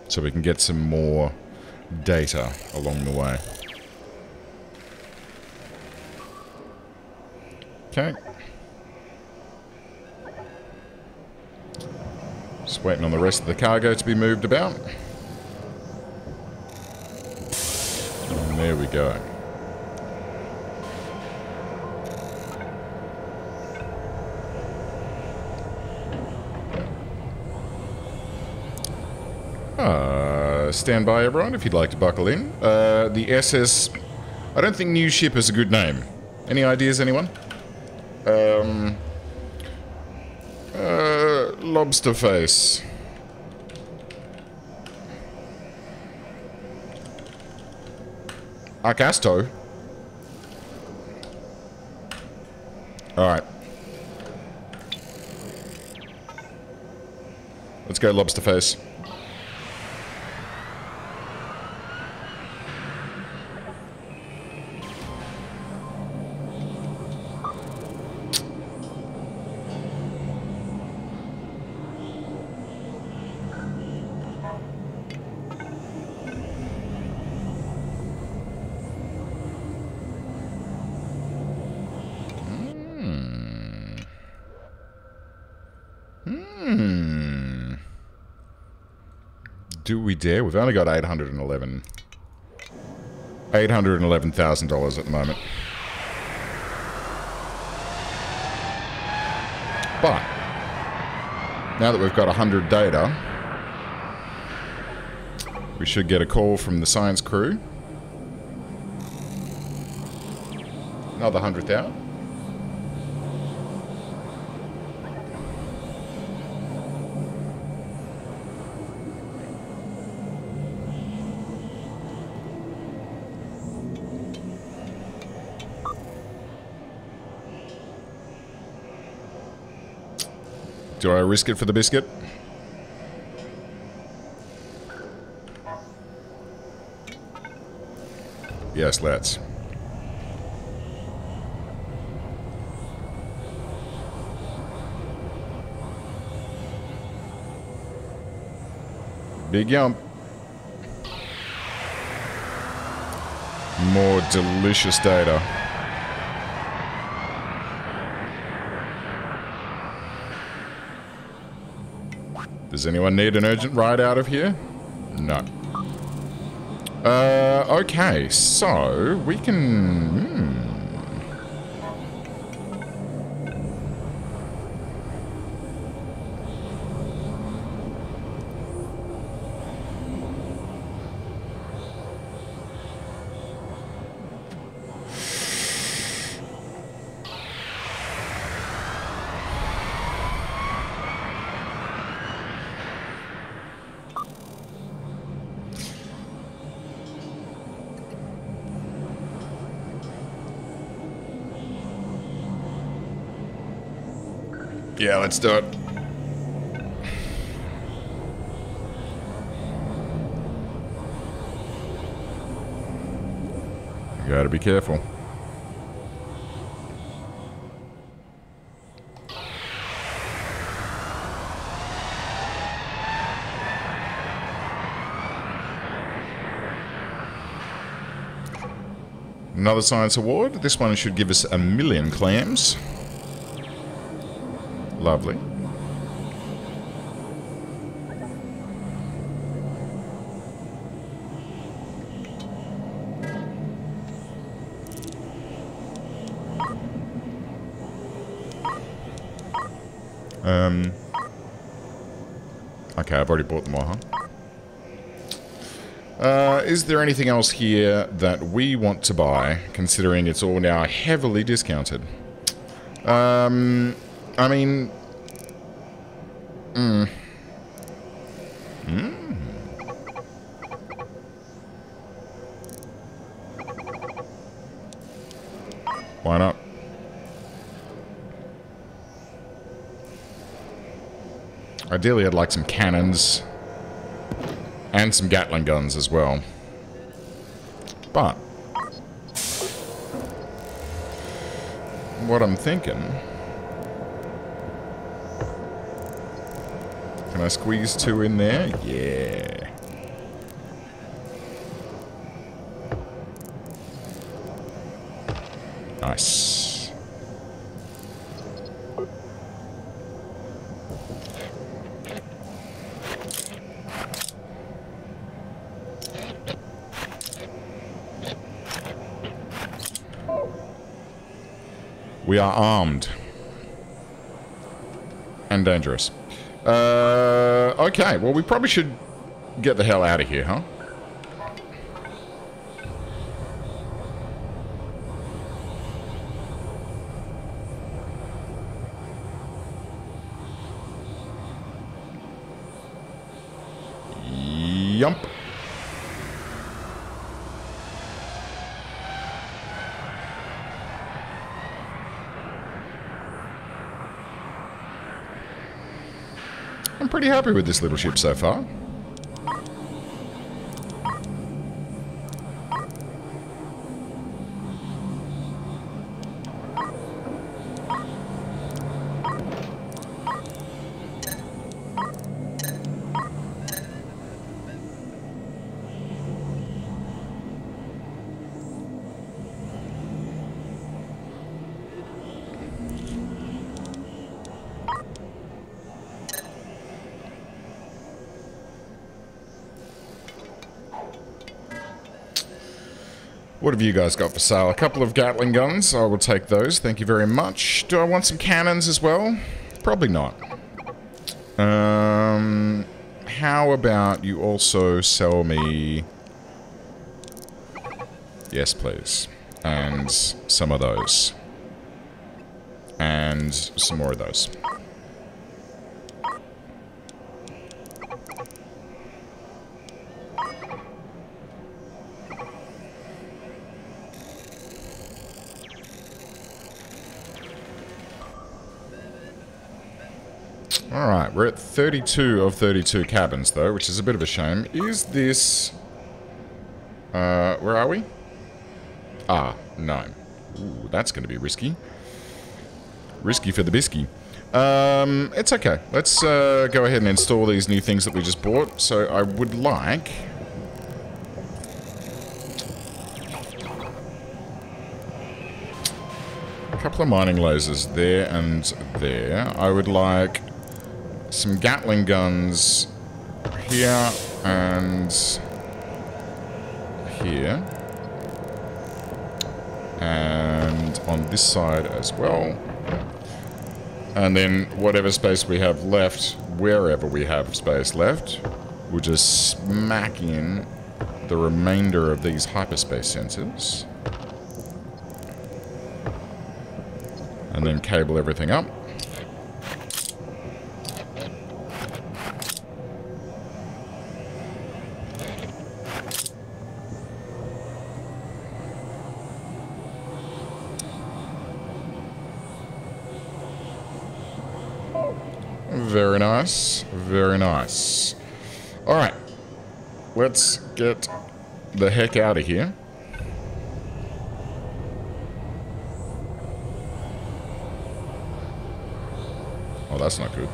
So we can get some more data along the way. Okay. Just waiting on the rest of the cargo to be moved about. And there we go. Stand by, everyone, if you'd like to buckle in. The SS... I don't think new ship is a good name. Any ideas, anyone? Lobster face. Arcasto. Alright. Let's go, lobster face. Do we dare? We've only got $811,000 at the moment. But now that we've got 100 data, we should get a call from the science crew. Another 100,000. Do I risk it for the biscuit? Yes, let's. Big yump. More delicious data. Does anyone need an urgent ride out of here? No. Okay, so we can... Yeah, let's do it. You gotta be careful. Another science award. This one should give us 1,000,000 clams. Lovely. Okay, I've already bought them all, huh? Is there anything else here that we want to buy, considering it's all now heavily discounted? I mean... Why not? Ideally, I'd like some cannons and some Gatling guns as well. But what I'm thinking... Can I squeeze 2 in there? Yeah. Nice. We are armed. And dangerous. Okay, well, we probably should get the hell out of here, huh? Yump. I'm pretty happy with this little ship so far. What have you guys got for sale? A couple of Gatling guns. I will take those. Thank you very much. Do I want some cannons as well? Probably not. How about you also sell me... Yes, please. And some of those. And some more of those. Alright, we're at 32 of 32 cabins, though, which is a bit of a shame. Is this... where are we? Ah, no. Ooh, that's going to be risky. Risky for the bisky. It's okay. Let's go ahead and install these new things that we just bought. So I would like... a couple of mining lasers there and there. I would like some Gatling guns here and here. And on this side as well. And then whatever space we have left, wherever we have space left, we'll just smack in the remainder of these hyperspace sensors. And then cable everything up. Very nice. Very nice. Alright. Let's get the heck out of here. Oh, that's not good.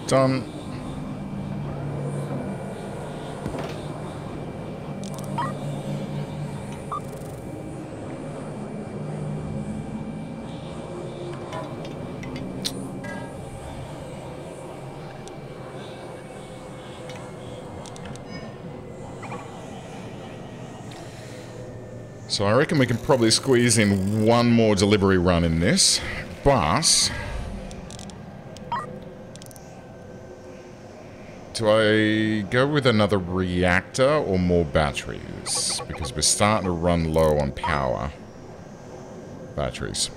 Done. So I reckon we can probably squeeze in one more delivery run in this, but... do I go with another reactor or more batteries? Because we're starting to run low on power. Batteries.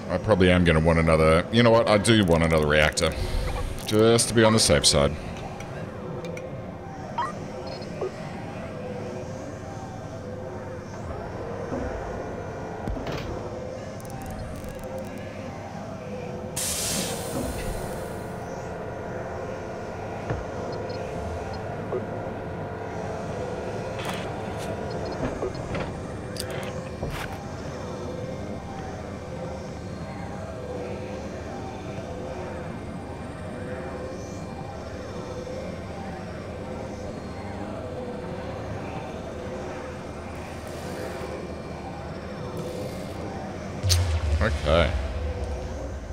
I probably am going to want another... you know what? I do want another reactor. Just to be on the safe side. Okay.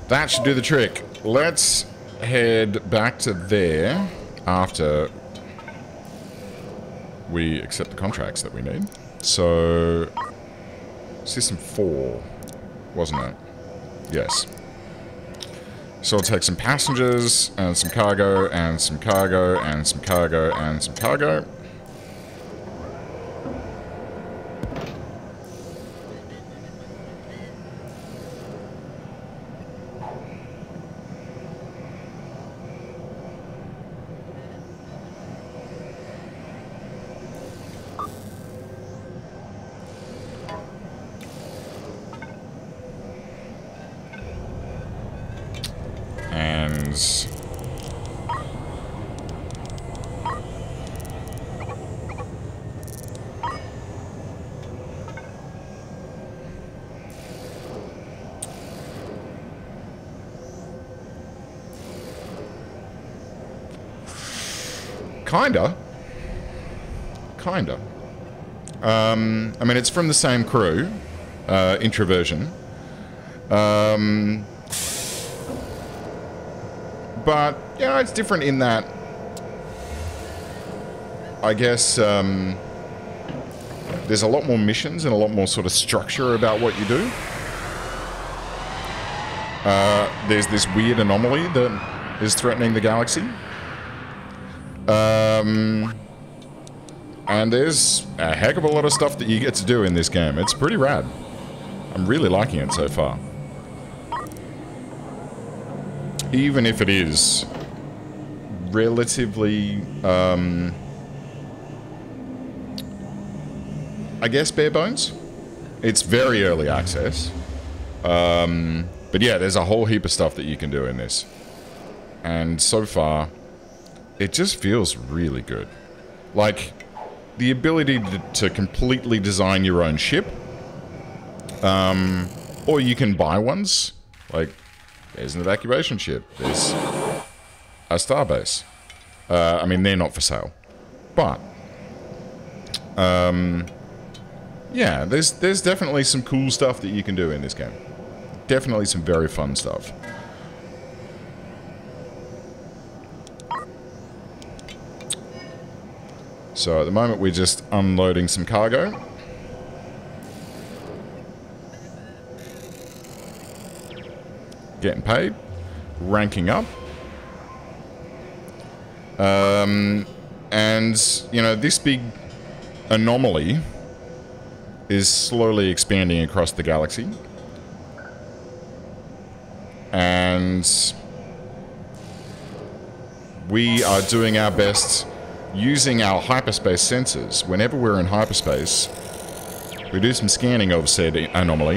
That should do the trick. Let's head back to there after we accept the contracts that we need. So, System 4, wasn't it? Yes. So we'll take some passengers, and some cargo, and some cargo, and some cargo, and some cargo. Kinda. I mean, it's from the same crew, Introversion. But, yeah, it's different in that, I guess, there's a lot more missions and a lot more sort of structure about what you do. There's this weird anomaly that is threatening the galaxy. And there's a heck of a lot of stuff that you get to do in this game. It's pretty rad. I'm really liking it so far. Even if it is relatively, I guess, bare bones. It's very early access. But yeah, there's a whole heap of stuff that you can do in this. And so far, it just feels really good. Like, the ability to completely design your own ship. Or you can buy ones. Like, there's an evacuation ship. There's a starbase. I mean, they're not for sale. But, yeah, there's definitely some cool stuff that you can do in this game. Definitely some very fun stuff. So at the moment we're just unloading some cargo. Getting paid. Ranking up. And, you know, this big anomaly is slowly expanding across the galaxy. And we are doing our best using our hyperspace sensors. Whenever we're in hyperspace, we do some scanning of said anomaly,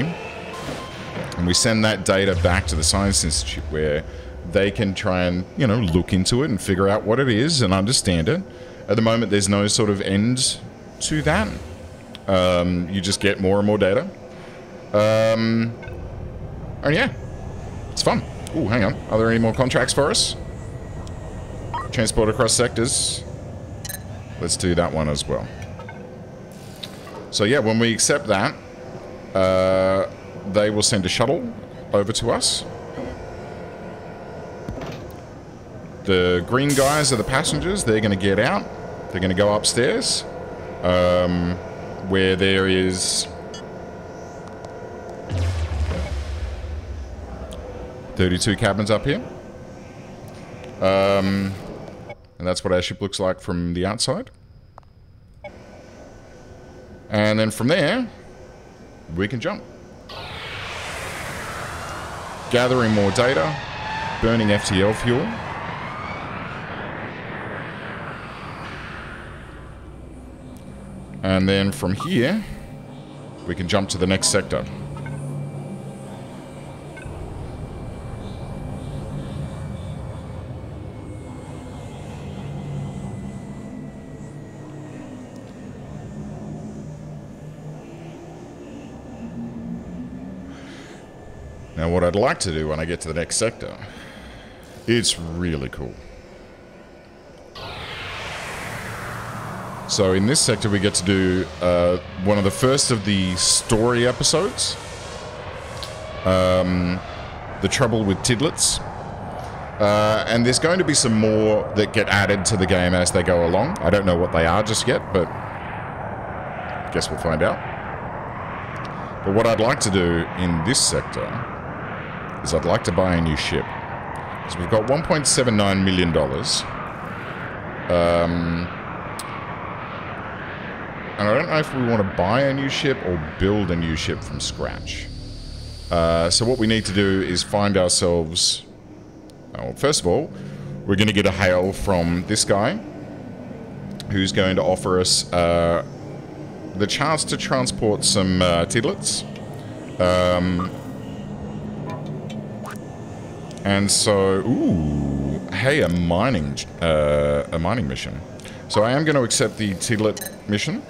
and we send that data back to the Science Institute where they can try and, you know, look into it and figure out what it is and understand it. At the moment, there's no sort of end to that. You just get more and more data. And yeah, it's fun. Oh, hang on. Are there any more contracts for us? Transport across sectors. Let's do that one as well. So yeah, when we accept that, they will send a shuttle over to us. The green guys are the passengers. They're going to get out. They're going to go upstairs, where there is 32 cabins up here. And that's what our ship looks like from the outside. And then from there, we can jump. Gathering more data, burning FTL fuel. And then from here, we can jump to the next sector. Now, what I'd like to do when I get to the next sector, it's really cool. So in this sector, we get to do one of the first of the story episodes. The Trouble with Tidlets. And there's going to be some more that get added to the game as they go along. I don't know what they are just yet, but I guess we'll find out. But what I'd like to do in this sector is I'd like to buy a new ship. So we've got $1.79 million. And I don't know if we want to buy a new ship or build a new ship from scratch. So what we need to do is find ourselves... Well, first of all, we're going to get a hail from this guy, who's going to offer us the chance to transport some tidlets. And so, ooh, hey, a mining mission. So I am going to accept the tidlet mission.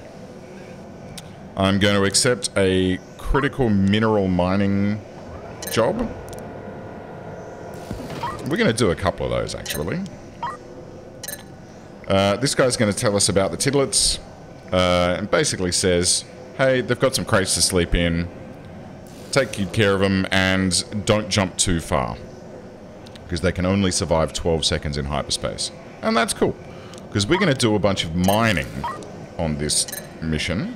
I'm going to accept a critical mineral mining job. We're going to do a couple of those, actually. This guy's going to tell us about the tidlets. And basically says, hey, they've got some crates to sleep in. Take good care of them and don't jump too far. Because they can only survive 12 seconds in hyperspace. And that's cool. Because we're going to do a bunch of mining on this mission.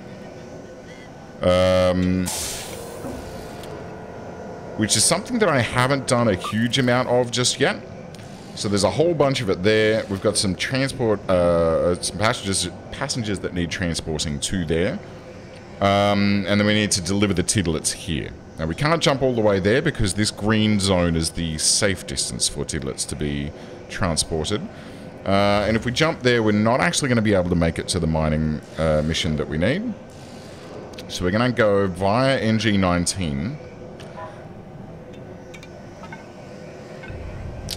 Which is something that I haven't done a huge amount of just yet. So there's a whole bunch of it there. We've got some transport, some passengers that need transporting to there. And then we need to deliver the tidlets here. Now we can't jump all the way there because this green zone is the safe distance for tidlets to be transported. And if we jump there, we're not actually going to be able to make it to the mining mission that we need. So we're going to go via NG-19.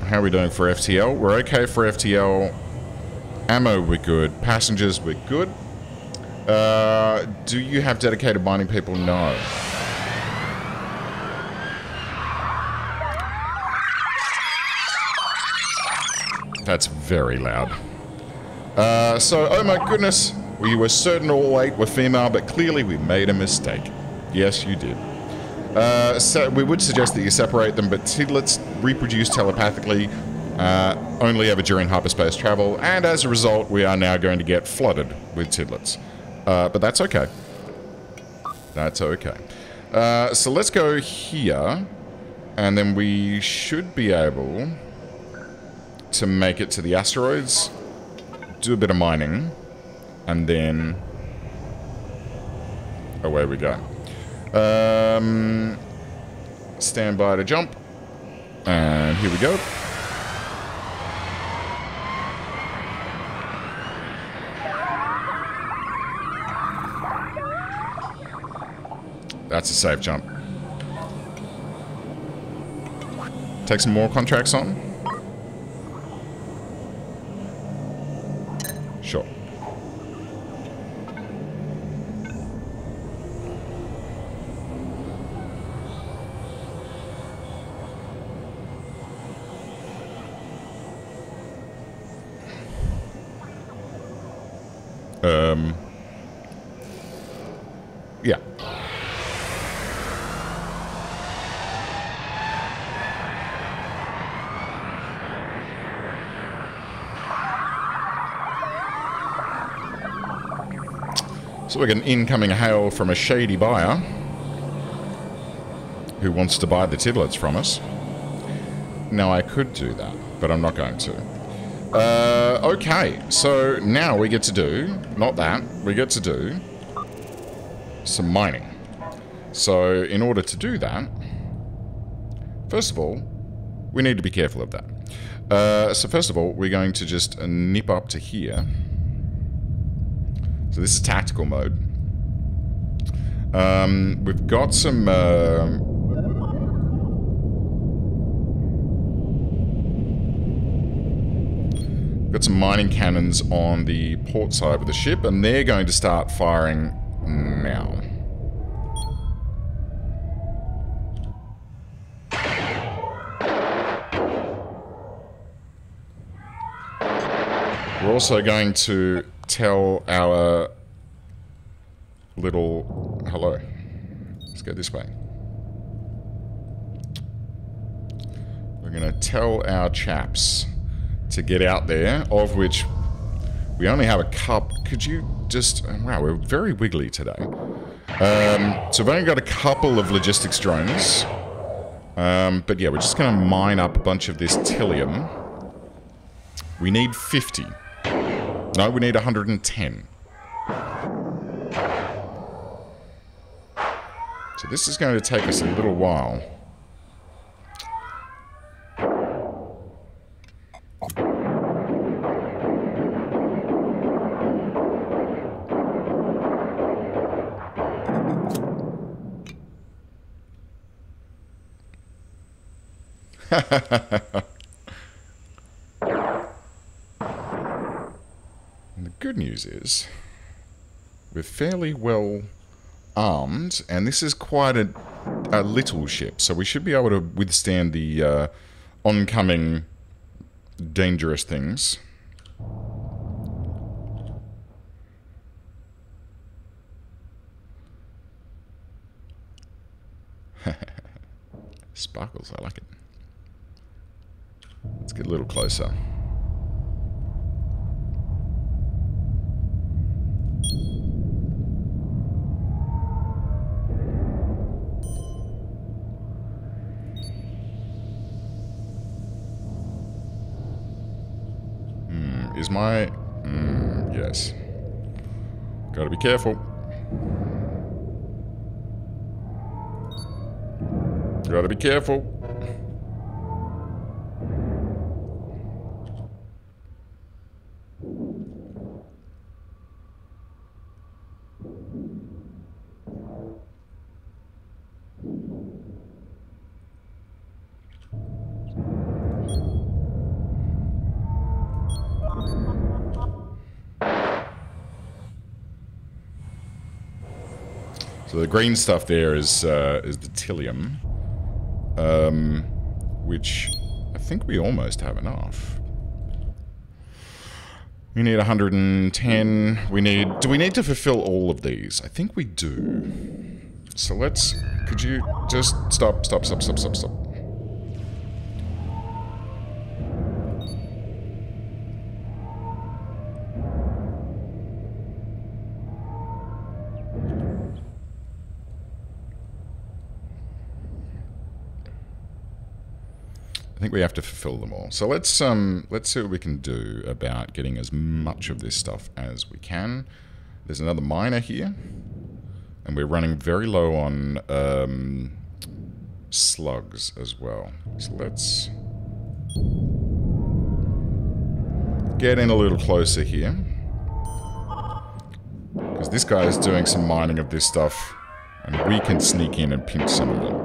How are we doing for FTL? We're okay for FTL. Ammo, we're good. Passengers, we're good. Do you have dedicated mining people? No. That's very loud. So, oh my goodness, we were certain all 8 were female, but clearly we made a mistake. Yes, you did. So we would suggest that you separate them, but tidlets reproduce telepathically only ever during hyperspace travel, and as a result, we are now going to get flooded with tidlets. But that's okay. That's okay. So let's go here, and then we should be able to make it to the asteroids, do a bit of mining, and then away we go. Stand by to jump, and here we go. That's a safe jump. Take some more contracts on. Sure. Yeah. So we get an incoming hail from a shady buyer who wants to buy the tidlets from us. Now I could do that, but I'm not going to. Okay, so now we get to do, not that, we get to do some mining. So in order to do that, first of all, we need to be careful of that. So first of all, we're going to just nip up to here. So this is tactical mode. We've got some... got some mining cannons on the port side of the ship, and they're going to start firing now. We're also going to tell our little... Hello. Let's go this way. We're going to tell our chaps to get out there, of which we only have a cup. Could you just... Wow, we're very wiggly today. So we've only got a couple of logistics drones. But yeah, we're just going to mine up a bunch of this tillium. We need 50. No, we need 110. So this is going to take us a little while. And the good news is we're fairly well armed, and this is quite a little ship, so we should be able to withstand the oncoming dangerous things. Sparkles, I like it. Let's get a little closer. Is my... yes. Gotta be careful. Gotta be careful. So the green stuff there is the tillium, which I think we almost have enough. We need 110. We need... Do we need to fulfill all of these? I think we do. So let's... Could you just stop. I think we have to fulfill them all. So let's see what we can do about getting as much of this stuff as we can. There's another miner here, and we're running very low on slugs as well. So let's get in a little closer here, because this guy is doing some mining of this stuff, and we can sneak in and pinch some of it.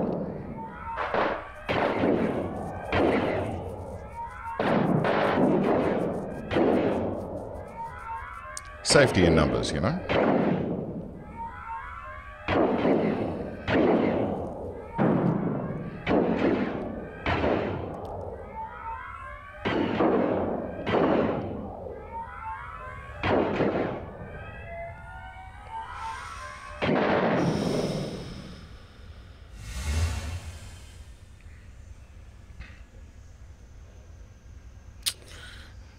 Safety in numbers, you know?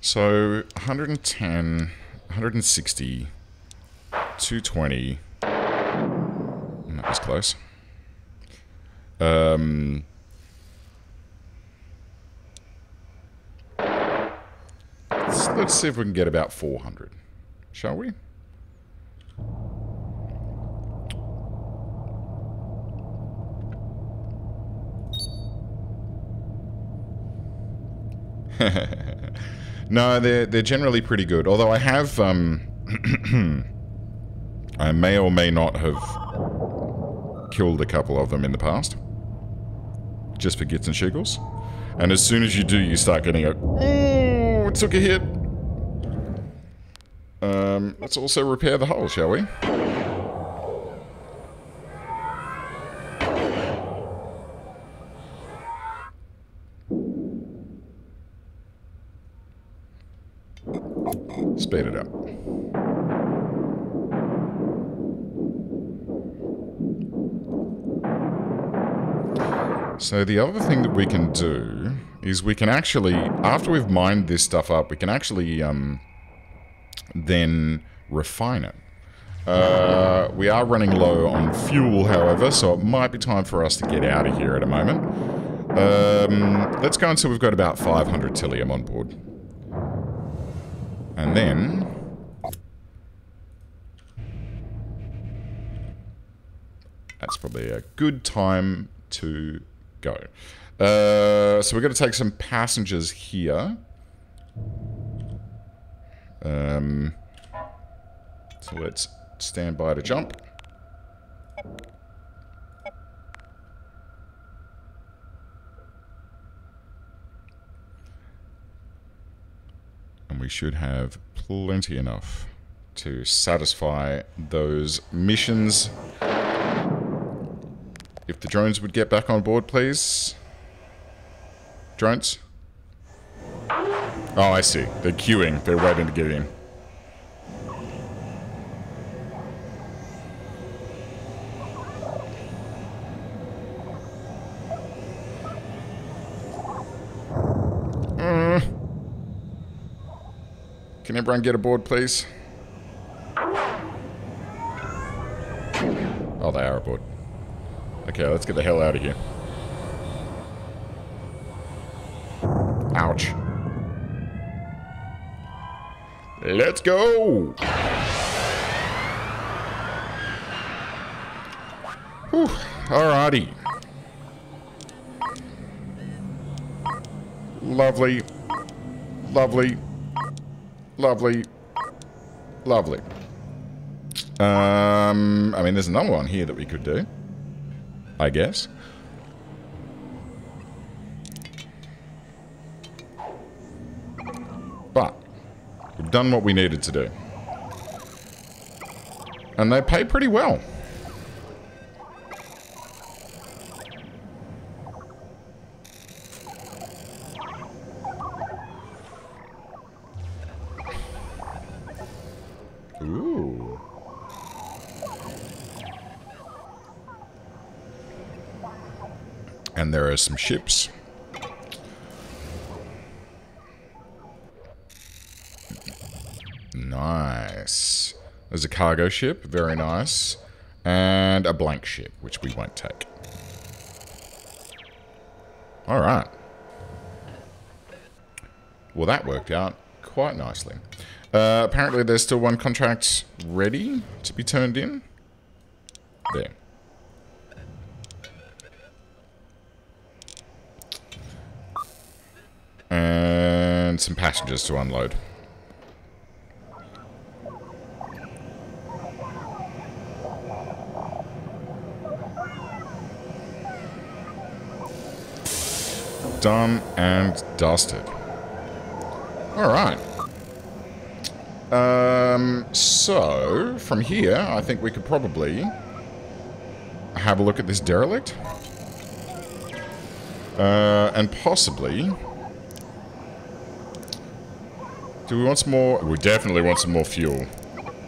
So, 110... 160, 220, and that was close. Let's see if we can get about 400, shall we? No, they're generally pretty good. Although I have, I may or may not have killed a couple of them in the past, just for gits and shiggles. And as soon as you do, you start getting a, ooh, it took a hit. Let's also repair the hull, shall we? Speed it up. So the other thing that we can do is we can actually, after we've mined this stuff up, we can actually then refine it. We are running low on fuel, however, so it might be time for us to get out of here at a moment. Let's go until we've got about 500 Tillium on board. And then... that's probably a good time to go. So we're going to take some passengers here. So let's stand by to jump. And we should have plenty enough to satisfy those missions. If the drones would get back on board, please. Drones? Oh, I see. They're queuing. They're waiting to get in. Can everyone get aboard, please? Oh, they are aboard. Okay, let's get the hell out of here. Ouch. Let's go! Whew, alrighty. Lovely. Lovely. Lovely. Lovely. I mean, there's another one here that we could do, I guess. But we've done what we needed to do. And they pay pretty well. Ooh. And there are some ships. Nice. There's a cargo ship, very nice. And a blank ship, which we won't take. Alright. Well, that worked out quite nicely. Apparently there's still one contract ready to be turned in. There. And some passengers to unload. Done and dusted. Alright. So, from here, I think we could probably have a look at this derelict. And possibly... do we want some more? We definitely want some more fuel.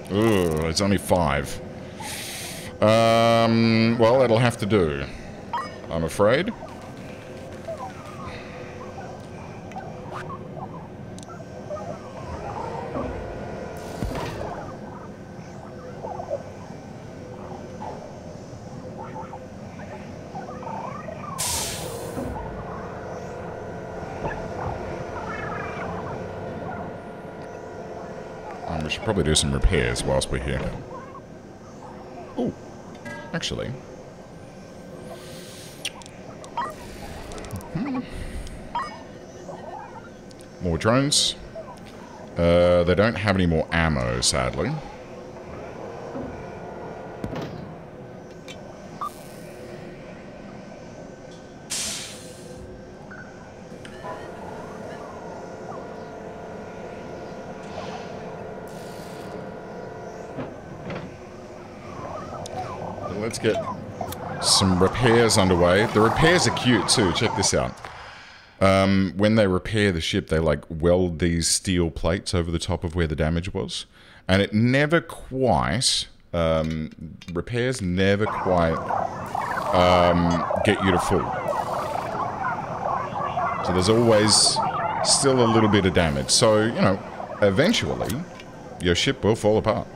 Ugh, it's only 5. Well, that'll have to do, I'm afraid. We should probably do some repairs whilst we're here. Oh, actually. More drones. They don't have any more ammo, sadly. Let's get some repairs underway. The repairs are cute too. Check this out. When they repair the ship, they like weld these steel plates over the top of where the damage was. And it never quite, repairs never quite get you to full. So there's always still a little bit of damage. So, you know, eventually your ship will fall apart.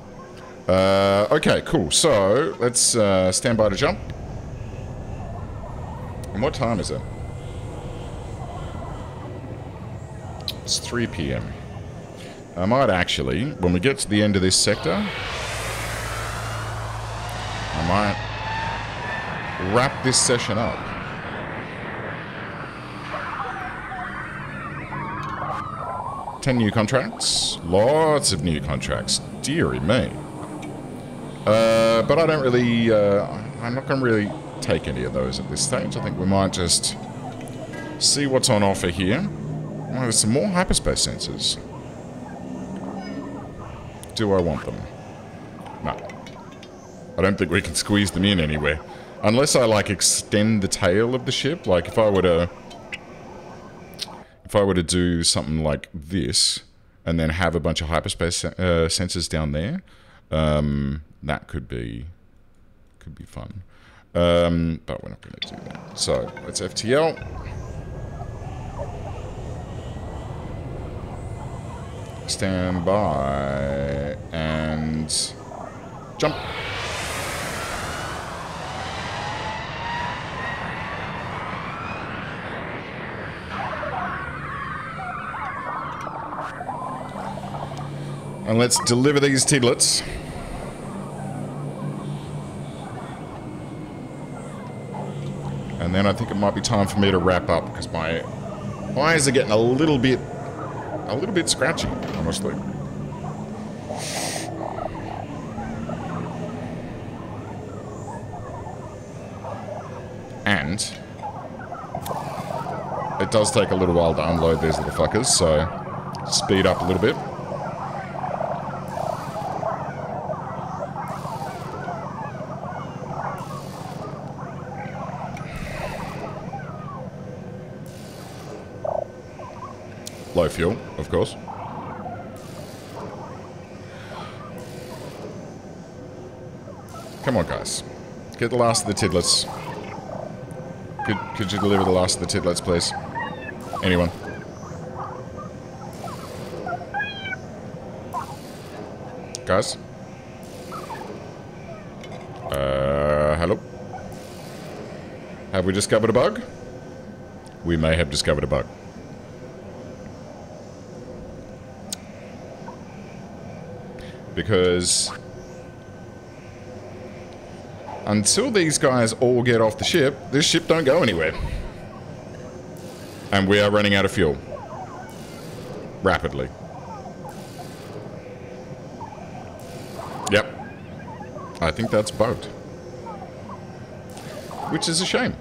Okay, cool. So, let's stand by to jump. And what time is it? It's 3 p.m. I might actually, when we get to the end of this sector, I might wrap this session up. New contracts. Lots of new contracts. Deary me. But I don't really... I'm not going to really take any of those at this stage. I think we might just see what's on offer here. Oh, there's some more hyperspace sensors. Do I want them? No. I don't think we can squeeze them in anywhere. Unless I, like, extend the tail of the ship. Like, if I were to... If I were to do something like this, and then have a bunch of hyperspace sensors down there, that could be fun. But we're not going to do that. So let's FTL. Stand by and jump. And let's deliver these tidlets. And then I think it might be time for me to wrap up because my eyes are getting a little bit scratchy, honestly. And it does take a little while to unload these little fuckers, so speed up a little bit. Low fuel, of course. Come on, guys. Get the last of the tidlets. Could you deliver the last of the tidlets, please? Anyone? Guys? Hello? Have we discovered a bug? We may have discovered a bug. Because until these guys all get off the ship, this ship don't go anywhere. And we are running out of fuel. Rapidly. Yep. I think that's bugged. Which is a shame.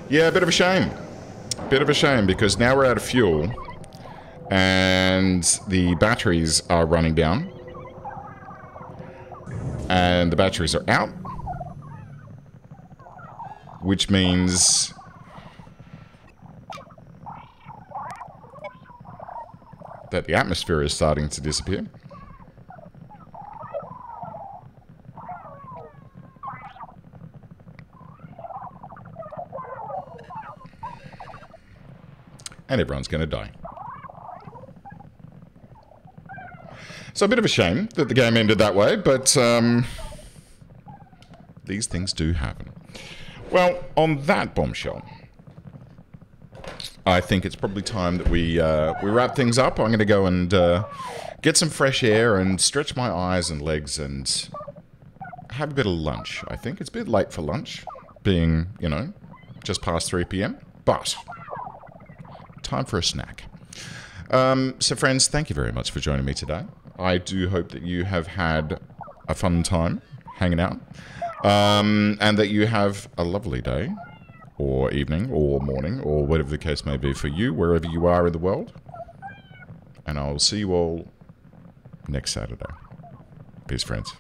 Yeah, a bit of a shame. Bit of a shame because now we're out of fuel and the batteries are running down. And the batteries are out. Which means that the atmosphere is starting to disappear. And everyone's going to die. So a bit of a shame that the game ended that way, but these things do happen. Well, on that bombshell, I think it's probably time that we wrap things up. I'm going to go and get some fresh air and stretch my eyes and legs and have a bit of lunch, I think. It's a bit late for lunch, being, you know, just past 3 p.m, but time for a snack. So friends, thank you very much for joining me today. I do hope that you have had a fun time hanging out, and that you have a lovely day, or evening, or morning, or whatever the case may be for you, wherever you are in the world. And I'll see you all next Saturday. Peace, friends.